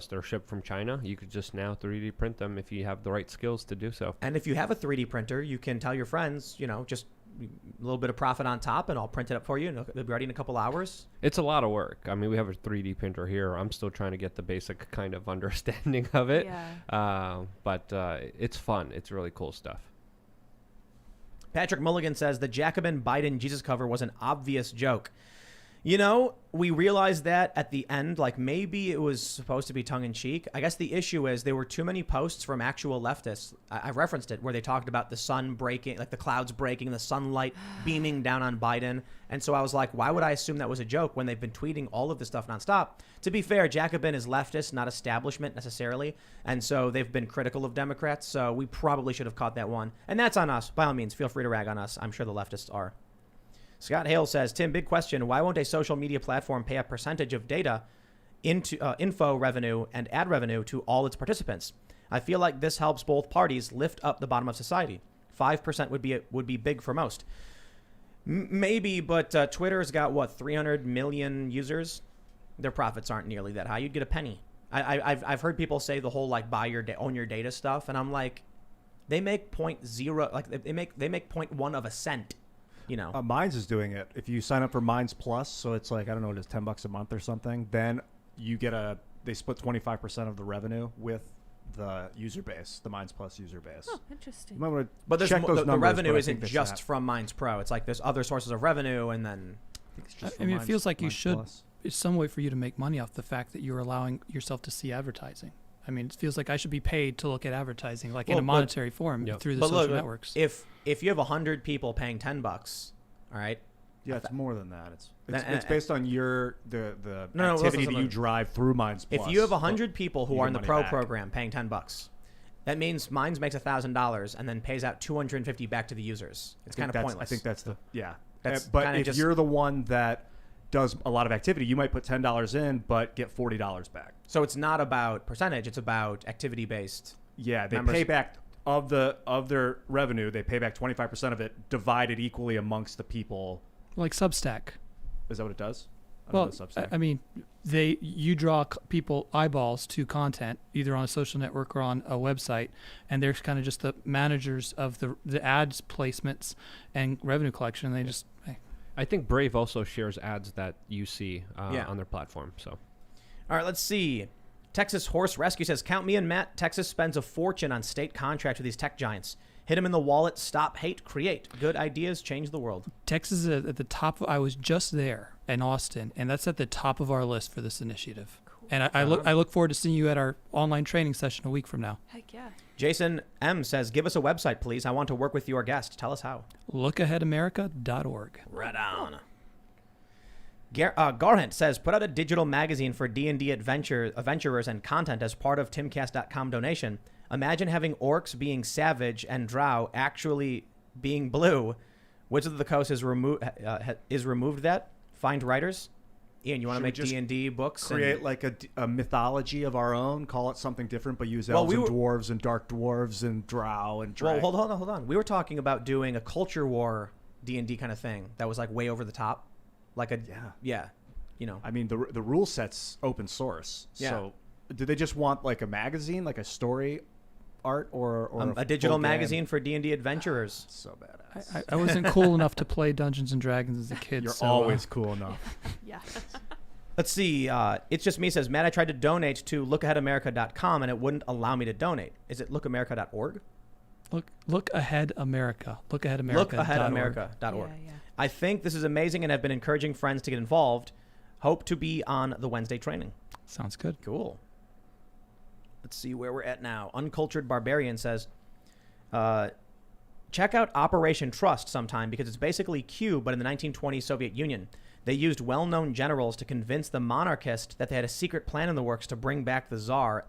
they're shipped from China. You could just now 3D print them if you have the right skills to do so. And if you have a 3D printer, you can tell your friends, just a little bit of profit on top and I'll print it up for you and it'll be ready in a couple hours. It's a lot of work. We have a 3D printer here. I'm still trying to get the basic kind of understanding of it. Yeah. But it's fun. It's really cool stuff. Patrick Mulligan says the Jacobin Biden Jesus cover was an obvious joke. You know, we realized that at the end, like maybe it was supposed to be tongue in cheek. I guess the issue is there were too many posts from actual leftists. I referenced it where they talked about the sun breaking, like the clouds breaking, the sunlight beaming down on Biden. And so I was like, why would I assume that was a joke when they've been tweeting all of this stuff nonstop? To be fair, Jacobin is leftist, not establishment necessarily. And so they've been critical of Democrats. So we probably should have caught that one. And that's on us. By all means, feel free to rag on us. I'm sure the leftists are. Scott Hale says, Tim, big question. Why won't a social media platform pay a percentage of data into info revenue and ad revenue to all its participants? I feel like this helps both parties lift up the bottom of society. 5% would be big for most. Maybe, but Twitter's got, what, 300 million users? Their profits aren't nearly that high. You'd get a penny. I've heard people say the whole, like, own your data stuff, and I'm like, they make 0.0, like, they make 0.1 of a cent. You know, Minds is doing it. If you sign up for Minds Plus, so it's like, I don't know, it is $10 a month or something, then you get they split 25% of the revenue with the user base, the Minds Plus user base. Oh, interesting. You might want to but check those the numbers, revenue but I isn't think just from Minds Pro. It's like there's other sources of revenue, and then I mean, it feels like you should. It's some way for you to make money off the fact that you're allowing yourself to see advertising. I mean, it feels like I should be paid to look at advertising, like in a monetary form through the social networks. If you have 100 people paying $10, all right. Yeah, it's more than that. It's based on the No, activity listen, that you drive through Minds Plus. If you have 100 people who you are get in the money pro back. program paying $10, that means Minds makes $1,000 and then pays out $250 back to the users. It's kind of pointless. I think that's the That's but kinda if just- you're the one that does a lot of activity, you might put $10 in, but get $40 back. So it's not about percentage; it's about activity based. Yeah, they Members- pay back of their revenue. They pay back 25% of it, divided equally amongst the people. Like Substack. Is that what it does? Well, I mean, you draw people eyeballs to content either on a social network or on a website, and they're kind of just the managers of the ads placements and revenue collection. And they just, hey. I think Brave also shares ads that you see on their platform. So, all right, let's see. Texas Horse Rescue says, "Count me in, Matt. Texas spends a fortune on state contracts with these tech giants. Hit them in the wallet. Stop hate. Create. Good ideas change the world." Texas is at the top. I was just there in Austin, and that's at the top of our list for this initiative. Cool. And I look forward to seeing you at our online training session a week from now. Heck yeah. Jason M says, "Give us a website, please. I want to work with your guest. Tell us how." Lookaheadamerica.org. Right on. Garhant says, "Put out a digital magazine for D&D adventurers and content as part of Timcast.com donation. Imagine having orcs being savage and drow actually being blue. Wizards of the Coast is removed that. Find writers." Ian, you want to make D&D books? Create like a mythology of our own, call it something different, but use elves and dwarves and dark dwarves and drow and dragons. Well, hold on. We were talking about doing a culture war D&D kind of thing that was like way over the top. Like you know. I mean, the rule set's open source. Yeah. So do they just want like a magazine, like a story art or a digital full magazine for D&D adventurers? So badass. I wasn't cool enough to play Dungeons and Dragons as a kid. You're so, always cool enough. Yeah. Let's see. It's just me says, "Matt, I tried to donate to lookaheadamerica.com and it wouldn't allow me to donate. Is it lookamerica.org?" Look Ahead America. Lookaheadamerica.org. Yeah. I think this is amazing and have been encouraging friends to get involved. Hope to be on the Wednesday training. Sounds good. Cool. Let's see where we're at now. Uncultured Barbarian says, "Check out Operation Trust sometime because it's basically Q, but in the 1920s Soviet Union. They used well-known generals to convince the monarchists that they had a secret plan in the works to bring back the Tsar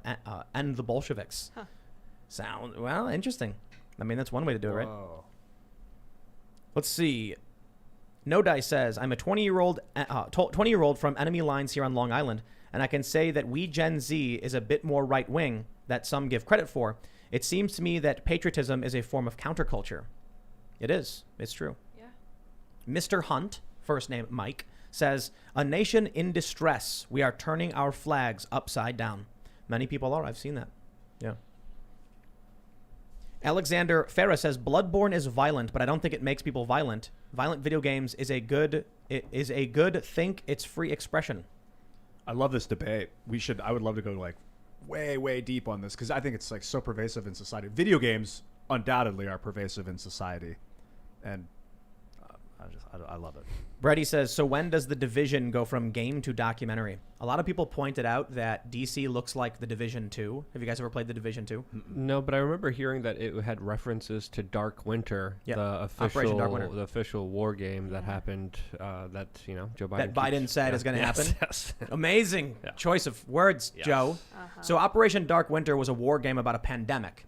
and the Bolsheviks." Huh. Sound, well, interesting. I mean, that's one way to do it, right? Whoa. Let's see. No Dice says, "I'm a 20-year-old from enemy lines here on Long Island, and I can say that we Gen Z is a bit more right-wing that some give credit for. It seems to me that patriotism is a form of counterculture." It is. It's true. Yeah. Mr. Hunt, first name Mike, says, "A nation in distress. We are turning our flags upside down." Many people are. I've seen that. Yeah. Alexander Farah says, "Bloodborne is violent, but I don't think it makes people violent. Violent video games is a good think it's free expression." I love this debate. I would love to go like way deep on this because I think it's like so pervasive in society. Video games undoubtedly are pervasive in society, and I love it. Brady says, so when does The Division go from game to documentary? A lot of people pointed out that DC looks like The Division 2. Have you guys ever played The Division 2? No, but I remember hearing that it had references to Dark Winter, Yeah. the Operation Dark Winter. official war game that happened. That Joe Biden. That Biden said is going to happen. Yes. Amazing Yeah. choice of words, Yes. Joe. Uh-huh. So Operation Dark Winter was a war game about a pandemic.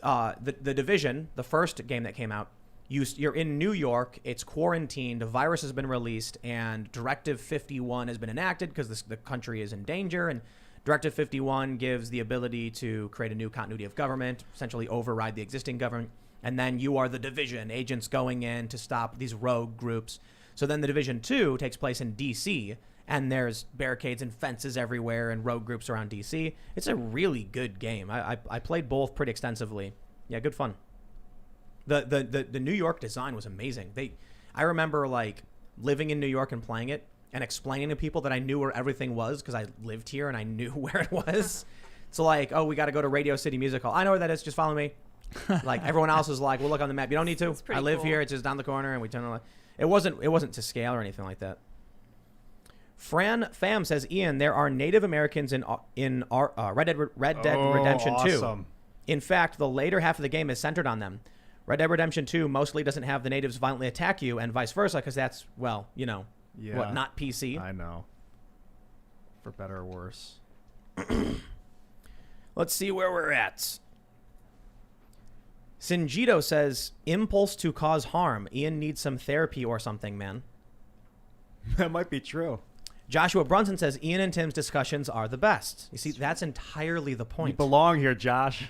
The Division, the first game that came out, you're in New York. It's quarantined. A virus has been released, and Directive 51 has been enacted because the country is in danger. And Directive 51 gives the ability to create a new continuity of government, essentially override the existing government. And then you are the Division, agents going in to stop these rogue groups. So then the Division 2 takes place in D.C., and there's barricades and fences everywhere and rogue groups around D.C. It's a really good game. I played both pretty extensively. Yeah, good fun. The New York design was amazing. I remember like living in New York and playing it and explaining to people that I knew where everything was because I lived here and I knew where it was. So like, oh, we got to go to Radio City Music Hall. I know where that is. Just follow me. Like everyone else is like, we'll look on the map. You don't need to. It's pretty I live cool. here. It's just down the corner, and we turn on. It wasn't to scale or anything like that. Fran Pham says, Ian, there are Native Americans in Red Dead Redemption 2. Awesome. In fact, the later half of the game is centered on them. Red Dead Redemption 2 mostly doesn't have the natives violently attack you and vice versa because that's, well, Yeah. not PC. I know. For better or worse. Let's see where we're at. Sinjito says, impulse to cause harm. Ian needs some therapy or something, man. That might be true. Joshua Brunson says, Ian and Tim's discussions are the best. You see, that's entirely the You point. belong here, Josh.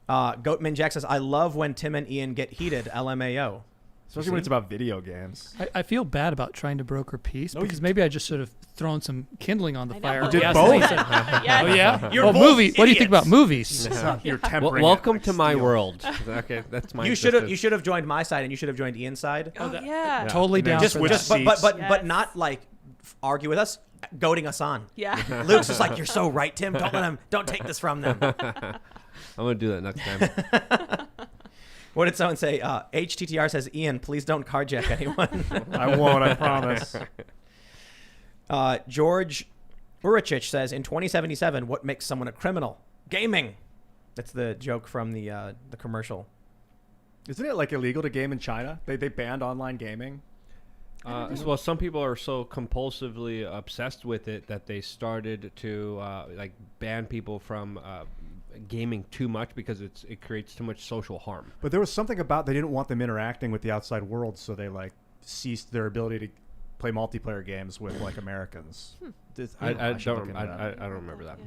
Goatman Jack says, I love when Tim and Ian get heated, LMAO. Especially when it's about video games. I feel bad about trying to broker peace No, because maybe I just should have thrown some kindling on the I know. fire. You did Yes, both. and he said, Yes. oh yeah. You're Well, both movie. What do you think idiots. about movies? You're tempering Welcome it to like my steel. world. Okay, that's my. You should have joined my side and you should have joined Ian's side. Oh, that- yeah. Totally And then down just for with that. Just but Yes. not like argue with us, goading us on. Yeah. Luke's just like, you're so right, Tim. Don't take this from them. I'm gonna do that next time. What did someone say? HTTR says, Ian, please don't carjack anyone. I won't, I promise. George Urachich says, in 2077, what makes someone a criminal? Gaming. That's the joke from the commercial. Isn't it like illegal to game in China? They banned online gaming. Well, some people are so compulsively obsessed with it that they started to ban people from gaming too much because it creates too much social harm. But there was something about they didn't want them interacting with the outside world, so they ceased their ability to play multiplayer games with Americans. I should look don't into that. I don't remember that.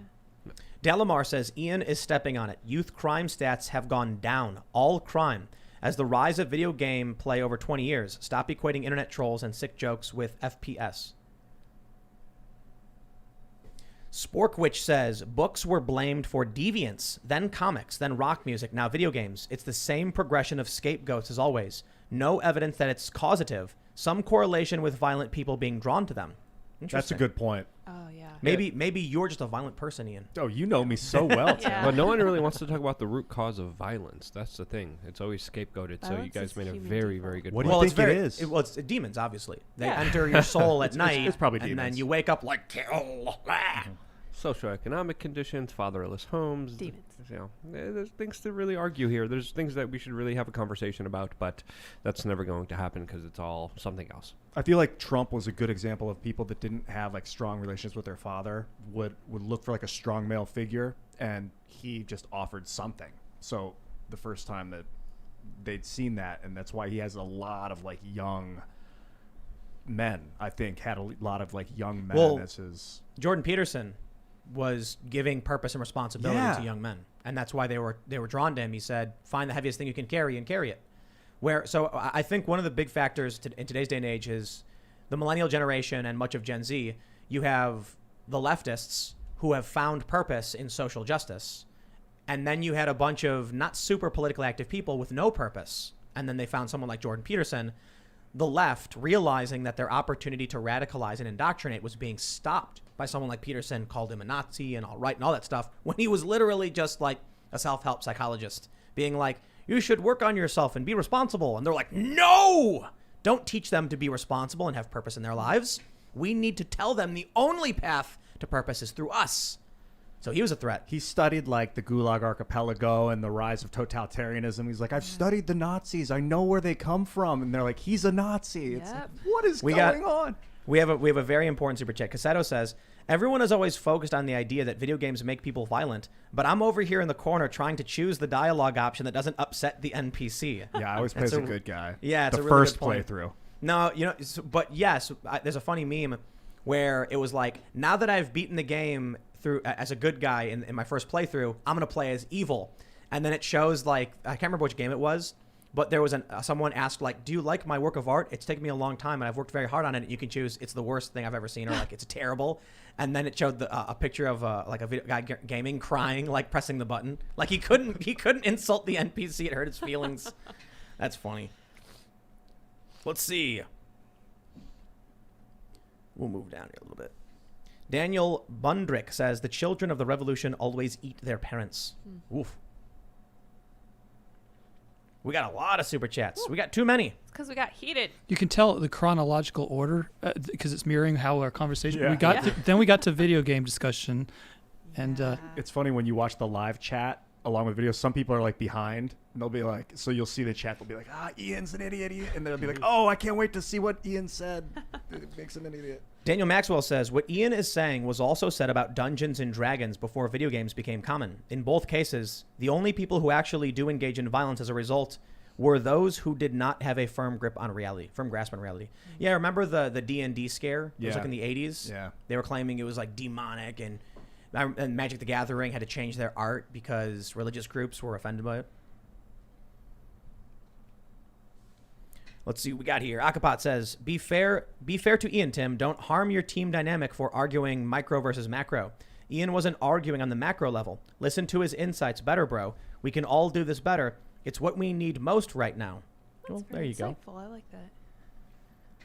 Yeah. Dalamar says, Ian is stepping on it. Youth crime stats have gone down. All crime. As the rise of video game play over 20 years, stop equating internet trolls and sick jokes with FPS. Sporkwitch says, books were blamed for deviance, then comics, then rock music, now video games. It's the same progression of scapegoats as always. No evidence that it's causative. Some correlation with violent people being drawn to them. That's a Interesting. good point. Oh, yeah. Maybe you're just a violent person, Ian. Oh, you know me so well. Tim. Yeah. But no one really wants to talk about the root cause of violence. That's the thing. It's always scapegoated. So you Violence guys is made a human very, default. very good What do point. you it's think it is? It's demons, obviously. They Yeah. enter your soul at It's night, probably and then demons. you wake up like, kill. Socioeconomic conditions, fatherless homes. Demons. There's things to really argue here. There's things that we should really have a conversation about, but that's never going to happen because it's all something else. I feel like Trump was a good example of people that didn't have strong relations with their father would look for a strong male figure, and he just offered something. So the first time that they'd seen that, and that's why he has a lot of young men. I think had a lot of young men Well, as his. Jordan Peterson was giving purpose and responsibility Yeah. to young men, and that's why they were drawn to him. He said, "Find the heaviest thing you can carry and carry it." So I think one of the big factors in today's day and age is the millennial generation and much of Gen Z. You have the leftists who have found purpose in social justice, and then you had a bunch of not super politically active people with no purpose, and then they found someone like Jordan Peterson. The left, realizing that their opportunity to radicalize and indoctrinate was being stopped by someone like Peterson, called him a Nazi and all right and all that stuff, when he was literally just like a self-help psychologist, being like, You should work on yourself and be responsible. And they're like, no! Don't teach them to be responsible and have purpose in their lives. We need to tell them the only path to purpose is through us. So he was a threat. He studied like the Gulag Archipelago and the rise of totalitarianism. He's like, I've studied the Nazis. I know where they come from. And they're like, he's a Nazi. It's like, what is going on? We have a very important super chat. Caseto says, everyone is always focused on the idea that video games make people violent, but I'm over here in the corner trying to choose the dialogue option that doesn't upset the NPC. Yeah, I always play as a good guy. Yeah, it's the a really first good point. playthrough. No, but yes, there's a funny meme where it was like, now that I've beaten the game through as a good guy in my first playthrough, I'm going to play as evil. And then it shows like, I can't remember which game it was, but there was someone asked like, do you like my work of art? It's taken me a long time and I've worked very hard on it. You can choose, it's the worst thing I've ever seen, or like, it's terrible. And then it showed a picture of like a video guy gaming, crying, like pressing the button. Like he couldn't insult the NPC. It hurt his feelings. That's funny. Let's see. We'll move down here a little bit. Daniel Bundrick says, the children of the revolution always eat their parents. Oof. We got a lot of super chats. We got too many. It's because we got heated. You can tell the chronological order because it's mirroring how our conversation. Yeah. Then we got to video game discussion, and It's funny when you watch the live chat along with videos. Some people are like behind, and they'll be like, so you'll see the chat. They'll be like, Ian's an idiot, and they'll be like, oh, I can't wait to see what Ian said. It makes him an idiot. Daniel Maxwell says, what Ian is saying was also said about Dungeons and Dragons before video games became common. In both cases, the only people who actually do engage in violence as a result were those who did not have a firm grip on reality, firm grasp on reality. Yeah, remember the D&D scare? It was like in the 80s? Yeah. They were claiming it was like demonic, and Magic the Gathering had to change their art because religious groups were offended by it. Let's see what we got here. Akapot says, be fair to Ian, Tim. Don't harm your team dynamic for arguing micro versus macro. Ian wasn't arguing on the macro level. Listen to his insights better, bro. We can all do this better. It's what we need most right now. Well, there you go. I like that.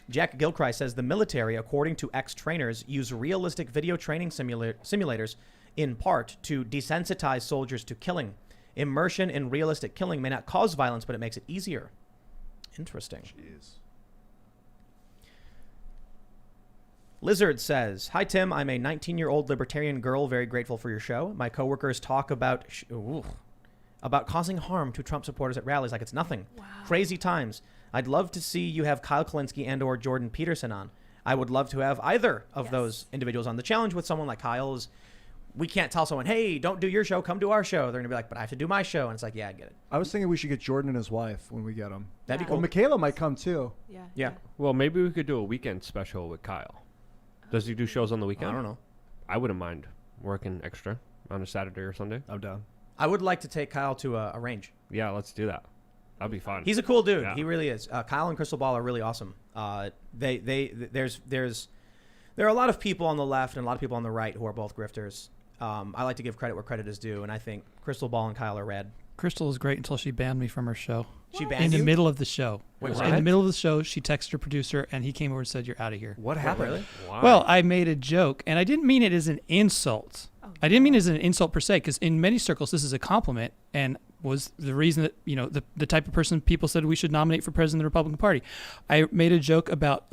Jack Gilchrist says, the military, according to ex-trainers, use realistic video training simulators in part to desensitize soldiers to killing. Immersion in realistic killing may not cause violence, but it makes it easier. Interesting. Jeez. Lizard says, hi, Tim. I'm a 19-year-old libertarian girl, very grateful for your show. My coworkers talk about causing harm to Trump supporters at rallies like it's nothing. Wow. Crazy times. I'd love to see you have Kyle Kalinske and or Jordan Peterson on. I would love to have either of those individuals on. The challenge with someone like Kyle is we can't tell someone, hey, don't do your show, come do our show. They're going to be like, but I have to do my show. And it's like, yeah, I get it. I was thinking we should get Jordan and his wife when we get them. That'd be Well, cool. Michaela might come too. Yeah. Well, maybe we could do a weekend special with Kyle. Does he do shows on the weekend? I don't know. I wouldn't mind working extra on a Saturday or Sunday. I'm down. I would like to take Kyle to a range. Yeah, let's do that. That'd be fun. He's a cool dude. Yeah. He really is. Kyle and Crystal Ball are really awesome. There are a lot of people on the left and a lot of people on the right who are both grifters. I like to give credit where credit is due, and I think Crystal Ball and Kyle are rad. Crystal is great until she banned me from her show. She banned In you? the middle of the show. Wait, In what? the middle of the show, she texted her producer, and he came over and said, you're out of here. What Wait, happened? really? Why? Well, I made a joke, and I didn't mean it as an insult. I didn't mean it as an insult per se, because in many circles, this is a compliment, and was the reason that, the type of person people said we should nominate for president of the Republican Party. I made a joke about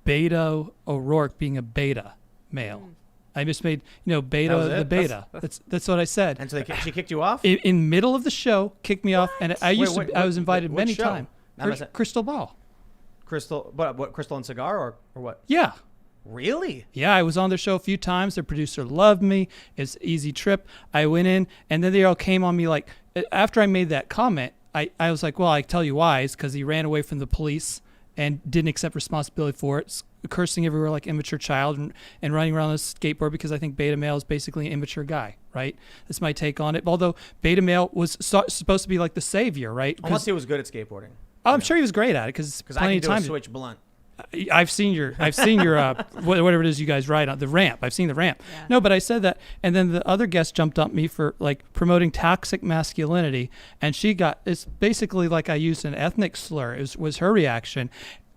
Beto O'Rourke being a beta male. I just made, That was Beto the it? Beta. That's what I said. And so she kicked you off? In middle of the show, kicked me off, and I was invited which many show? times. Crystal Ball. Crystal, what, Crystal and Cigar or what? Yeah. Really? Yeah, I was on their show a few times. Their producer loved me. It's an easy trip. I went in, and then they all came on me like, after I made that comment, I was like, well, I tell you why. It's because he ran away from the police and didn't accept responsibility for it, cursing everywhere like immature child and running around on a skateboard because I think beta male is basically an immature guy, right? That's my take on it. Although beta male was supposed to be like the savior, right? Unless he was good at skateboarding. I'm sure he was great at it because Because I plenty can of do a times. switch blunt. I've seen your whatever it is you guys ride on the ramp. I've seen the ramp. Yeah. No, but I said that, and then the other guest jumped on me for like promoting toxic masculinity, and it's basically like I used an ethnic slur. Was her reaction,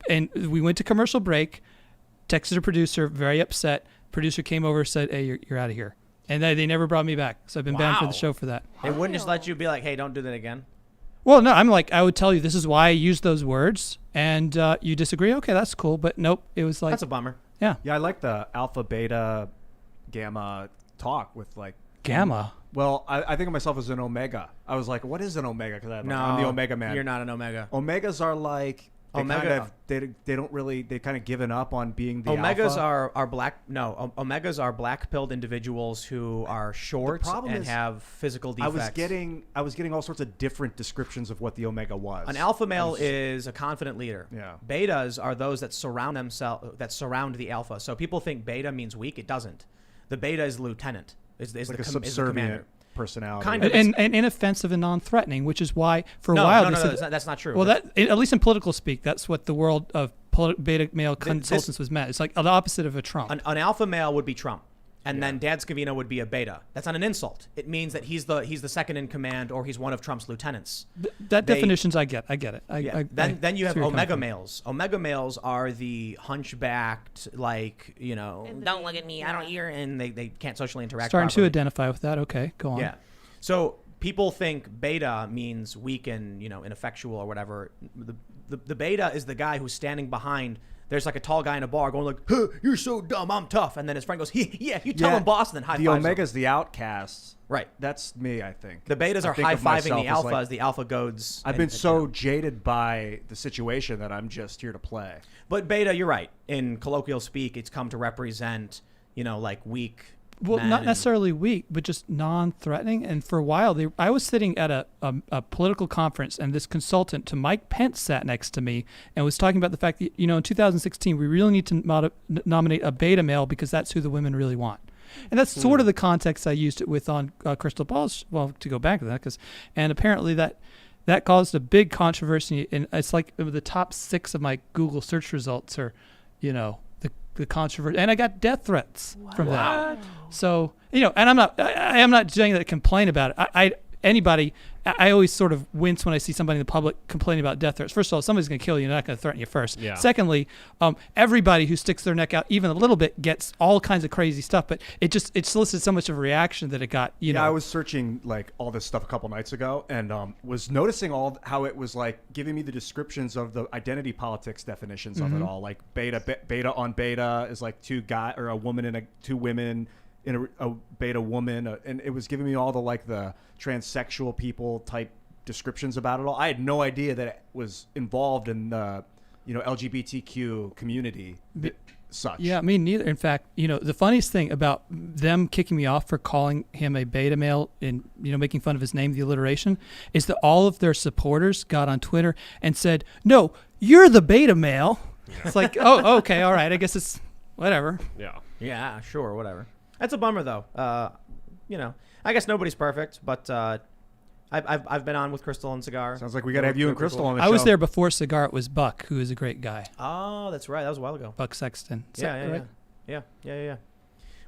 and we went to commercial break. Texted a producer, very upset. Producer came over, said, "Hey, you're out of here," and they never brought me back. So I've been banned from Wow. the show for that. They wouldn't just let you be like, hey, don't do that again. Well, no, I'm like, I would tell you this is why I use those words, and you disagree. Okay, that's cool, but nope. It was like That's a bummer. yeah, Yeah, I like the alpha, beta, gamma talk with like gamma. Well, I think of myself as an omega. I was like, what is an omega? Because I'm the omega man. You're not an omega. Omegas are like they Omega- kind of they don't really they kind of given up on being the Omegas alpha. are black. No, omegas are black-pilled individuals who are short problem and is, have physical I defects. was getting all sorts of different descriptions of what the omega was. An alpha male is a confident leader. Yeah. Betas are those that surround the alpha. So people think beta means weak. It doesn't. The beta is lieutenant. Is like the a is the commander. subservient personality. Kind of. And inoffensive and non-threatening, which is why for a No, while no, they no, said that's not true. well, at least in political speak, that's what the world of beta male consultants was meant. It's like the opposite of a Trump. An alpha male would be Trump, and then Dad Scavino would be a beta. That's not an insult. It means that he's the second in command, or he's one of Trump's lieutenants. That definitions, I get it. Then you have see where you're omega coming from. males. Omega males are the hunchbacked, like, don't look at me, I don't hear, and they can't socially interact. Starting to properly. identify with that. Okay, go on. Yeah. So people think beta means weak and ineffectual or whatever. The beta is the guy who's standing behind. There's like a tall guy in a bar going like, huh, "You're so dumb, I'm tough," and then his friend goes, "Yeah, you tell him, boss," and then high The fives him. omega's the outcasts. Right. That's me, I think. The betas I are think high of fiving myself the as, alpha like, as the alpha goads. I've been so jaded by the situation that I'm just here to play. But beta, you're right. In colloquial speak, it's come to represent, like weak. Well, men not and- necessarily weak, but just non-threatening. And for a while, I was sitting at a political conference, and this consultant to Mike Pence sat next to me and was talking about the fact that, in 2016, we really need to nominate a beta male because that's who the women really want. And that's sort of the context I used it with on Crystal Balls. Well, to go back to that, and apparently that caused a big controversy. And it's like the top 6 of my Google search results are, the controversy, and I got death threats from that. So and I am not saying that to complain about it. I always sort of wince when I see somebody in the public complaining about death threats. First of all, somebody's going to kill you, they're not going to threaten you first. Yeah. Secondly, everybody who sticks their neck out even a little bit gets all kinds of crazy stuff, but it solicited so much of a reaction that it got, I was searching like all this stuff a couple nights ago and was noticing how it was like giving me the descriptions of the identity politics definitions of it all. Like beta on beta is like a woman and two women in a beta woman, and it was giving me all the transsexual people type descriptions about it all. I had no idea that it was involved in the LGBTQ community. Such. Yeah, me neither. In fact, the funniest thing about them kicking me off for calling him a beta male and making fun of his name, the alliteration, is that all of their supporters got on Twitter and said, "No, you're the beta male." It's like, oh, okay, all right. I guess it's whatever. Yeah. Yeah, sure, whatever. That's a bummer though. I guess nobody's perfect, but I've been on with Crystal and Cigar. Sounds like we got to have you and Crystal on the show. I was there before Cigar. It was Buck, who is a great guy. Oh, that's right. That was a while ago. Buck Sexton. Yeah.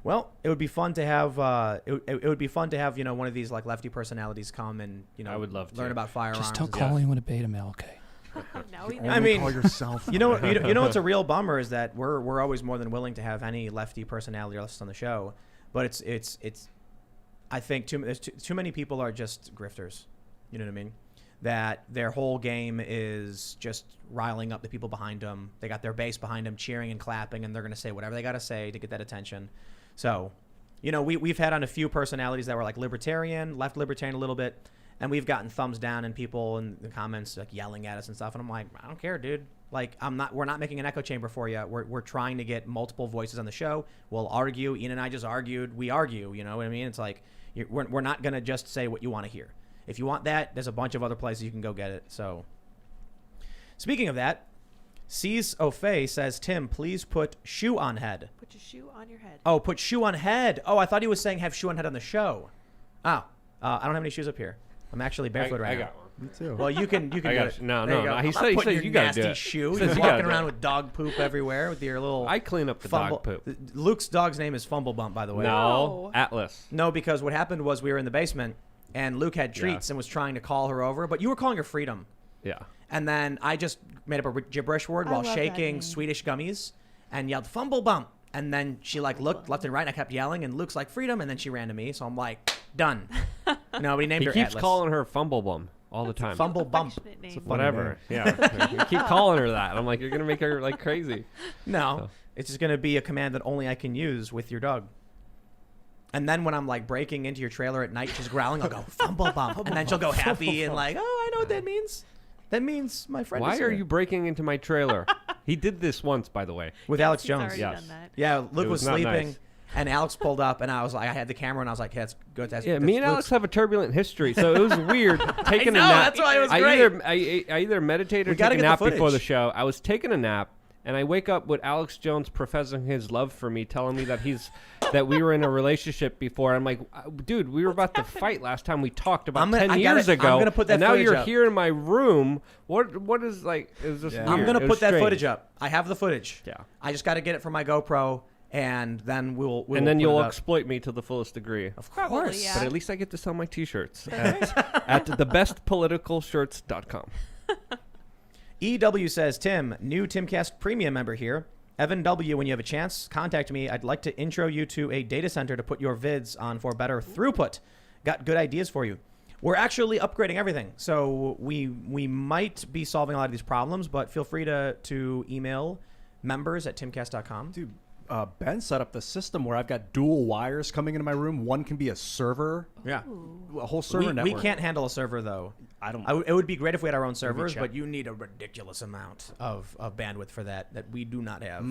Well, it would be fun to have. It would be fun to have one of these like lefty personalities come and I would love to learn about firearms. Just don't and call stuff. anyone a beta male, okay? Now we Only know. I mean, call yourself. You know what's a real bummer is that we're always more than willing to have any lefty personality or leftists on the show, but it's I think too many people are just grifters. You know what I mean? That their whole game is just riling up the people behind them. They got their base behind them, cheering and clapping, and they're going to say whatever they got to say to get that attention. So, we've had on a few personalities that were like libertarian, left libertarian a little bit, and we've gotten thumbs down and people in the comments like yelling at us and stuff. And I'm like, I don't care, dude. Like, we're not making an echo chamber for you. We're trying to get multiple voices on the show. We'll argue. Ian and I just argued. We argue. You know what I mean? It's like we're not gonna just say what you want to hear. If you want that, there's a bunch of other places you can go get it. So, speaking of that, C's O'Fay says, Tim, please put shoe on head. Put your shoe on your head. Oh, put shoe on head. Oh, I thought he was saying have shoe on head on the show. Oh, I don't have any shoes up here. I'm actually barefoot right I now. got one. Me too. Well, you can I get got it. no. There you go. He I'm said not putting your you got nasty to do it. shoe. He You're says you walking gotta do around it. with dog poop everywhere with your little. I clean up the fumble. dog poop. Luke's dog's name is Fumble Bump, by the way. No, No. Atlas. No, because what happened was we were in the basement and Luke had treats and was trying to call her over, but you were calling her Freedom. Yeah. And then I just made up a gibberish word I while love that shaking name. Swedish gummies and yelled Fumble Bump. And then she like looked left and right and I kept yelling and Luke's like Freedom and then she ran to me. So I'm like, done. No, but he named He her keeps Atlas. calling her Fumble Bum. all the time. Fumble bump. Affectionate name. Whatever. Yeah. You keep calling her that. I'm like, you're gonna make her like crazy. No, So. it's just going to be a command that only I can use with your dog. And then when I'm like breaking into your trailer at night, she's growling, I'll go, fumble bump. And then she'll go happy and like, oh, I know what that means. That means my friend Why is are here. you breaking into my trailer? He did this once, by the way. With Yes, Alex he's Jones. already Yes. done that. Yeah, Luke It was was not sleeping, nice. and Alex pulled up, and I was like, I had the camera, and I was like, yeah, that's good. That's, Yeah, that's me and Alex Luke's. have a turbulent history, so it was weird taking know, a nap. that's why it was I great. I either meditate or We take gotta a get the nap before the footage. show. I was taking a nap, and I wake up with Alex Jones professing his love for me, telling me that that we were in a relationship before. I'm like, dude, we were about to fight last time we talked about 10 years ago. I'm gonna put that and now footage you're up. here in my room. What is like? It was just Yeah. weird. I'm going to It was put that strange. footage up. I have the footage. Yeah. I just got to get it from my GoPro, and then we'll And then put you'll it up. exploit me to the fullest degree. Of Probably, course. yeah. But at least I get to sell my T-shirts at thebestpoliticalshirts.com. EW says, Tim, new Timcast premium member here. Evan W., when you have a chance, contact me. I'd like to intro you to a data center to put your vids on for better throughput. Got good ideas for you. We're actually upgrading everything, so we might be solving a lot of these problems, but feel free to email members@timcast.com. Dude, Ben set up the system where I've got dual wires coming into my room. One can be a server, Yeah. a whole server We network. can't handle a server, though. I don't. It would be great if we had our own servers, check. but you need a ridiculous amount of bandwidth for that we do not have.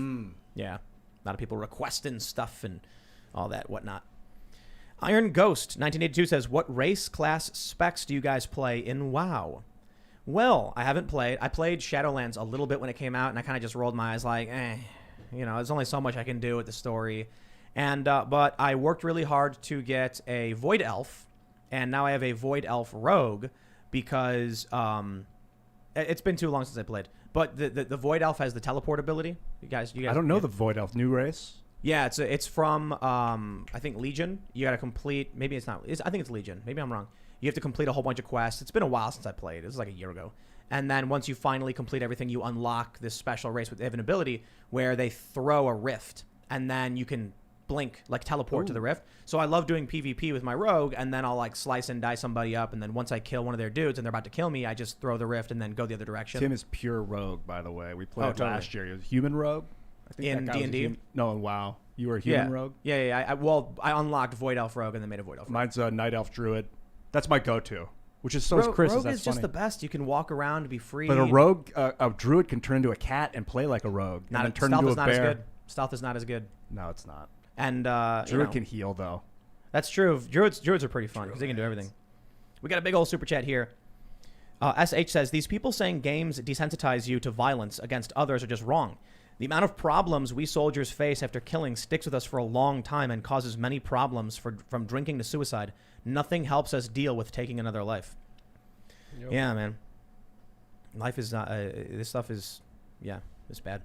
Yeah. A lot of people requesting stuff and all that whatnot. Iron Ghost 1982 says, what race class specs do you guys play in WoW? Well, I haven't played. I played Shadowlands a little bit when it came out, and I kind of just rolled my eyes like, there's only so much I can do with the story. And but I worked really hard to get a Void Elf, and now I have a Void Elf Rogue because it's been too long since I played. But the Void Elf has the teleport ability. You guys. I don't know the Void Elf new race. Yeah, it's from I think Legion. You got to complete. Maybe it's not. I think it's Legion. Maybe I'm wrong. You have to complete a whole bunch of quests. It's been a while since I played. It was like a year ago. And then once you finally complete everything, you unlock this special race with they have an ability where they throw a rift, and then you can blink, like teleport to the rift. So I love doing PvP with my rogue, and then I'll like slice and dice somebody up, and then once I kill one of their dudes and they're about to kill me, I just throw the rift and then go the other direction. Tim is pure rogue, by the way. We played totally. last year. He was human rogue. I think In that guy was a D&D? No, in WoW. You were a human rogue. Yeah. I unlocked Void Elf Rogue and then made a Void Elf Rogue. Mine's a night elf druid. That's my go-to. Which is so is Chris. Rogue That's is just funny. the best. You can walk around and be free. But a rogue, a druid can turn into a cat and play like a rogue. Not and then turn stealth into is a not as bear. good. Stealth is not as good. No, it's not. And Druid can heal though. That's true. Druids are pretty fun because they can do everything. We got a big old super chat here. SH says, these people saying games desensitize you to violence against others are just wrong. The amount of problems we soldiers face after killing sticks with us for a long time and causes many problems from drinking to suicide. Nothing helps us deal with taking another life. Yep. Yeah, man. Life is not. This stuff is, it's bad.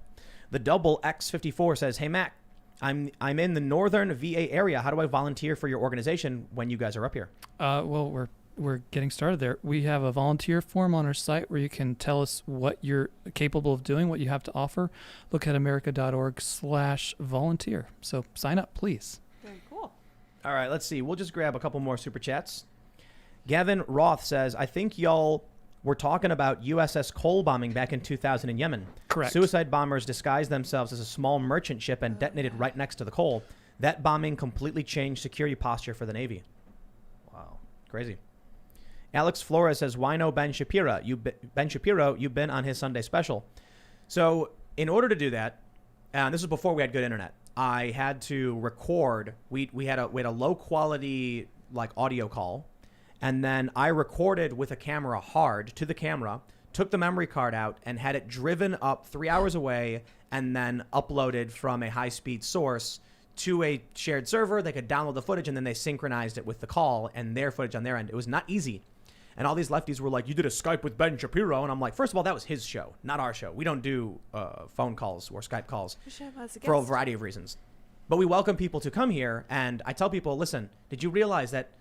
The double X54 says, "Hey Mac, I'm in the northern VA area. How do I volunteer for your organization when you guys are up here?" Well, we're getting started there. We have a volunteer form on our site where you can tell us what you're capable of doing, what you have to offer. Look at america.org/volunteer. So sign up, please. Very cool. All right, let's see. We'll just grab a couple more super chats. Gavin Roth says, I think y'all were talking about USS Cole bombing back in 2000 in Yemen. Correct. Suicide bombers disguised themselves as a small merchant ship and detonated right next to the Cole. That bombing completely changed security posture for the Navy. Wow. Crazy. Alex Flores says, why no Ben Shapiro? Ben Shapiro, you've been on his Sunday special. So in order to do that, and this was before we had good internet, I had to record. We had a low quality like audio call. And then I recorded with a camera hard to the camera, took the memory card out, and had it driven up 3 hours away and then uploaded from a high-speed source to a shared server. They could download the footage, and then they synchronized it with the call and their footage on their end. It was not easy. And all these lefties were like, you did a Skype with Ben Shapiro. And I'm like, first of all, that was his show, not our show. We don't do phone calls or Skype calls We should have as a for a guest. variety of reasons. But we welcome people to come here, and I tell people, listen, did you realize that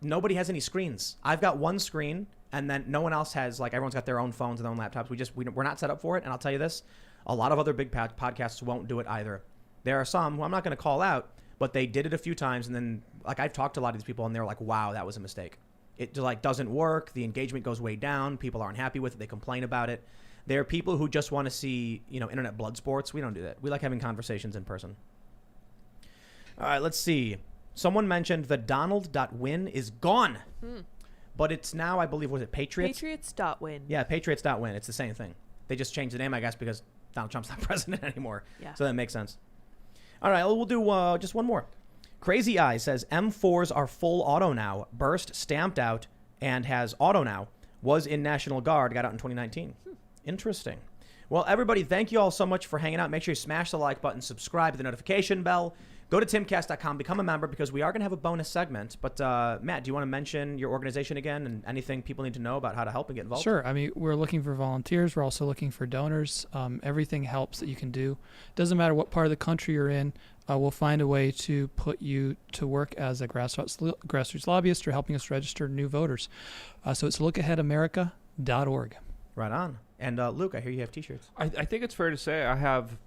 nobody has any screens? I've got one screen, and then no one else has, like, everyone's got their own phones and their own laptops. We're not set up for it, and I'll tell you this, a lot of other big podcasts won't do it either. There are some who I'm not going to call out, but they did it a few times, and then, like, I've talked to a lot of these people, and they're like, wow, that was a mistake. it like doesn't work. The engagement goes way down. People aren't happy with it. They complain about it. There are people who just want to see, internet blood sports. We don't do that. We like having conversations in person. All right, let's see. Someone mentioned the Donald.win is gone. But it's now, I believe, was it Patriots? Patriots.win. Yeah, Patriots.win. It's the same thing. They just changed the name, I guess, because Donald Trump's not president anymore. Yeah. So that makes sense. All right, we'll do just one more. Crazy Eye says M4s are full auto now. Burst stamped out and has auto now. Was in National Guard. Got out in 2019. Interesting. Well, everybody, thank you all so much for hanging out. Make sure you smash the like button, subscribe to the notification bell. Go to timcast.com, become a member, because we are going to have a bonus segment. But, Matt, do you want to mention your organization again and anything people need to know about how to help and get involved? Sure. I mean, we're looking for volunteers. We're also looking for donors. Everything helps that you can do. Doesn't matter what part of the country you're in. We'll find a way to put you to work as a grassroots lobbyist or helping us register new voters. So it's lookaheadamerica.org. Right on. And, Luke, I hear you have T-shirts. I think it's fair to say I have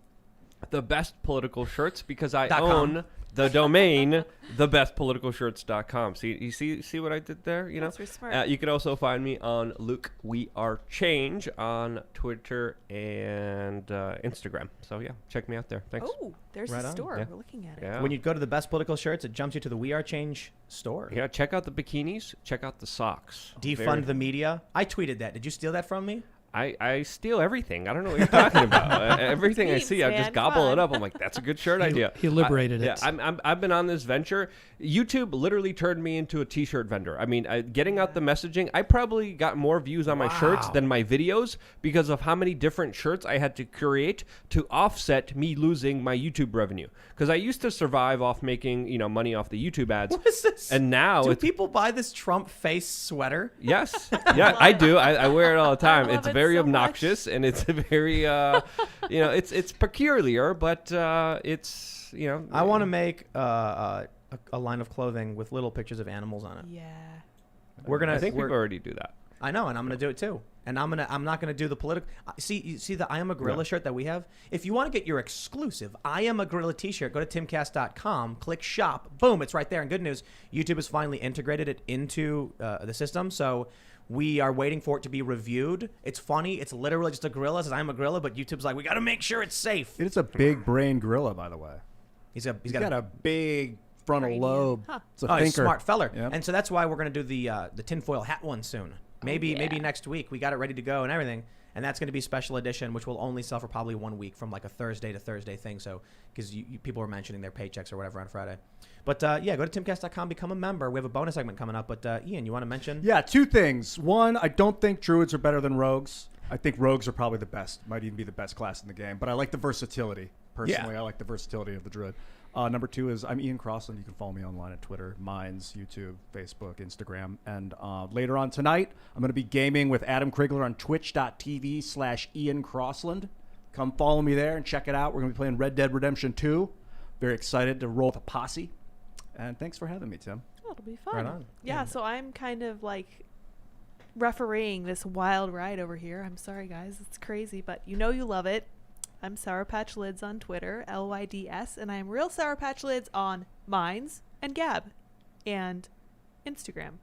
the best political shirts because I .com. own the domain thebestpoliticalshirts.com. See what I did there? That's very smart. You can also find me on Luke We Are Change on Twitter and Instagram. So yeah, check me out there. Thanks. Oh, there's Right a on. store. Yeah. We're looking at it. Yeah. When you go to the Best Political Shirts, it jumps you to the We Are Change store. Yeah, check out the bikinis. Check out the socks. Defund the media. I tweeted that. Did you steal that from me? I steal everything. I don't know what you're talking about. Everything I Memes, see, I just man. gobble Fun. it up. I'm like, that's a good shirt idea. He liberated it. Yeah, I've been on this venture. YouTube literally turned me into a T-shirt vendor. I mean, getting out the messaging. I probably got more views on my shirts than my videos because of how many different shirts I had to create to offset me losing my YouTube revenue. Because I used to survive off making money off the YouTube ads. What is this? And now Do it's people buy this Trump face sweater? yes, yeah, I do. I wear it all the time. love It's it very so obnoxious and it's very, it's peculiar, but it's I want to make a line of clothing with little pictures of animals on it. Yeah. We're gonna. I think we're- people already do that. I know, and I'm gonna do it too. And I'm not gonna do the political. You see the I Am a Gorilla shirt that we have. If you want to get your exclusive I Am a Gorilla T-shirt, go to timcast.com, click shop, boom, it's right there. And good news, YouTube has finally integrated it into the system, so we are waiting for it to be reviewed. It's funny. It's literally just a gorilla. It says I'm a gorilla, but YouTube's like, we got to make sure it's safe. It's a big brain gorilla, by the way. He's He's got a big frontal Cranium. lobe. Huh. It's a he's a thinker. smart feller. Yep. And so that's why we're going to do the tinfoil hat one soon. Maybe yeah. next week. We got it ready to go and everything. And that's going to be special edition, which will only sell for probably 1 week from like a Thursday to Thursday thing. So because people were mentioning their paychecks or whatever on Friday. But yeah, go to timcast.com, become a member. We have a bonus segment coming up. But Ian, you want to mention? Yeah, two things. One, I don't think druids are better than rogues. I think rogues are probably the best, might even be the best class in the game. But I like the versatility. Personally, I like the versatility of the druid. Number two is I'm Ian Crossland. You can follow me online at Twitter, Minds, YouTube, Facebook, Instagram. And later on tonight, I'm going to be gaming with Adam Krigler on twitch.tv/Ian Crossland. Come follow me there and check it out. We're going to be playing Red Dead Redemption 2. Very excited to roll with a posse. And thanks for having me, Tim. Oh, it'll be fun. Right on. Yeah, so I'm kind of like refereeing this wild ride over here. I'm sorry, guys. It's crazy, but you love it. I'm Sour Patch Lids on Twitter, LYDS, and I'm Real Sour Patch Lids on Minds and Gab and Instagram.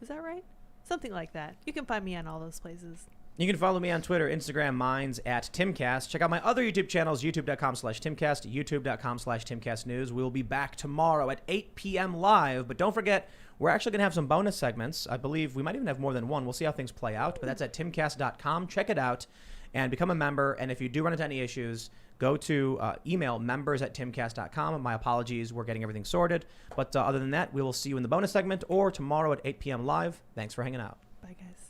Is that right? Something like that. You can find me on all those places. You can follow me on Twitter, Instagram, Minds at Timcast. Check out my other YouTube channels, youtube.com/Timcast, youtube.com/TimcastNews. We will be back tomorrow at 8 p.m. live. But don't forget, we're actually going to have some bonus segments. I believe we might even have more than one. We'll see how things play out. But that's at timcast.com. Check it out and become a member. And if you do run into any issues, go to email members@timcast.com. My apologies. We're getting everything sorted. But other than that, we will see you in the bonus segment or tomorrow at 8 p.m. live. Thanks for hanging out. Bye, guys.